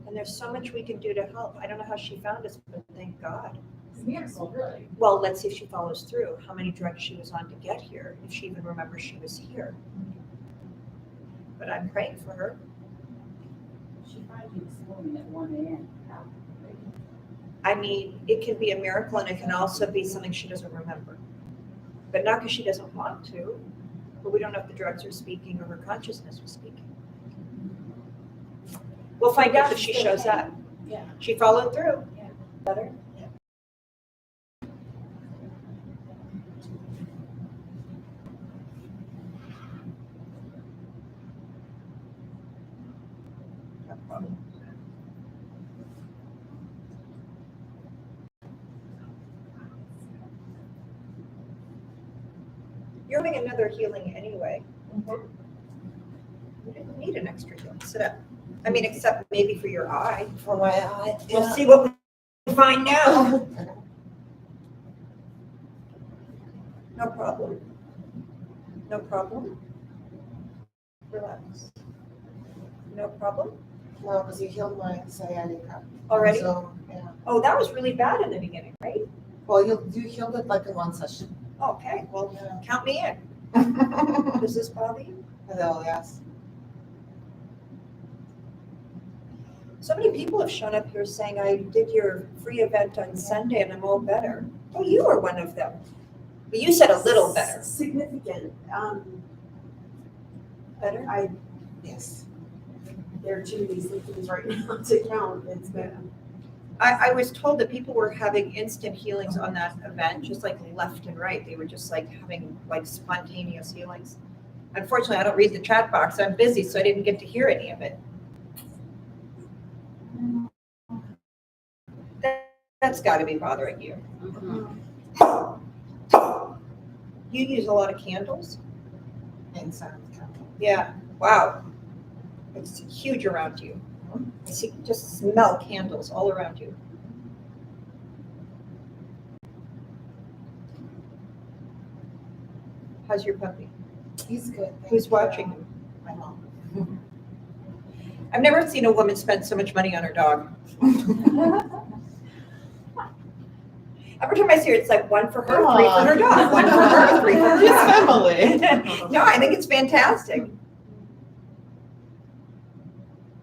Speaker 1: And there's so much we can do to help. I don't know how she found us, but thank God.
Speaker 9: Really.
Speaker 1: Well, let's see if she follows through, how many drugs she was on to get here, if she even remembers she was here. But I'm praying for her.
Speaker 9: She finds you this morning at 1 a.m.
Speaker 1: I mean, it can be a miracle and it can also be something she doesn't remember. But not because she doesn't want to, but we don't know if the drugs are speaking or her consciousness was speaking. We'll find out if she shows up.
Speaker 9: Yeah.
Speaker 1: She followed through.
Speaker 9: Yeah.
Speaker 1: Better? No problem. You're having another healing anyway. You didn't need an extra heal. Sit up. I mean, except maybe for your eye.
Speaker 6: For my eye.
Speaker 1: We'll see what we find now. No problem. No problem. Relax. No problem.
Speaker 6: No, because you healed my sciatica.
Speaker 1: Already?
Speaker 6: So, yeah.
Speaker 1: Oh, that was really bad in the beginning, right?
Speaker 6: Well, you healed it like in one session.
Speaker 1: Okay, well,
Speaker 6: Yeah.
Speaker 1: count me in. Does this bother you?
Speaker 6: Well, yes.
Speaker 1: So many people have shown up here saying, I did your free event on Sunday and I'm all better. Oh, you were one of them. But you said a little better.
Speaker 10: Significant.
Speaker 1: Better?
Speaker 6: Yes.
Speaker 10: There are too many symptoms right now to count. It's been.
Speaker 1: I was told that people were having instant healings on that event, just like left and right. They were just like having like spontaneous healings. Unfortunately, I don't read the chat box. I'm busy, so I didn't get to hear any of it. That's got to be bothering you. You use a lot of candles?
Speaker 6: Inside.
Speaker 1: Yeah. Wow. It's huge around you. I see, just smell candles all around you. How's your puppy?
Speaker 6: He's good.
Speaker 1: Who's watching him?
Speaker 6: My mom.
Speaker 1: I've never seen a woman spend so much money on her dog. Every time I see her, it's like 1 for her, 3 for her dog, 1 for her, 3 for her
Speaker 6: Just
Speaker 1: dog.
Speaker 6: family.
Speaker 1: No, I think it's fantastic.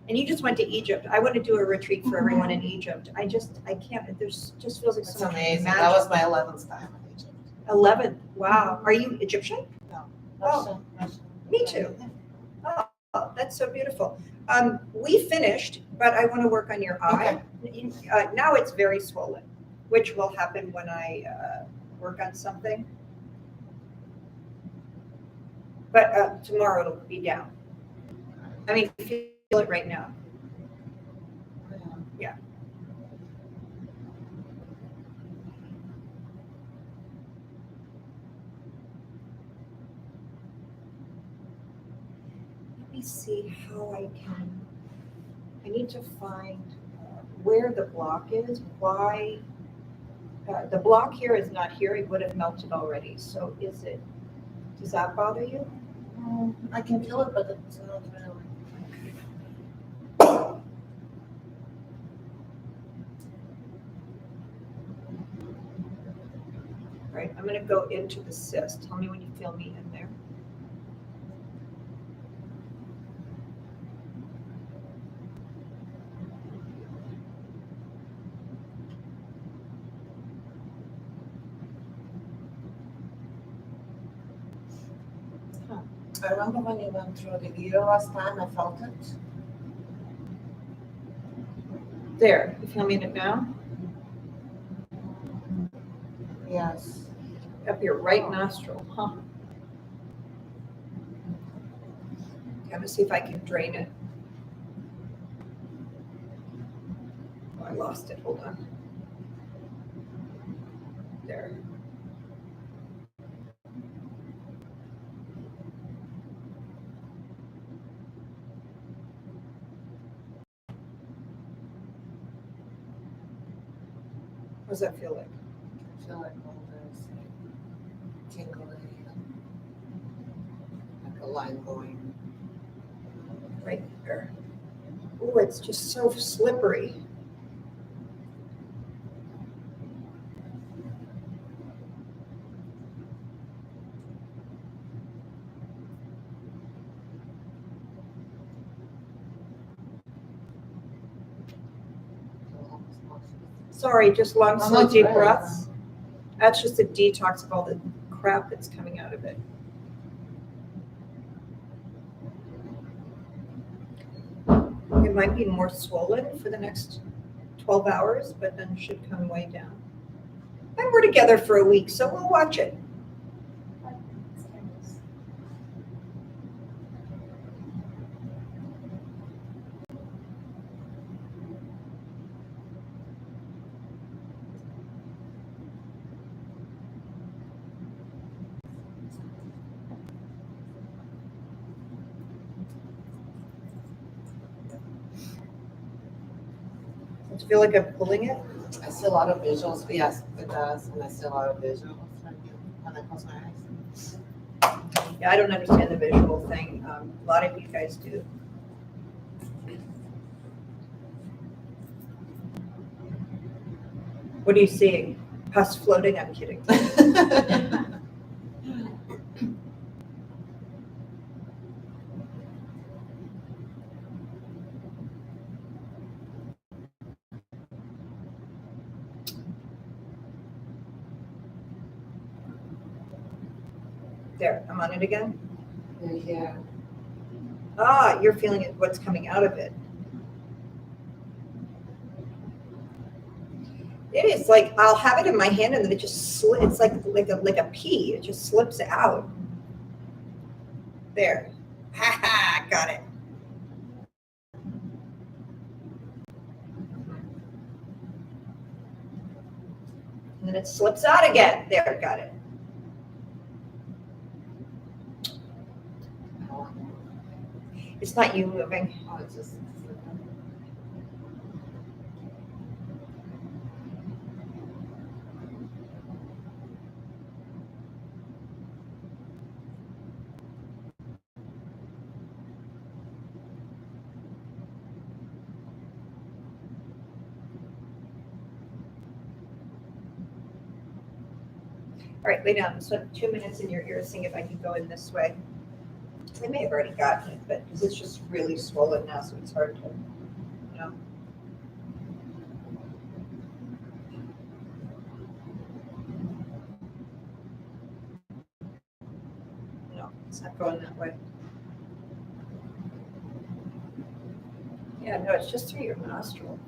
Speaker 1: And you just went to Egypt. I want to do a retreat for everyone in Egypt. I can't, there's, just feels like
Speaker 6: It's
Speaker 1: so much
Speaker 6: amazing.
Speaker 1: magic.
Speaker 6: That was my 11th time in Egypt.
Speaker 1: 11th, wow. Are you Egyptian? Oh.
Speaker 6: Russian.
Speaker 1: Me too. Oh, that's so beautiful. We finished, but I want to work on your eye. Now it's very swollen, which will happen when I work on something. But tomorrow it'll be down. I mean, you feel it right now. Yeah. Let me see how I need to find where the block is, why. The block here is not here, it would have melted already. So does that bother you?
Speaker 6: I can feel it, but it's not really.
Speaker 1: Right, I'm gonna go into the cyst. Tell me when you feel me in there.
Speaker 6: I remember when you went through the ear last time, I felt it.
Speaker 1: There, you feel me in it now?
Speaker 6: Yes.
Speaker 1: Up your right nostril, huh? I'm gonna see if I can drain it. Oh, I lost it, hold on. There. What does that feel like?
Speaker 6: I feel like all this tingling, like a line going.
Speaker 1: Right there. Oh, it's just so slippery. Sorry, just long,
Speaker 6: Oh,
Speaker 1: slow,
Speaker 6: that's
Speaker 1: deep
Speaker 6: right.
Speaker 1: breaths. That's just a detox of all the crap that's coming out of it. It might be more swollen for the next 12 hours, but then should come way down. And we're together for a week, so we'll watch it. Does it feel like I'm pulling it?
Speaker 6: I see a lot of visuals. Yes, it does. And I see a lot of visuals when I close my eyes.
Speaker 1: Yeah, I don't understand the visual thing. A lot of you guys do. What are you seeing? Pus floating? I'm kidding. There, I'm on it again.
Speaker 6: Yeah.
Speaker 1: Ah, you're feeling it, what's coming out of it. It is like, I'll have it in my hand and then it just it's like a pea. It just slips out. There. Ha ha, got it. And then it slips out again. There, got it. It's not you moving.
Speaker 6: Oh, it's just.
Speaker 1: All right, lay down. So 2 minutes in your ear, seeing if I can go in this way. I may have already gotten it, but because it's just really swollen now, so it's hard to, you know. No, it's not going that way. Yeah, no, it's just through your nostril.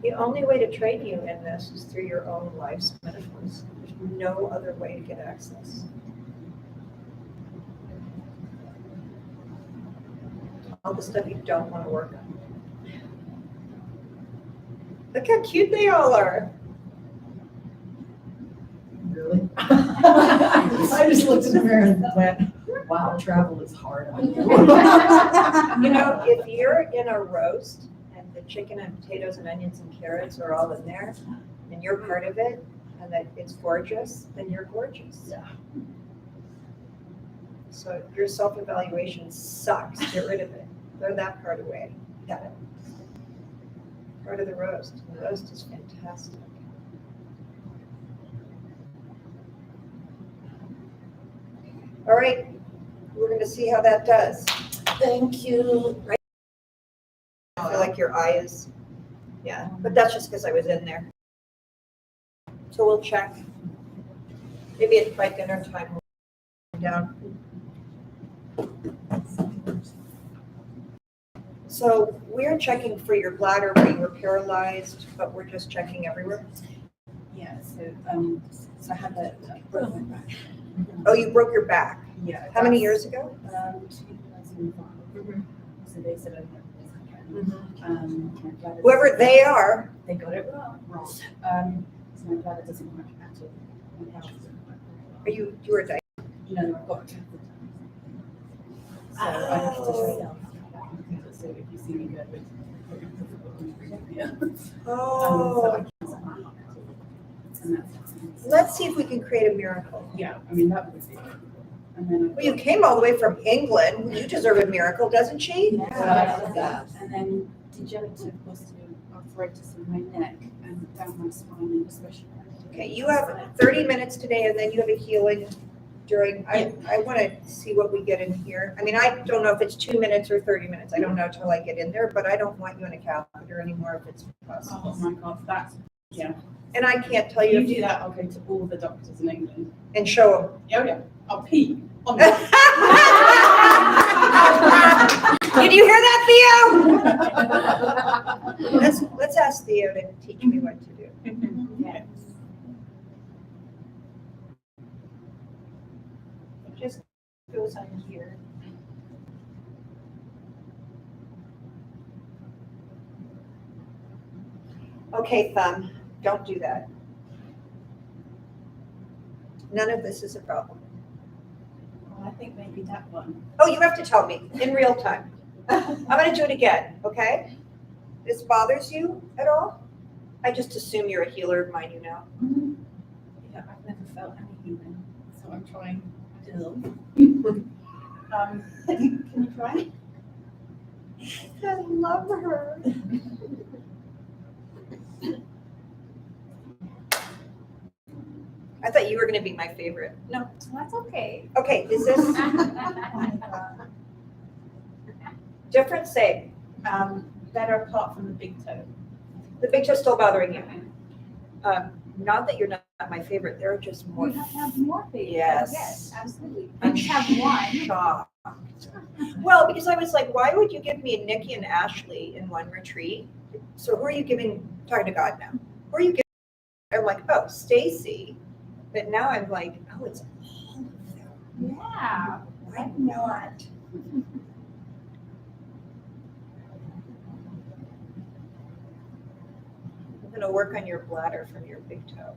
Speaker 1: The only way to train you in this is through your own life's metaphors. There's no other way to get access. All the stuff you don't want to work on. Look how cute they all are.
Speaker 10: Really? I just looked in the mirror and went, wow, travel is hard.
Speaker 1: You know, if you're in a roast and the chicken and potatoes and onions and carrots are all in there, and you're part of it, and that it's gorgeous, then you're gorgeous.
Speaker 10: Yeah.
Speaker 1: So your self-evaluation sucks. Get rid of it. Throw that part away. Got it. Part of the roast. The roast is fantastic. All right, we're going to see how that does.
Speaker 10: Thank you.
Speaker 1: I feel like your eye is, yeah, but that's just because I was in there. So we'll check. Maybe it's by dinner time. We'll go down. So we're checking for your bladder where you were paralyzed, but we're just checking everywhere.
Speaker 9: Yeah, so I had that broke my back.
Speaker 1: Oh, you broke your back.
Speaker 9: Yeah.
Speaker 1: How many years ago?
Speaker 9: 2005. So they said I had this again. My bladder
Speaker 1: Whoever
Speaker 9: doesn't-
Speaker 1: they are.
Speaker 9: They got it wrong. So my bladder doesn't work at all. My health doesn't work very well.
Speaker 1: You were diagnosed.
Speaker 9: No, I've got a catheter. So I have to try it out. So if you see me go with yeah. So I can't set my heart at all. And that's
Speaker 1: Let's see if we can create a miracle.
Speaker 9: yeah, I mean that would be. And then
Speaker 1: Well, you came all the way from England. You deserve a miracle, doesn't she?
Speaker 9: and then degenerative osteoarthritis in my neck and down my spine and especially.
Speaker 1: Okay, you have 30 minutes today and then you have a healing during, I want to see what we get in here. I mean, I don't know if it's 2 minutes or 30 minutes. I don't know till I get in there, but I don't want you in a catheter anymore if it's
Speaker 9: Oh
Speaker 1: possible.
Speaker 9: my God, that's, yeah.
Speaker 1: And I can't tell you
Speaker 9: You
Speaker 1: if
Speaker 9: do that, I'll go to all the doctors in England.
Speaker 1: and show
Speaker 9: Yeah, yeah, I'll pee on
Speaker 1: them.
Speaker 9: them.
Speaker 1: Did you hear that, Theo? Let's ask Theo to teach me what to do.
Speaker 9: Yeah.
Speaker 1: It just goes on here. Okay, thumb, don't do that. None of this is a problem.
Speaker 9: Well, I think maybe that one.
Speaker 1: Oh, you have to tell me in real time. I'm gonna do it again, okay? This bothers you at all? I just assume you're a healer, mind you now.
Speaker 9: Yeah, I've never felt anything then, so I'm trying still. Can you try?
Speaker 1: I love her. I thought you were gonna be my favorite. No.
Speaker 2: That's okay.
Speaker 1: Okay, is this different? Same.
Speaker 9: Better apart from the big toe.
Speaker 1: The big toe's still bothering you. Not that you're not my favorite, there are just more.
Speaker 4: We have to have more favorites.
Speaker 1: Yes.
Speaker 4: Absolutely.
Speaker 1: I'm
Speaker 4: We have one.
Speaker 1: shocked. Well, because I was like, why would you give me Nikki and Ashley in one retreat? So who are you giving, talking to God now, who are you giving? I'm like, oh, Stacy. But now I'm like, oh, it's all of them.
Speaker 4: Yeah.
Speaker 1: Why not? I'm gonna work on your bladder from your big toe.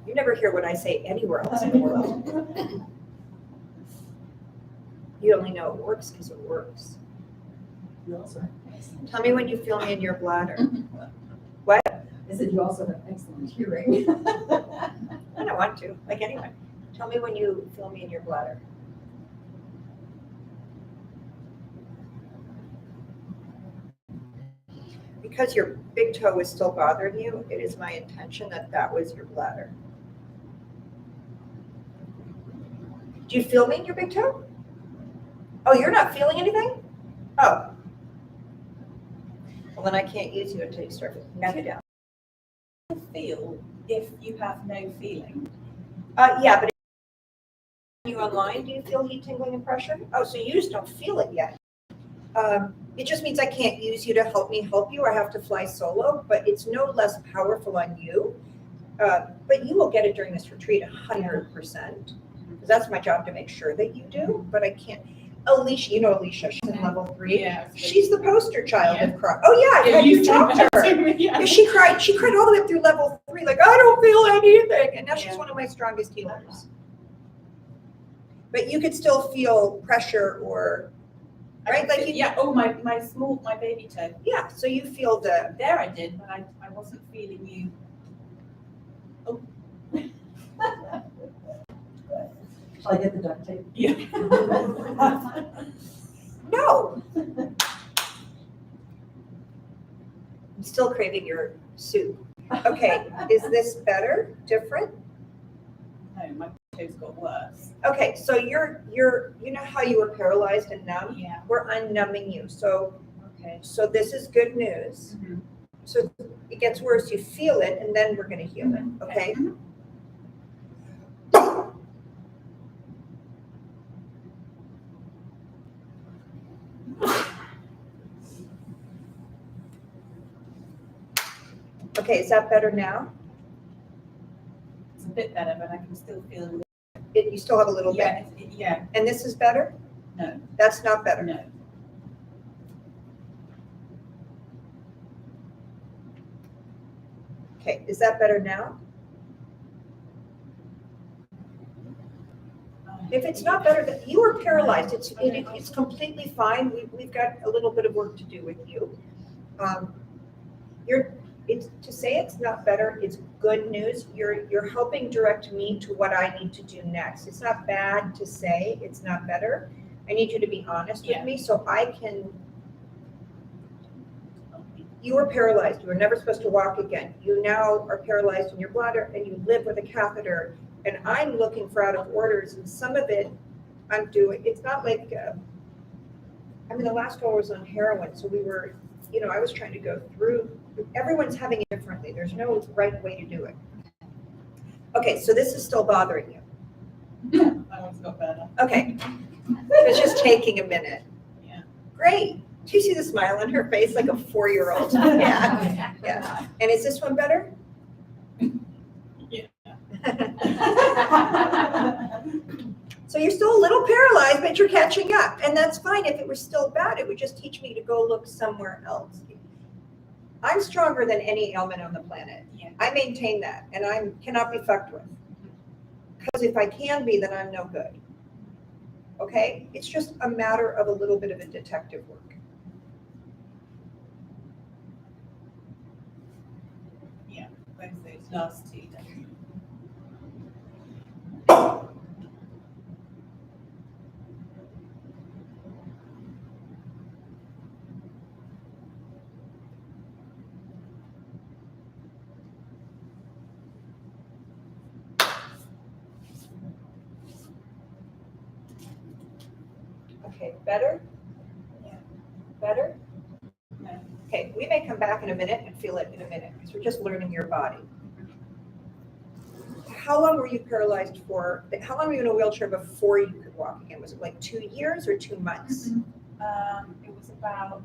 Speaker 1: You never hear what I say anywhere else in the world. You only know it works because it works.
Speaker 10: You also have excellent.
Speaker 1: Tell me when you feel me in your bladder.
Speaker 10: I said you also have excellent hearing.
Speaker 1: I don't want to, like anyone. Tell me when you feel me in your bladder. Because your big toe is still bothering you, it is my intention that that was your bladder. Do you feel me in your big toe? Oh, you're not feeling anything? Oh. Well, then I can't use you until you start feeling it down.
Speaker 9: Feel if you have no feeling.
Speaker 1: Yeah, but you online, do you feel heat, tingling, and pressure? Oh, so you just don't feel it yet. It just means I can't use you to help me help you. I have to fly solo, but it's no less powerful on you. But you will get it during this retreat 100%. Because that's my job to make sure that you do, but I can't. Alicia, you know Alicia, she's in level 3.
Speaker 9: Yeah.
Speaker 1: She's the poster child of cry. Oh yeah, I had you talk to her.
Speaker 9: Yeah.
Speaker 1: Yeah, she cried all the way up through level 3, like, I don't feel anything. And now she's
Speaker 9: Yeah.
Speaker 1: one of my strongest healers. But you could still feel pressure or, right? Like, you,
Speaker 9: Yeah, oh, my baby toe.
Speaker 1: yeah, so you feel the,
Speaker 9: There I did, but I wasn't feeling you. Oh.
Speaker 10: Shall I get the duct tape?
Speaker 9: Yeah.
Speaker 1: no. I'm still craving your soup. Okay, is this better, different?
Speaker 9: No, my toes got worse.
Speaker 1: Okay, so you're, you know how you were paralyzed and numb?
Speaker 9: Yeah.
Speaker 1: We're unnumbing you. So
Speaker 9: Okay.
Speaker 1: this is good news.
Speaker 9: Mhm.
Speaker 1: So it gets worse, you feel it, and then we're gonna heal it, okay? Okay, is that better now?
Speaker 9: It's a bit better, but I can still feel.
Speaker 1: You still have a little bit,
Speaker 9: Yeah, yeah,
Speaker 1: and this is better?
Speaker 9: no,
Speaker 1: That's not better.
Speaker 9: no.
Speaker 1: Okay, is that better now? If it's not better, then you are paralyzed. It's completely fine. We've got a little bit of work to do with you. To say it's not better, it's good news. You're helping direct me to what I need to do next. It's not bad to say it's not better. I need you to be honest with
Speaker 9: Yeah.
Speaker 1: me so I can. You were paralyzed. You were never supposed to walk again. You now are paralyzed in your bladder and you live with a catheter. And I'm looking for out of orders, and some of it I'm doing. It's not like, the last girl was on heroin, so we were, I was trying to go through. Everyone's having it differently. There's no right way to do it. Okay, so this is still bothering you.
Speaker 9: That one's got better.
Speaker 1: Okay, it's just taking a minute.
Speaker 9: Yeah.
Speaker 1: Great. Do you see the smile on her face like a 4-year-old? Yeah, yeah. And is this one better?
Speaker 9: Yeah.
Speaker 1: So you're still a little paralyzed, but you're catching up, and that's fine. If it were still bad, it would just teach me to go look somewhere else. I'm stronger than any ailment on the planet.
Speaker 9: Yeah.
Speaker 1: I maintain that, and I cannot be fucked with. Because if I can be, then I'm no good. Okay? It's just a matter of a little bit of a detective work.
Speaker 9: Both those last two definitely.
Speaker 1: Okay, better?
Speaker 9: Yeah.
Speaker 1: Better?
Speaker 9: No.
Speaker 1: Okay, we may come back in a minute and feel it in a minute, because we're just learning your body. How long were you paralyzed for? How long were you in a wheelchair before you could walk again? Was it like 2 years or 2 months?
Speaker 9: It was about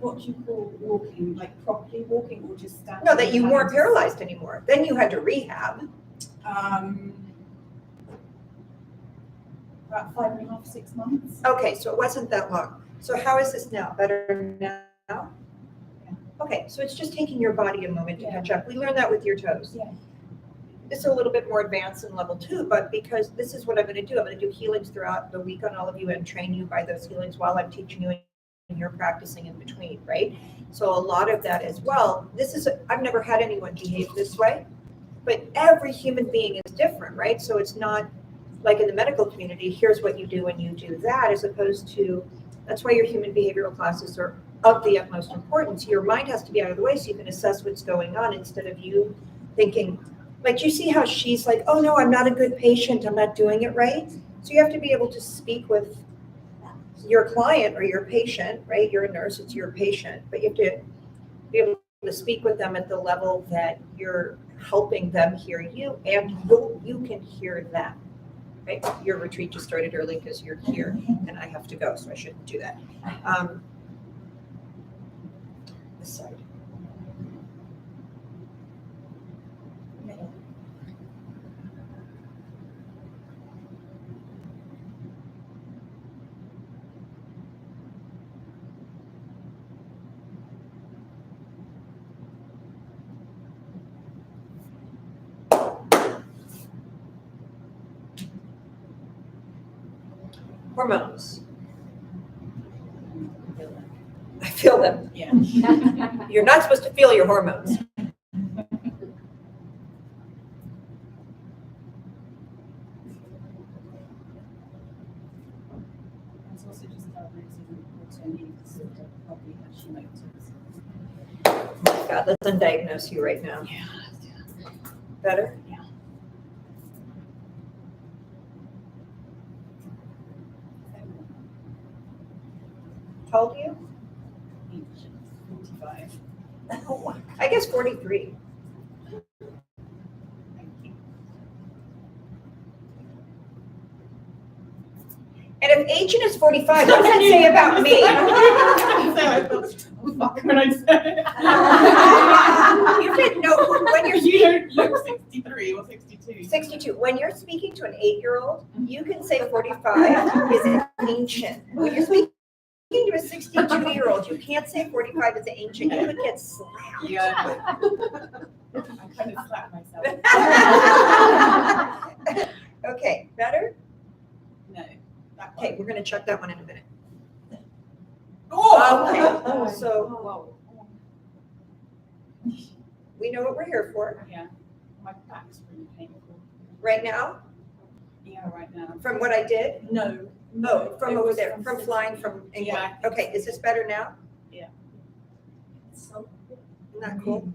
Speaker 9: what do you call walking, like properly walking or just standing?
Speaker 1: No, that you weren't
Speaker 9: and-
Speaker 1: paralyzed anymore. Then you had to rehab.
Speaker 9: About 5.5, 6 months.
Speaker 1: Okay, so it wasn't that long. So how is this now? Better now?
Speaker 9: Yeah.
Speaker 1: Okay, so it's just taking your body a moment to catch up. We learned that with your toes.
Speaker 9: Yeah.
Speaker 1: this is a little bit more advanced in level 2, but because this is what I'm gonna do, I'm gonna do healings throughout the week on all of you and train you by those healings while I'm teaching you and you're practicing in between, right? So a lot of that as well, I've never had anyone behave this way, but every human being is different, right? So it's not like in the medical community, here's what you do when you do that, as opposed to, that's why your human behavioral classes are of the utmost importance. Your mind has to be out of the way so you can assess what's going on instead of you thinking, like you see how she's like, oh no, I'm not a good patient, I'm not doing it right. So you have to be able to speak with your client or your patient, right? You're a nurse, it's your patient, but you have to be able to speak with them at the level that you're helping them hear you and you can hear them. Right? Your retreat just started early because you're here and I have to go, so I shouldn't do that. This side. Hormones. I feel them.
Speaker 9: Yeah.
Speaker 1: You're not supposed to feel your hormones.
Speaker 9: It's also just about racism, alternating the symptom, probably how she might
Speaker 1: God, let's undiagnose you right now.
Speaker 9: Yeah.
Speaker 1: Better?
Speaker 9: Yeah.
Speaker 1: How old are you?
Speaker 9: 45.
Speaker 1: I guess 43. And if ancient is 45, what does that say about me?
Speaker 9: Fuck when I said
Speaker 1: You didn't know when you're
Speaker 9: it. You're 63 or 62.
Speaker 1: 62. When you're speaking to an 8-year-old, you can say 45 is ancient. When you're speaking to a 62-year-old, you can't say 45 is ancient. You could get slapped.
Speaker 9: Yeah. I kind of slapped myself.
Speaker 1: Okay, better?
Speaker 9: No.
Speaker 1: Okay, we're gonna check that one in a minute.
Speaker 9: Oh!
Speaker 1: Okay, so
Speaker 9: Whoa.
Speaker 1: we know what we're here for.
Speaker 9: Yeah. My back's really painful.
Speaker 1: Right now,
Speaker 9: Yeah, right now.
Speaker 1: from what I did,
Speaker 9: No.
Speaker 1: oh, from
Speaker 9: It
Speaker 1: over
Speaker 9: was
Speaker 1: there, from flying from England.
Speaker 9: Yeah.
Speaker 1: Okay, is this better now?
Speaker 9: Yeah.
Speaker 1: Isn't that cool?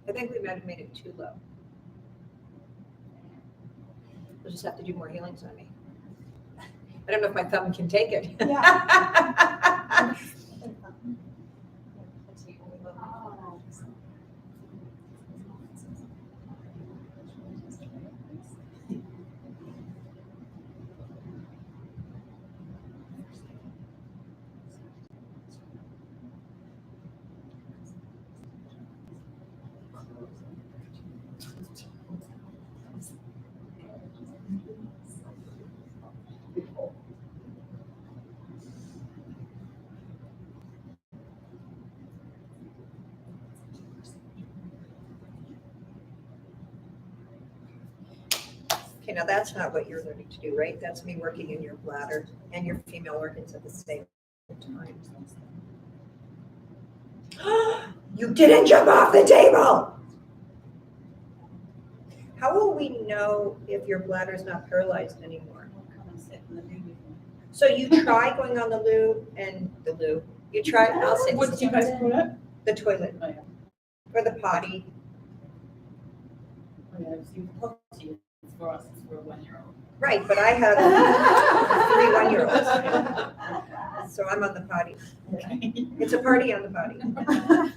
Speaker 1: I think we might have made it too low. We'll just have to do more healings on me. I don't know if my thumb can take it. Okay, now that's not what you're learning to do, right? That's me working in your bladder and your female organs at the same time. You didn't jump off the table! How will we know if your bladder is not paralyzed anymore?
Speaker 9: Come and sit in the loo with me.
Speaker 1: So you try going on the loo and the loo. You try, I'll say
Speaker 9: What did you guys call it?
Speaker 1: the toilet
Speaker 9: Oh, yeah.
Speaker 1: or the potty.
Speaker 9: Oh, yeah, it's potty. It's for us, it's for a 1-year-old.
Speaker 1: Right, but I have 3 1-year-olds. So I'm on the potty.
Speaker 9: Okay.
Speaker 1: It's a party on the potty.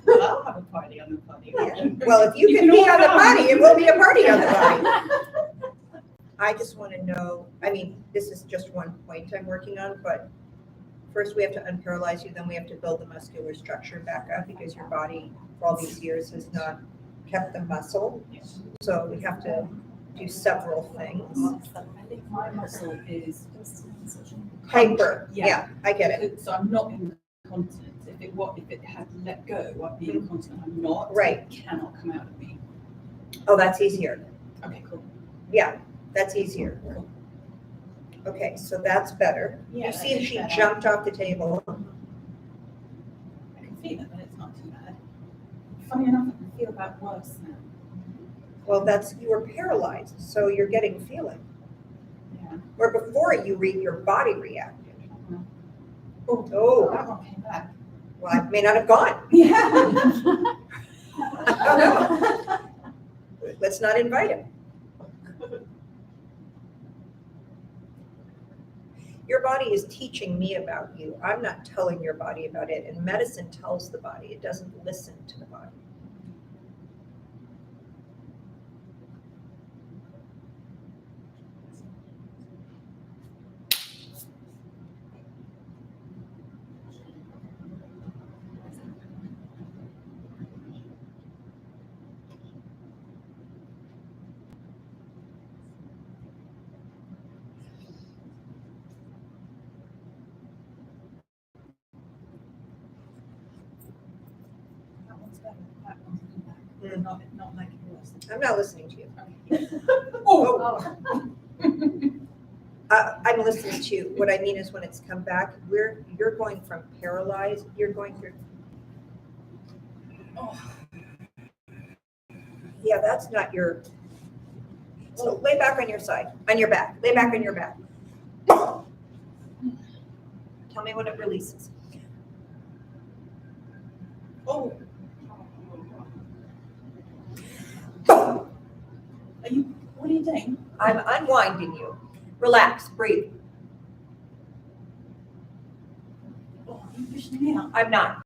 Speaker 9: Well, I'll have a party on the potty.
Speaker 1: Yeah. Well, if you can be on the potty, it will be a party on the potty. I just want to know, I mean, this is just one point I'm working on, but First, we have to unparalyze you, then we have to build the muscular structure back up because your body for all these years has not kept the muscle. So we have to do several things.
Speaker 9: I think my muscle is
Speaker 1: Hyper,
Speaker 9: Yeah.
Speaker 1: yeah, I get it.
Speaker 9: So I'm not incontinent. If it had let go, I'd be incontinent. I'm not.
Speaker 1: Right.
Speaker 9: It cannot come out of me.
Speaker 1: Oh, that's easier.
Speaker 9: Okay, cool.
Speaker 1: Yeah, that's easier. Okay, so that's better.
Speaker 9: Yeah,
Speaker 1: You
Speaker 9: that
Speaker 1: see
Speaker 9: is
Speaker 1: she
Speaker 9: better.
Speaker 1: jumped off the table.
Speaker 9: I can feel it, but it's not too bad. Funny enough, I can feel that worse now.
Speaker 1: Well, you were paralyzed, so you're getting feeling.
Speaker 9: Yeah.
Speaker 1: Where before your body reacted.
Speaker 9: Oh,
Speaker 1: Oh,
Speaker 9: that one came back.
Speaker 1: well, I may not have gone.
Speaker 9: Yeah.
Speaker 1: Oh, no. Let's not invite him. Your body is teaching me about you. I'm not telling your body about it. And medicine tells the body. It doesn't listen to the body.
Speaker 9: That one's better. That one's coming back.
Speaker 1: Mm.
Speaker 9: Not like it was.
Speaker 1: I'm not listening to you.
Speaker 9: Oh.
Speaker 1: I'm listening to you. What I mean is when it's come back, you're going from paralyzed, you're going through. Oh. Yeah, that's not your. So lay back on your side, on your back. Lay back on your back. Tell me when it releases.
Speaker 9: Oh. What are you doing?
Speaker 1: I'm unwinding you. Relax, breathe.
Speaker 9: Oh, are you pushing me out?
Speaker 1: I'm not.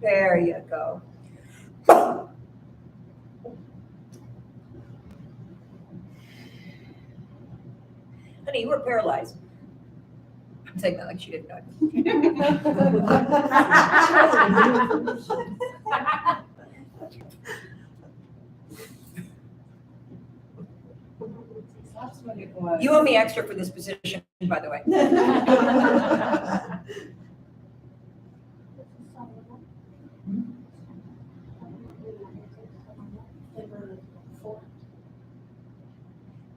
Speaker 1: There you go. Honey, you were paralyzed. I'm saying that like she didn't know.
Speaker 9: That's what it was.
Speaker 1: You owe me extra for this position, by the way.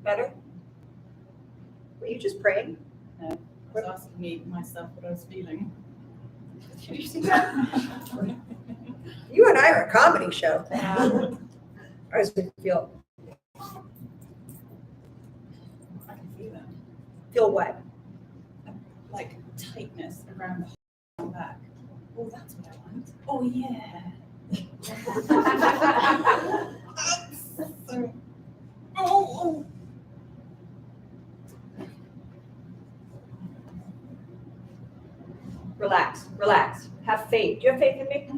Speaker 1: Better? Were you just praying?
Speaker 9: I was asking me myself what I was feeling.
Speaker 1: Did you see that? You and I are a comedy show. How does it feel?
Speaker 9: I can feel it.
Speaker 1: Feel what?
Speaker 9: Like tightness around the whole back. Oh, that's what I want. Oh, yeah. Oh.
Speaker 1: Relax, relax. Have faith. Do you have faith in me?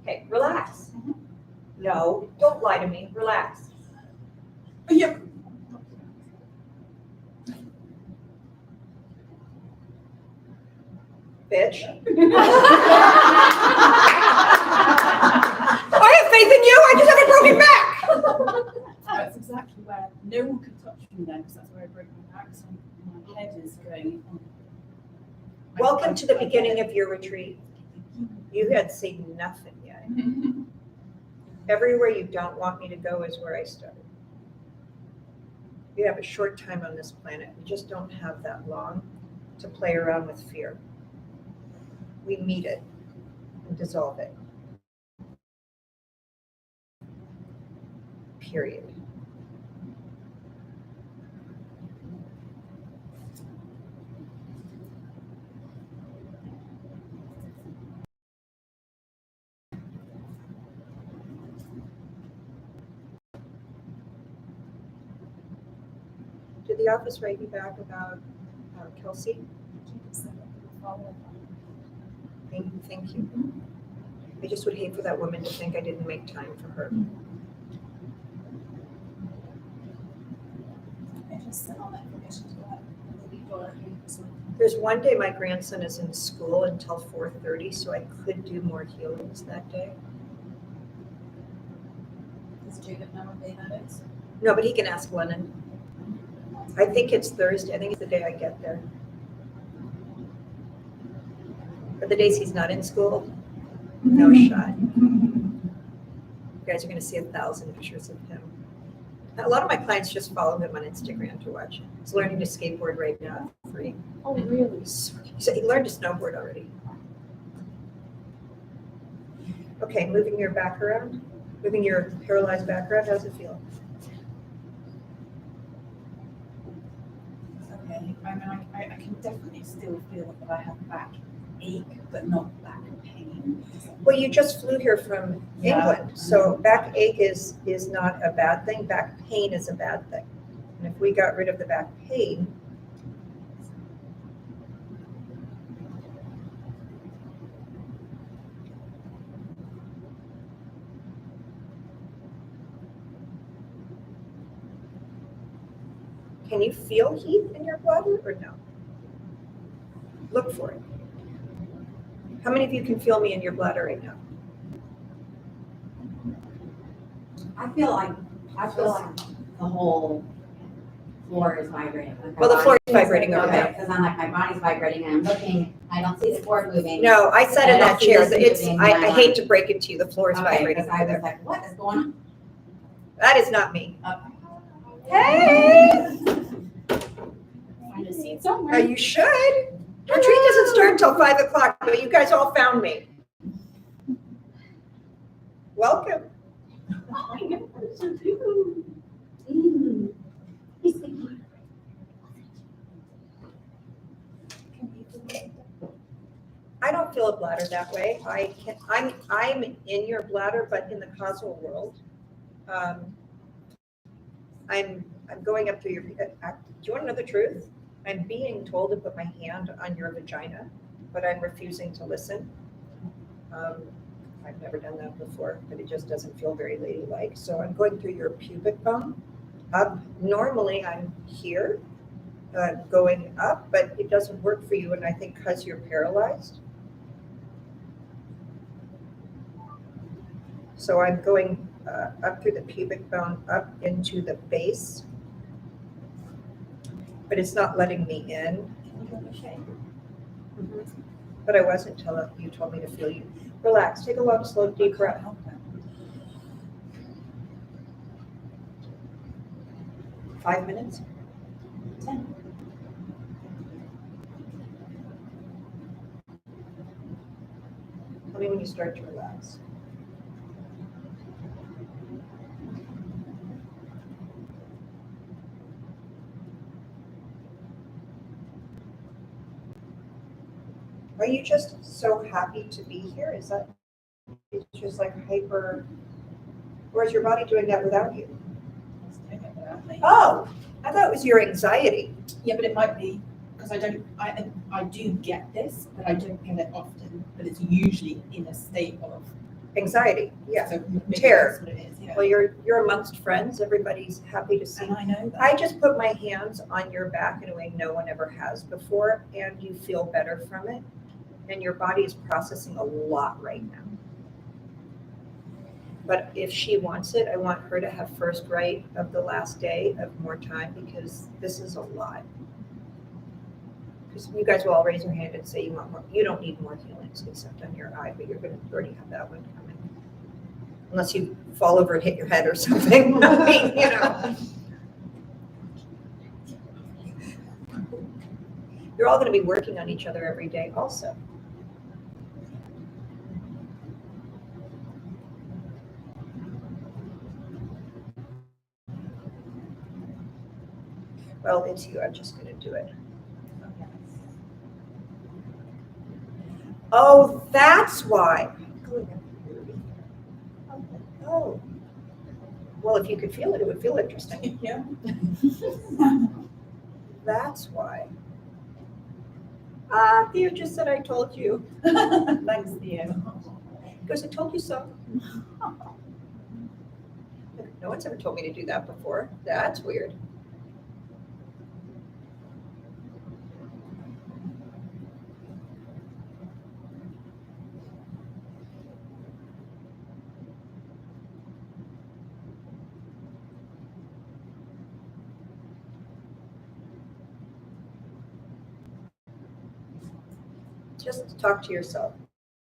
Speaker 1: Okay, relax. No, don't lie to me. Relax.
Speaker 9: Yep.
Speaker 1: Bitch. I have faith in you. I just have a broken back.
Speaker 9: That's exactly where no one could touch me then, because that's where I broke my back. So my head is going on.
Speaker 1: Welcome to the beginning of your retreat. You had seen nothing yet. Everywhere you don't want me to go is where I started. We have a short time on this planet. We just don't have that long to play around with fear. We meet it and dissolve it. Period. Did the office write you back about Kelsey? Thank you. I just would hate for that woman to think I didn't make time for her.
Speaker 8: sent all that information to that.
Speaker 1: There's one day my grandson is in school until 4:30, so I could do more healings that day.
Speaker 8: Does Jacob know what day that is?
Speaker 1: No, but he can ask Lennon. I think it's Thursday. I think it's the day I get there. But the days he's not in school, no shot. You guys are gonna see 1,000 pictures of him. A lot of my clients just follow him on Instagram to watch. He's learning to skateboard right now, free.
Speaker 4: Oh, really?
Speaker 1: So he learned to snowboard already. Okay, moving your back around, moving your paralyzed back around, how does it feel?
Speaker 9: Okay, I mean, I can definitely still feel that I have back ache, but not back pain.
Speaker 1: Well, you just flew here from
Speaker 9: Yeah.
Speaker 1: England, so back ache is not a bad thing, back pain is a bad thing. And if we got rid of the back pain, can you feel heat in your bladder or no? Look for it. How many of you can feel me in your bladder right now?
Speaker 2: I feel like the whole floor is vibrating. Like my
Speaker 1: Well, the floor is
Speaker 2: body-
Speaker 1: vibrating, okay.
Speaker 2: Because I'm like, my body's vibrating and I'm looking, I don't see the floor moving.
Speaker 1: No, I sat in
Speaker 2: I don't
Speaker 1: that
Speaker 2: see
Speaker 1: chair,
Speaker 2: this
Speaker 1: it's,
Speaker 2: moving
Speaker 1: I
Speaker 2: in my
Speaker 1: hate
Speaker 2: mind.
Speaker 1: to break it to you, the floor is
Speaker 2: Okay,
Speaker 1: vibrating
Speaker 2: because I
Speaker 1: over
Speaker 2: was
Speaker 1: there.
Speaker 2: like, what is going on?
Speaker 1: That is not me.
Speaker 2: Okay.
Speaker 1: Hey!
Speaker 8: Find a seat
Speaker 1: Oh,
Speaker 8: somewhere.
Speaker 1: you should. Retreat doesn't start until 5 o'clock, but you guys all found me. Welcome. I don't feel a bladder that way. I'm in your bladder, but in the causal world. I'm going up through your, do you want to know the truth? I'm being told to put my hand on your vagina, but I'm refusing to listen. I've never done that before, but it just doesn't feel very ladylike. So I'm going through your pubic bone up. Normally I'm here, going up, but it doesn't work for you. And I think because you're paralyzed. So I'm going up through the pubic bone, up into the base, but it's not letting me in. Mhm. But I wasn't until you told me to feel you. Relax, take a long, slow, deep breath. 5 minutes? 10. Tell me when you start to relax. Are you just so happy to be here? Is that, it's just like hyper, or is your body doing that without you? Oh, I thought it was your anxiety.
Speaker 9: Yeah, but it might be, because I do get this, but I don't get it often, but it's usually in a state of.
Speaker 1: Anxiety, yeah.
Speaker 9: So maybe
Speaker 1: Terror.
Speaker 9: that's what it is, yeah.
Speaker 1: Well, you're amongst friends. Everybody's happy to see.
Speaker 9: And I know that.
Speaker 1: I just put my hands on your back in a way no one ever has before, and you feel better from it. And your body is processing a lot right now. But if she wants it, I want her to have first right of the last day of more time, because this is a lot. Because you guys will all raise your hand and say you want more. You don't need more healings except on your eye, but you're going to already have that one coming. Unless you fall over and hit your head or something. I mean, you know. You're all going to be working on each other every day also. Well, it's you. I'm just going to do it. Oh, that's why. Oh. Well, if you could feel it, it would feel interesting.
Speaker 9: Yeah.
Speaker 1: That's why. Theo just said I told you.
Speaker 9: Thanks, Theo.
Speaker 1: Because I told you so. No one's ever told me to do that before. That's weird. Just talk to yourself.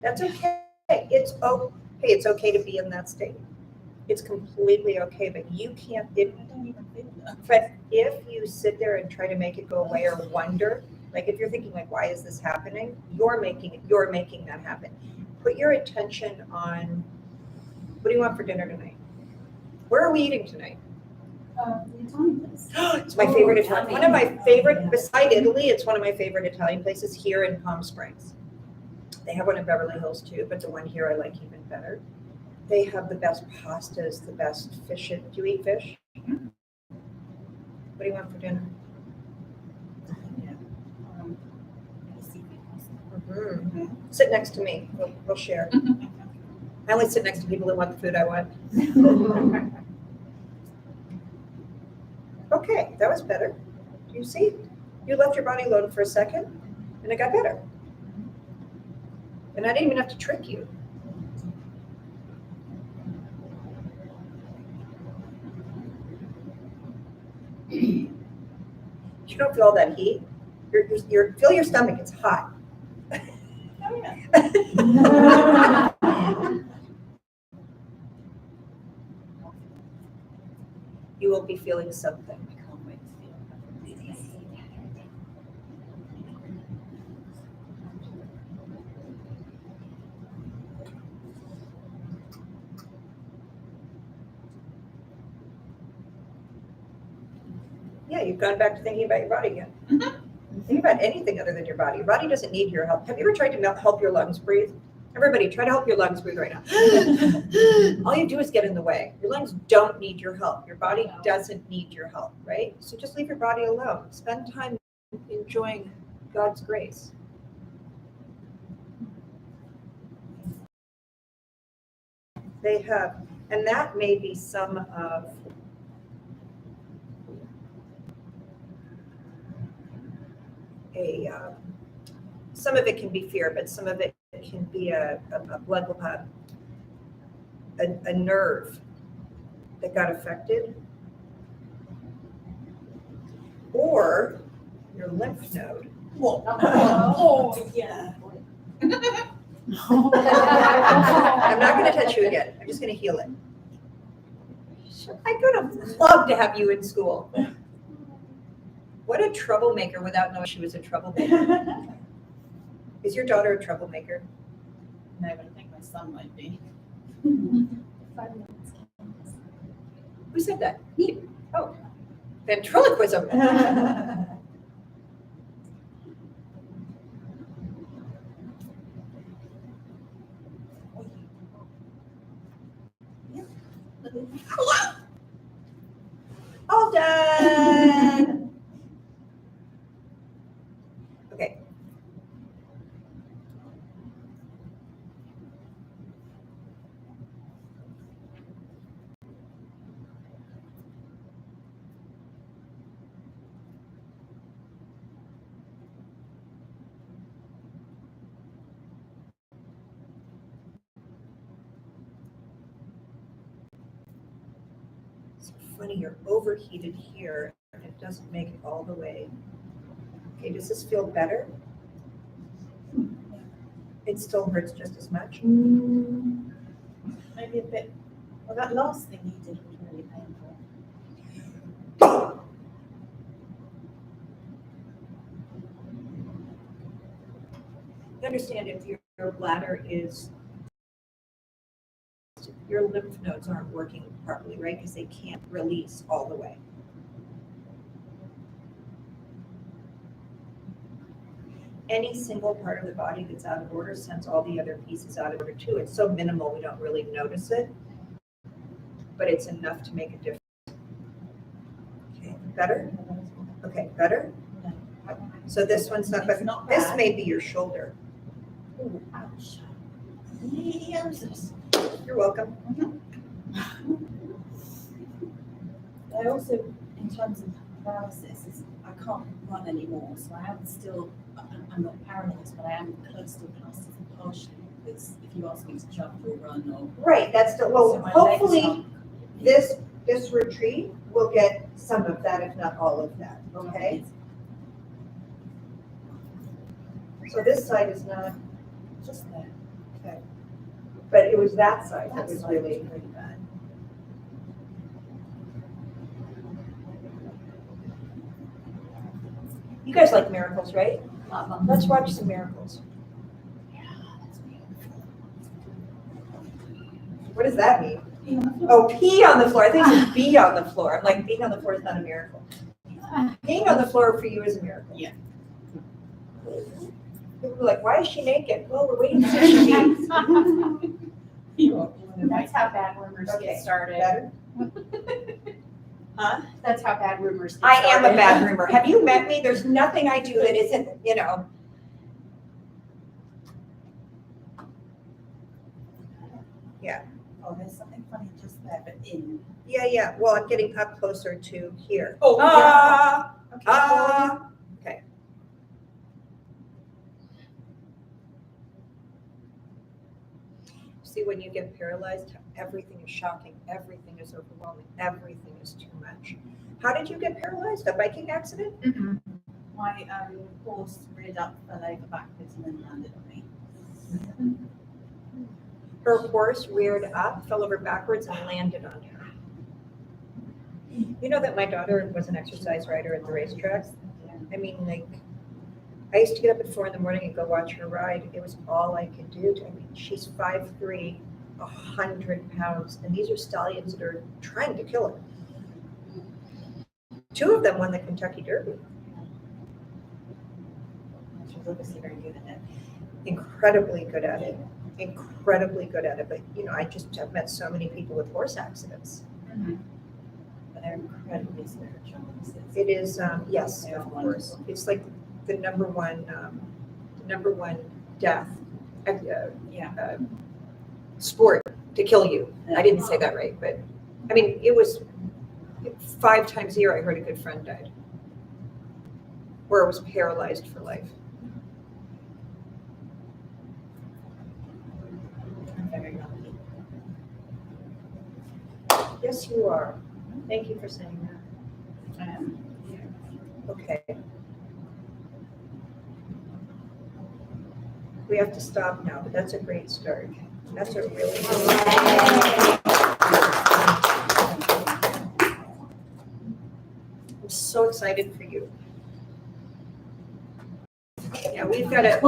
Speaker 1: That's okay. It's it's okay to be in that state. It's completely okay, but you can't,
Speaker 9: I don't even feel that.
Speaker 1: but if you sit there and try to make it go away or wonder, like if you're thinking like, why is this happening? You're making that happen. Put your attention on, what do you want for dinner tonight? Where are we eating tonight?
Speaker 8: The Italian place.
Speaker 1: It's my favorite Italian, one of my favorite, beside Italy, it's one of my favorite Italian places here in Palm Springs. They have one in Beverly Hills too, but the one here I like even better. They have the best pastas, the best fish. Do you eat fish? What do you want for dinner? Mhm. Sit next to me, we'll share. I only sit next to people that want the food I want. Okay, that was better. You see, you left your body alone for a second and it got better. And I didn't even have to trick you. You don't feel all that heat. Feel your stomach, it's hot. You will be feeling something. Yeah, you've gone back to thinking about your body again. Think about anything other than your body. Your body doesn't need your help. Have you ever tried to help your lungs breathe? Everybody, try to help your lungs breathe right now. All you do is get in the way. Your lungs don't need your help. Your body doesn't need your help, right? So just leave your body alone. Spend time enjoying God's grace. They have, and that may be some of some of it can be fear, but some of it can be a nerve that got affected, or your lymph node.
Speaker 9: Oh, yeah.
Speaker 1: I'm not going to touch you again. I'm just going to heal it. I could have loved to have you in school. What a troublemaker without knowing she was a troublemaker. Is your daughter a troublemaker?
Speaker 9: No, but I think my son might be.
Speaker 8: 5 minutes.
Speaker 1: Who said that? Oh, ventriloquism. All done. Okay. It's funny, you're overheated here and it doesn't make it all the way. Okay, does this feel better? It still hurts just as much?
Speaker 9: Maybe a bit. Well, that last thing you did was really painful.
Speaker 1: You understand if your bladder is, your lymph nodes aren't working properly, right? Because they can't release all the way. Any single part of the body that's out of order sends all the other pieces out of order too. It's so minimal we don't really notice it, but it's enough to make a difference. Okay, better? Okay, better? So this one's not
Speaker 9: It's
Speaker 1: better.
Speaker 9: not
Speaker 1: This
Speaker 9: bad.
Speaker 1: may be your shoulder.
Speaker 9: Ooh, ouch. Yowzers.
Speaker 1: You're welcome.
Speaker 9: I also, in terms of paralysis, I can't run anymore, so I am still, I'm not paralyzed, but I am close to paralysis partially, because if you ask me to jump or run or.
Speaker 1: Right, that's the,
Speaker 9: so
Speaker 1: well,
Speaker 9: my legs
Speaker 1: hopefully
Speaker 9: aren't-
Speaker 1: this retreat will get some of that, if not all of that, okay? So this side is not,
Speaker 10: Just that.
Speaker 1: okay. But it was that side that was really
Speaker 10: pretty bad.
Speaker 1: You guys like miracles, right? Let's watch some miracles. What does that mean? Oh, pee on the floor. I think it's be on the floor. I'm like, being on the floor is not a miracle. Being on the floor for you is a miracle.
Speaker 10: Yeah.
Speaker 1: People are like, why is she naked? Well, we're waiting to see she
Speaker 9: That's how bad rumors
Speaker 1: Okay,
Speaker 9: get started.
Speaker 1: better. Huh?
Speaker 9: That's how bad rumors get
Speaker 1: I
Speaker 9: started.
Speaker 1: am a bad rumor. Have you met me? There's nothing I do that isn't, you know.
Speaker 10: Oh, there's something funny just there, but in.
Speaker 1: Yeah. Well, I'm getting up closer to here.
Speaker 10: Oh,
Speaker 1: Ah,
Speaker 10: Okay.
Speaker 1: okay. See, when you get paralyzed, everything is shocking, everything is overwhelming, everything is too much. How did you get paralyzed? A biking accident?
Speaker 10: My horse reared up, fell over backwards and then landed on me.
Speaker 1: Her horse reared up, fell over backwards, and landed on her. You know that my daughter was an exercise rider at the racetrack? I mean, like, I used to get up at 4 a.m. and go watch her ride. It was all I could do. I mean, she's 5'3", 100 pounds, and these are stallions that are trying to kill her. 2 of them won the Kentucky Derby.
Speaker 10: She was obviously very good at it.
Speaker 1: Incredibly good at it. Incredibly good at it. But, you know, I've met so many people with horse accidents.
Speaker 10: But they're incredibly spiritual.
Speaker 1: It is, yes,
Speaker 10: They're
Speaker 1: of course.
Speaker 10: wonderful.
Speaker 1: It's like the number one death, sport to kill you. I didn't say that right, but, I mean, it was 5 times a year I heard a good friend died. Or was paralyzed for life.
Speaker 10: I'm very lucky.
Speaker 1: Yes, you are. Thank you for saying that. Okay. We have to stop now, but that's a great start. That's a really good start. I'm so excited for you. Yeah, we've got to,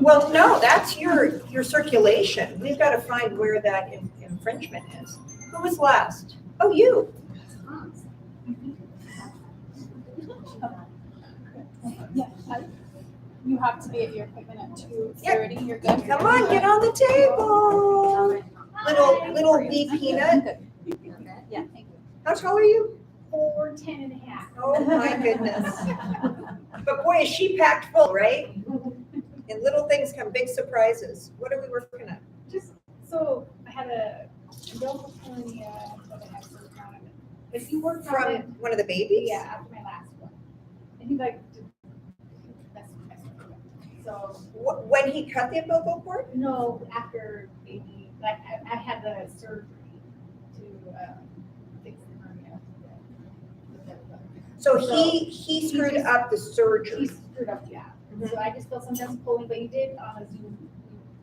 Speaker 1: well, no, that's your circulation. We've got to find where that infringement is. Who was last? Oh, you.
Speaker 4: Yeah, you have to be at your appointment at 2:30. You're good.
Speaker 1: Come on, get on the table. Little wee peanut.
Speaker 4: Yeah, thank you.
Speaker 1: How tall are you?
Speaker 8: 4'10" and a half.
Speaker 1: Oh my goodness. But boy, is she packed full, right? And little things come big surprises. What are we working on?
Speaker 8: So I had a umbilical hernia that I had surgery on. But you worked on
Speaker 1: From
Speaker 8: it,
Speaker 1: one of the babies?
Speaker 8: yeah, after my last one. And he like, that's so,
Speaker 1: When he cut the umbilical cord?
Speaker 8: no, after baby, like I had the surgery to fix the hernia.
Speaker 1: So he screwed up the
Speaker 8: He
Speaker 1: surgery.
Speaker 8: screwed up, yeah.
Speaker 1: Mhm.
Speaker 8: So I just feel sometimes pulling, but you did on a Zoom, you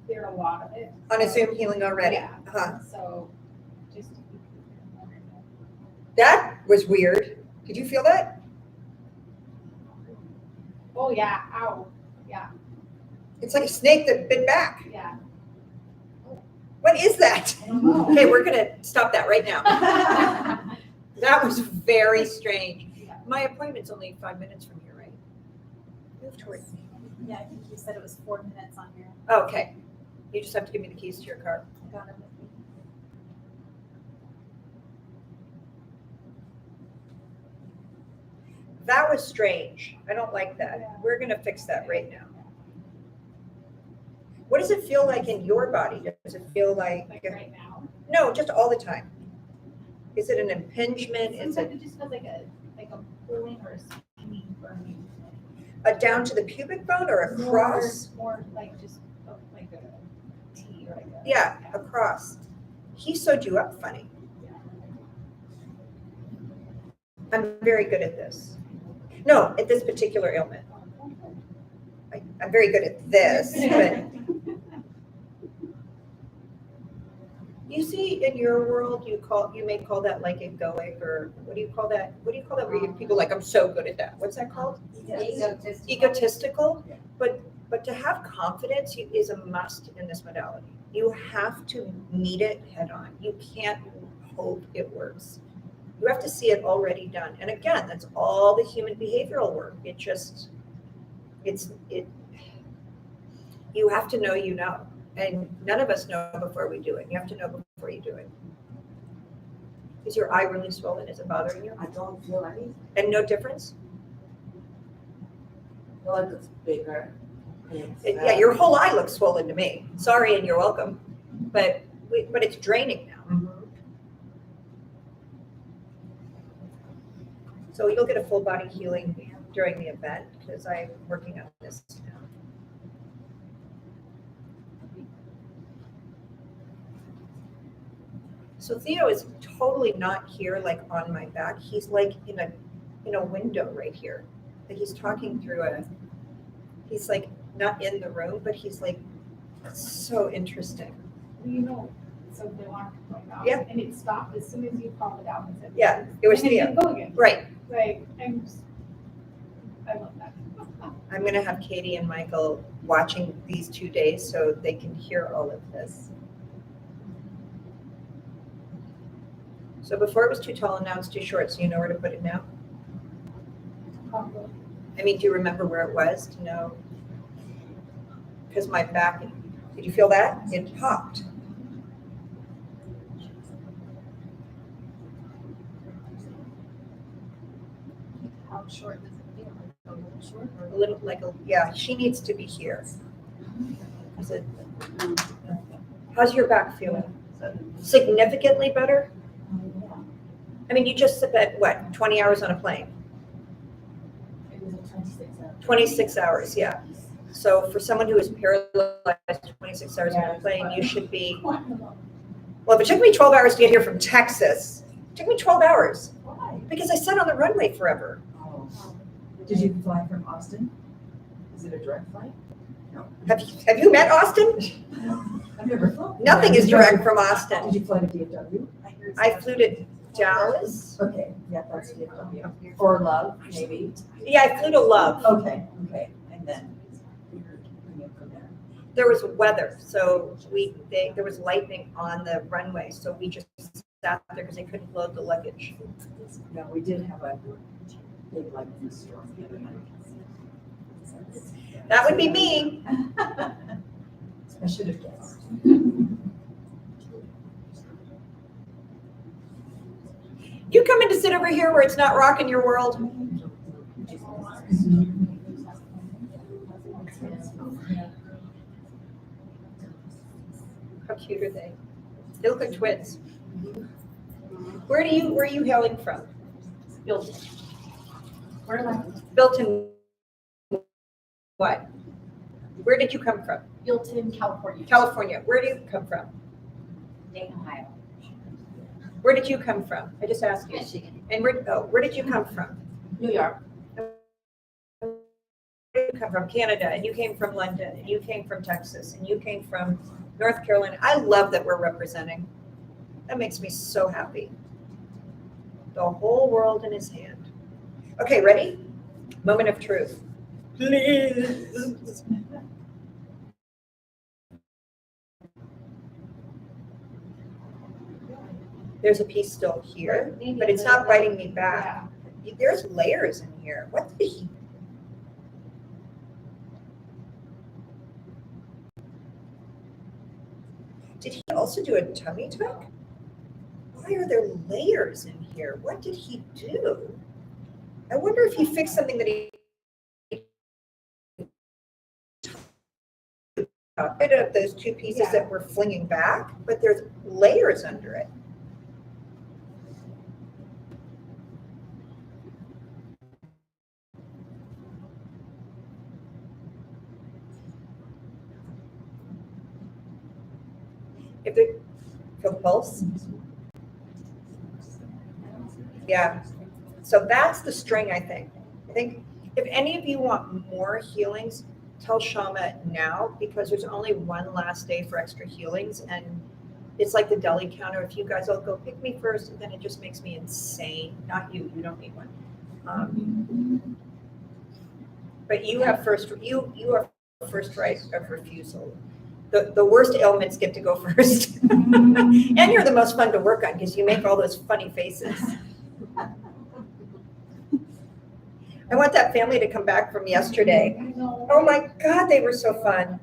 Speaker 8: cleared a lot of it.
Speaker 1: On a Zoom healing already.
Speaker 8: Yeah.
Speaker 1: Uh-huh.
Speaker 8: So just.
Speaker 1: That was weird. Did you feel that?
Speaker 8: Oh, yeah, ow,
Speaker 1: It's like a snake that bit back.
Speaker 8: yeah.
Speaker 1: What is that? Okay, we're gonna stop that right now. That was very strange.
Speaker 8: Yeah.
Speaker 1: My appointment's only 5 minutes from here, right? Move towards me.
Speaker 4: Yeah, I think you said it was 4 minutes on here.
Speaker 1: Okay. You just have to give me the keys to your car.
Speaker 4: I got it with me.
Speaker 1: That was strange. I don't like that.
Speaker 8: Yeah.
Speaker 1: We're gonna fix that right now. What does it feel like in your body? Does it feel like,
Speaker 8: Like right now.
Speaker 1: no, just all the time? Is it an impingement? Is
Speaker 8: Sometimes
Speaker 1: it
Speaker 8: it just feels like a pulling or a squeezing burning.
Speaker 1: a down to the pubic bone or across?
Speaker 8: More like just like a T or like a.
Speaker 1: Yeah, across. He sewed you up funny. I'm very good at this. No, at this particular ailment. I'm very good at this, but you see in your world, you may call that like egoic, or what do you call that? What do you call that where people like, I'm so good at that? What's that called? Egotistical. But to have confidence is a must in this modality. You have to meet it head on. You can't hope it works. You have to see it already done. And again, that's all the human behavioral work. You have to know you know. And none of us know before we do it. You have to know before you do it. Is your eye really swollen? Is it bothering you?
Speaker 9: I don't feel anything.
Speaker 1: And no difference?
Speaker 9: I feel like it's bigger.
Speaker 1: Yeah, your whole eye looks swollen to me. Sorry and you're welcome. But it's draining now. So you'll get a full body healing during the event because I'm working on this now. So Theo is totally not here, like on my back. He's like in a window right here. Like he's talking through he's like not in the room, but he's like so interesting.
Speaker 4: You know, so the alarm going off.
Speaker 1: Yeah.
Speaker 4: And it stopped as soon as you called it out and said.
Speaker 1: Yeah, it was
Speaker 4: and
Speaker 1: Theo.
Speaker 4: didn't go again.
Speaker 1: Right.
Speaker 4: Like, I love that.
Speaker 1: I'm gonna have Katie and Michael watching these 2 days so they can hear all of this. So before it was too tall and now it's too short, so you know where to put it now?
Speaker 4: Probably.
Speaker 1: I mean, do you remember where it was to know? Because my back, did you feel that? It popped.
Speaker 8: How short does it feel? Like a little short or?
Speaker 1: A little yeah, she needs to be here. Is it, how's your back feeling? Significantly better? I mean, you just spent, what, 20 hours on a plane?
Speaker 9: It was 26 hours.
Speaker 1: 26 hours, yeah. So for someone who is paralyzed 26 hours on a plane, you should be, well, if it took me 12 hours to get here from Texas, it took me 12 hours
Speaker 10: Why?
Speaker 1: because I sat on the runway forever.
Speaker 10: Oh. Did you fly from Austin? Is it a direct flight?
Speaker 1: Have you met Austin?
Speaker 10: I've never flown.
Speaker 1: Nothing is
Speaker 10: Did you
Speaker 1: direct from
Speaker 10: fly-
Speaker 1: Austin.
Speaker 10: Did you fly to DFW?
Speaker 1: I flew to Dallas.
Speaker 10: Okay, yeah, that's DFW. Or Love, maybe.
Speaker 1: Yeah, I flew to Love.
Speaker 10: Okay, and then from there.
Speaker 1: There was weather, so there was lightning on the runway, so we just sat there because they couldn't load the luggage.
Speaker 10: No, we did have a big lightning storm the other night.
Speaker 1: That would be me.
Speaker 10: I should have guessed.
Speaker 1: You come in to sit over here where it's not rocking your world. How cute are they? They look like twins. Where are you hailing from?
Speaker 9: Built. Where am I?
Speaker 1: Built in what? Where did you come from?
Speaker 9: Built in California.
Speaker 1: California. Where do you come from?
Speaker 2: Dayton, Ohio.
Speaker 1: Where did you come from? I just asked you.
Speaker 2: Michigan.
Speaker 1: And where did you come from?
Speaker 9: New York.
Speaker 1: Where did you come from? Canada, and you came from London, and you came from Texas, and you came from North Carolina. I love that we're representing. That makes me so happy. The whole world in his hand. Okay, ready? Moment of truth. Please. There's a piece still here, but it's not biting me back. There's layers in here. What did he? Did he also do a tummy tuck? Why are there layers in here? What did he do? I wonder if he fixed something that he got rid of those two pieces that were flinging back, but there's layers under it. If it, feel the pulse? Yeah. So that's the string, I think. I think if any of you want more healings, tell Shama now, because there's only one last day for extra healings, and it's like the deli counter. If you guys all go pick me first, then it just makes me insane. Not you, you don't need one. But you have first, you have first right of refusal. The worst ailments get to go first. And you're the most fun to work on because you make all those funny faces. I want that family to come back from yesterday. Oh my God, they were so fun.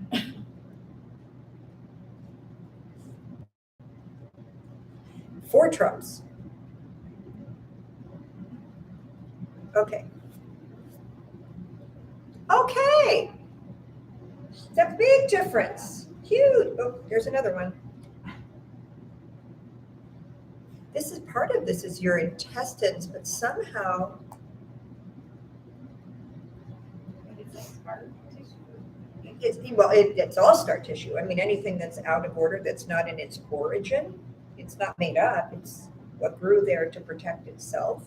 Speaker 1: Four Trumps. Okay. Okay. It's a big difference. Huge. Oh, here's another one. This is part of this is your intestines, but somehow it's all scar tissue. I mean, anything that's out of order, that's not in its origin, it's not made up. It's what grew there to protect itself.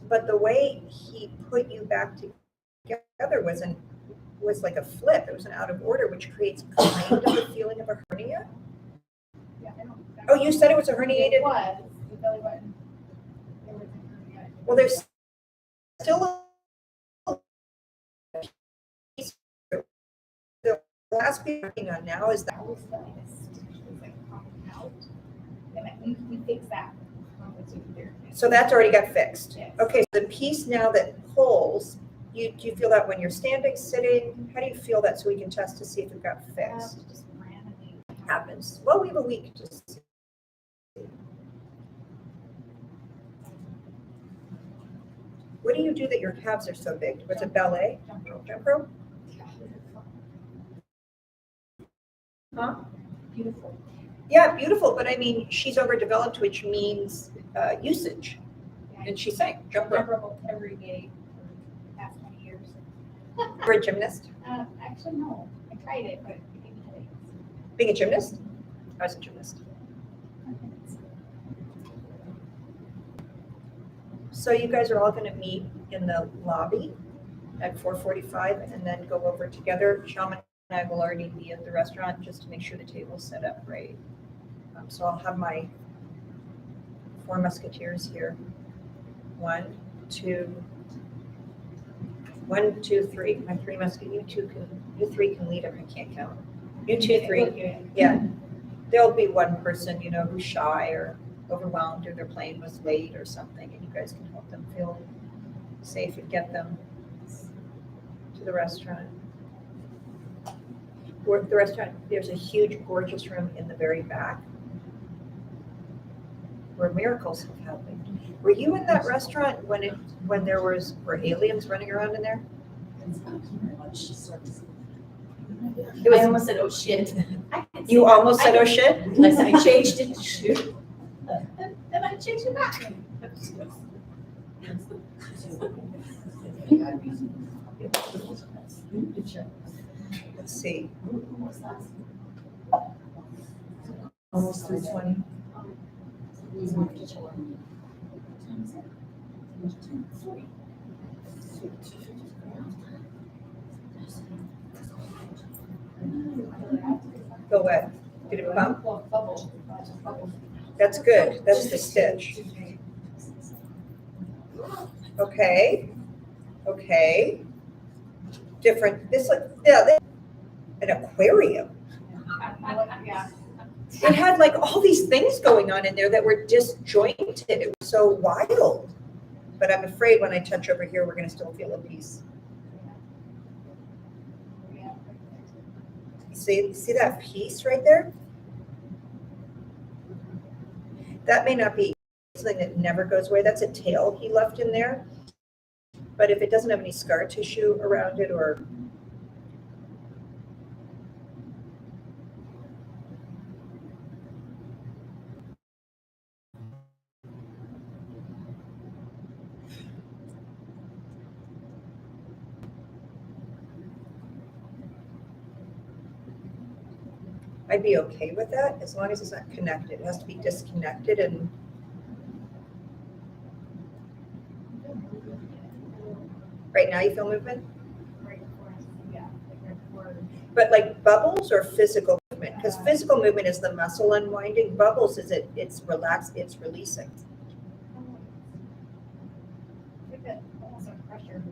Speaker 1: But the way he put you back together was like a flip. It was an out of order, which creates kind of a feeling of a hernia.
Speaker 8: Yeah, I don't.
Speaker 1: Oh, you said it was a herniated?
Speaker 8: It was, the belly button. It was a hernia.
Speaker 1: Well, there's still a piece. The last piece we're working on now is that.
Speaker 8: That was the stitch was like popping out. And we fixed that.
Speaker 1: So that's already got fixed.
Speaker 8: Yes.
Speaker 1: Okay, so the piece now that pulls, do you feel that when you're standing, sitting? How do you feel that so we can test to see if it got fixed?
Speaker 8: Just randomly.
Speaker 1: Happens. Well, we have a week to see. What do you do that your calves are so big? Was it ballet? Jump rope? Huh?
Speaker 8: Beautiful.
Speaker 1: Yeah, beautiful, but I mean, she's overdeveloped, which means usage. And she's saying, jump rope.
Speaker 8: Memorable every day for the past 20 years.
Speaker 1: You're a gymnast?
Speaker 8: Actually, no. I tried it, but it gave me headaches.
Speaker 1: Being a gymnast? I was a gymnast. So you guys are all going to meet in the lobby at 4:45 and then go over together. Shaman and I will already be at the restaurant just to make sure the table's set up right. So I'll have my 4 musketeers here. 1, 2, 1, 2, 3. My 3 musketeers. You 3 can lead them. I can't count. You 2, 3. Yeah. There'll be one person, who's shy or overwhelmed or their plane was late or something, and you guys can help them feel safe and get them to the restaurant. Or the restaurant, there's a huge, gorgeous room in the very back where miracles have happened. Were you in that restaurant when there were aliens running around in there? It was,
Speaker 9: I almost said, oh shit.
Speaker 1: you almost said, oh shit?
Speaker 9: I said, I changed it to shoot. Then I changed it back.
Speaker 1: Let's see.
Speaker 10: Almost 3:20.
Speaker 1: Go what? Did it bump? That's good. That's the stitch. Okay. Okay. Different. This an aquarium.
Speaker 8: Yeah.
Speaker 1: It had like all these things going on in there that were disjointed. It was so wild. But I'm afraid when I touch over here, we're going to still feel a piece. See that piece right there? That may not be something that never goes away. That's a tail he left in there. But if it doesn't have any scar tissue around it or I'd be okay with that as long as it's not connected. It has to be disconnected and right now you feel movement?
Speaker 8: Right before, yeah, like right before
Speaker 1: But like bubbles or physical movement? Because physical movement is the muscle unwinding. Bubbles is it's relaxed, it's releasing.
Speaker 2: Almost a pressure.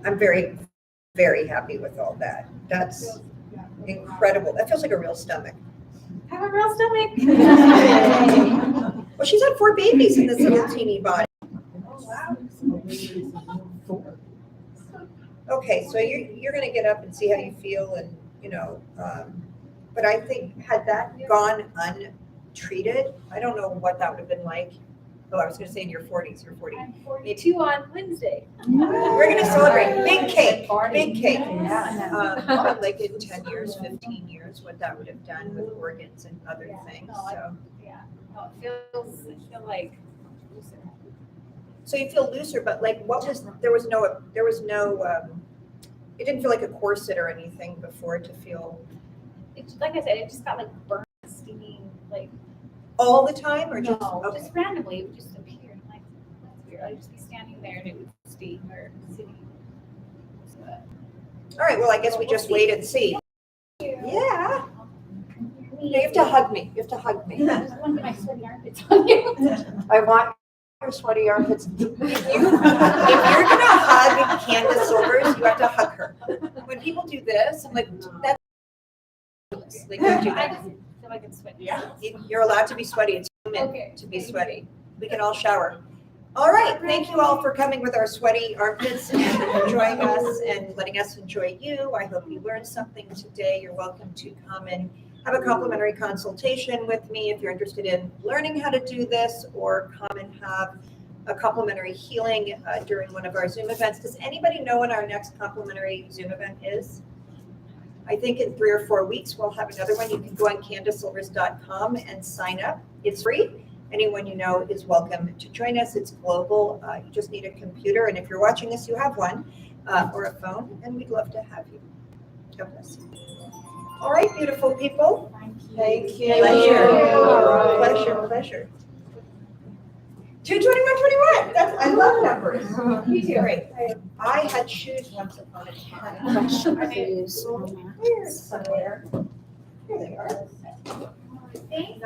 Speaker 1: I'm very, very happy with all that. That's incredible. That feels like a real stomach.
Speaker 2: I have a real stomach.
Speaker 1: Well, she's had 4 babies in this little teeny body. Okay, so you're gonna get up and see how you feel and, but I think had that gone untreated, I don't know what that would have been like. Oh, I was gonna say in your 40s, you're 40.
Speaker 8: I'm 42 on Wednesday.
Speaker 1: We're gonna celebrate, big cake, big cake.
Speaker 2: Yeah.
Speaker 1: Like in 10 years, 15 years, what that would have done with organs and other things, so.
Speaker 8: Yeah, no, it feel like looser.
Speaker 1: So you feel looser, but like there was no, it didn't feel like a corset or anything before to feel
Speaker 8: It's like I said, it just got like burnt, stinging, like
Speaker 1: all the time or just?
Speaker 8: no,
Speaker 1: Okay.
Speaker 8: just randomly it would just appear. I'm like, that's weird. I'd just be standing there and it would sting or sitting. So,
Speaker 1: All right, well, I guess we just wait and see. Yeah. You have to hug me. You have to hug me.
Speaker 8: I just want to get my sweaty armpits on you.
Speaker 1: I want your sweaty armpits. If you're gonna hug Candace Silvers, you have to hug her. When people do this, I'm like, that's like, don't do
Speaker 8: I
Speaker 1: that.
Speaker 8: just feel like it's sweaty.
Speaker 1: You're allowed to be sweaty. It's human
Speaker 8: Okay.
Speaker 1: to be sweaty. We can all shower. All right, thank you all for coming with our sweaty armpits and enjoying us and letting us enjoy you. I hope you learned something today. You're welcome to come and have a complimentary consultation with me if you're interested in learning how to do this, or come and have a complimentary healing during one of our Zoom events. Does anybody know when our next complimentary Zoom event is? I think in 3 or 4 weeks, we'll have another one. You can go on CandaceSilvers.com and sign up. It's free. Anyone you know is welcome to join us. It's global. You just need a computer. And if you're watching this, you have one or a phone, and we'd love to have you. God bless you. All right, beautiful people. Thank you. Pleasure. 22121. I love numbers.
Speaker 8: Me too.
Speaker 1: Great. I had shoes once upon a time. Where's somewhere? Here they are.
Speaker 8: Thanks.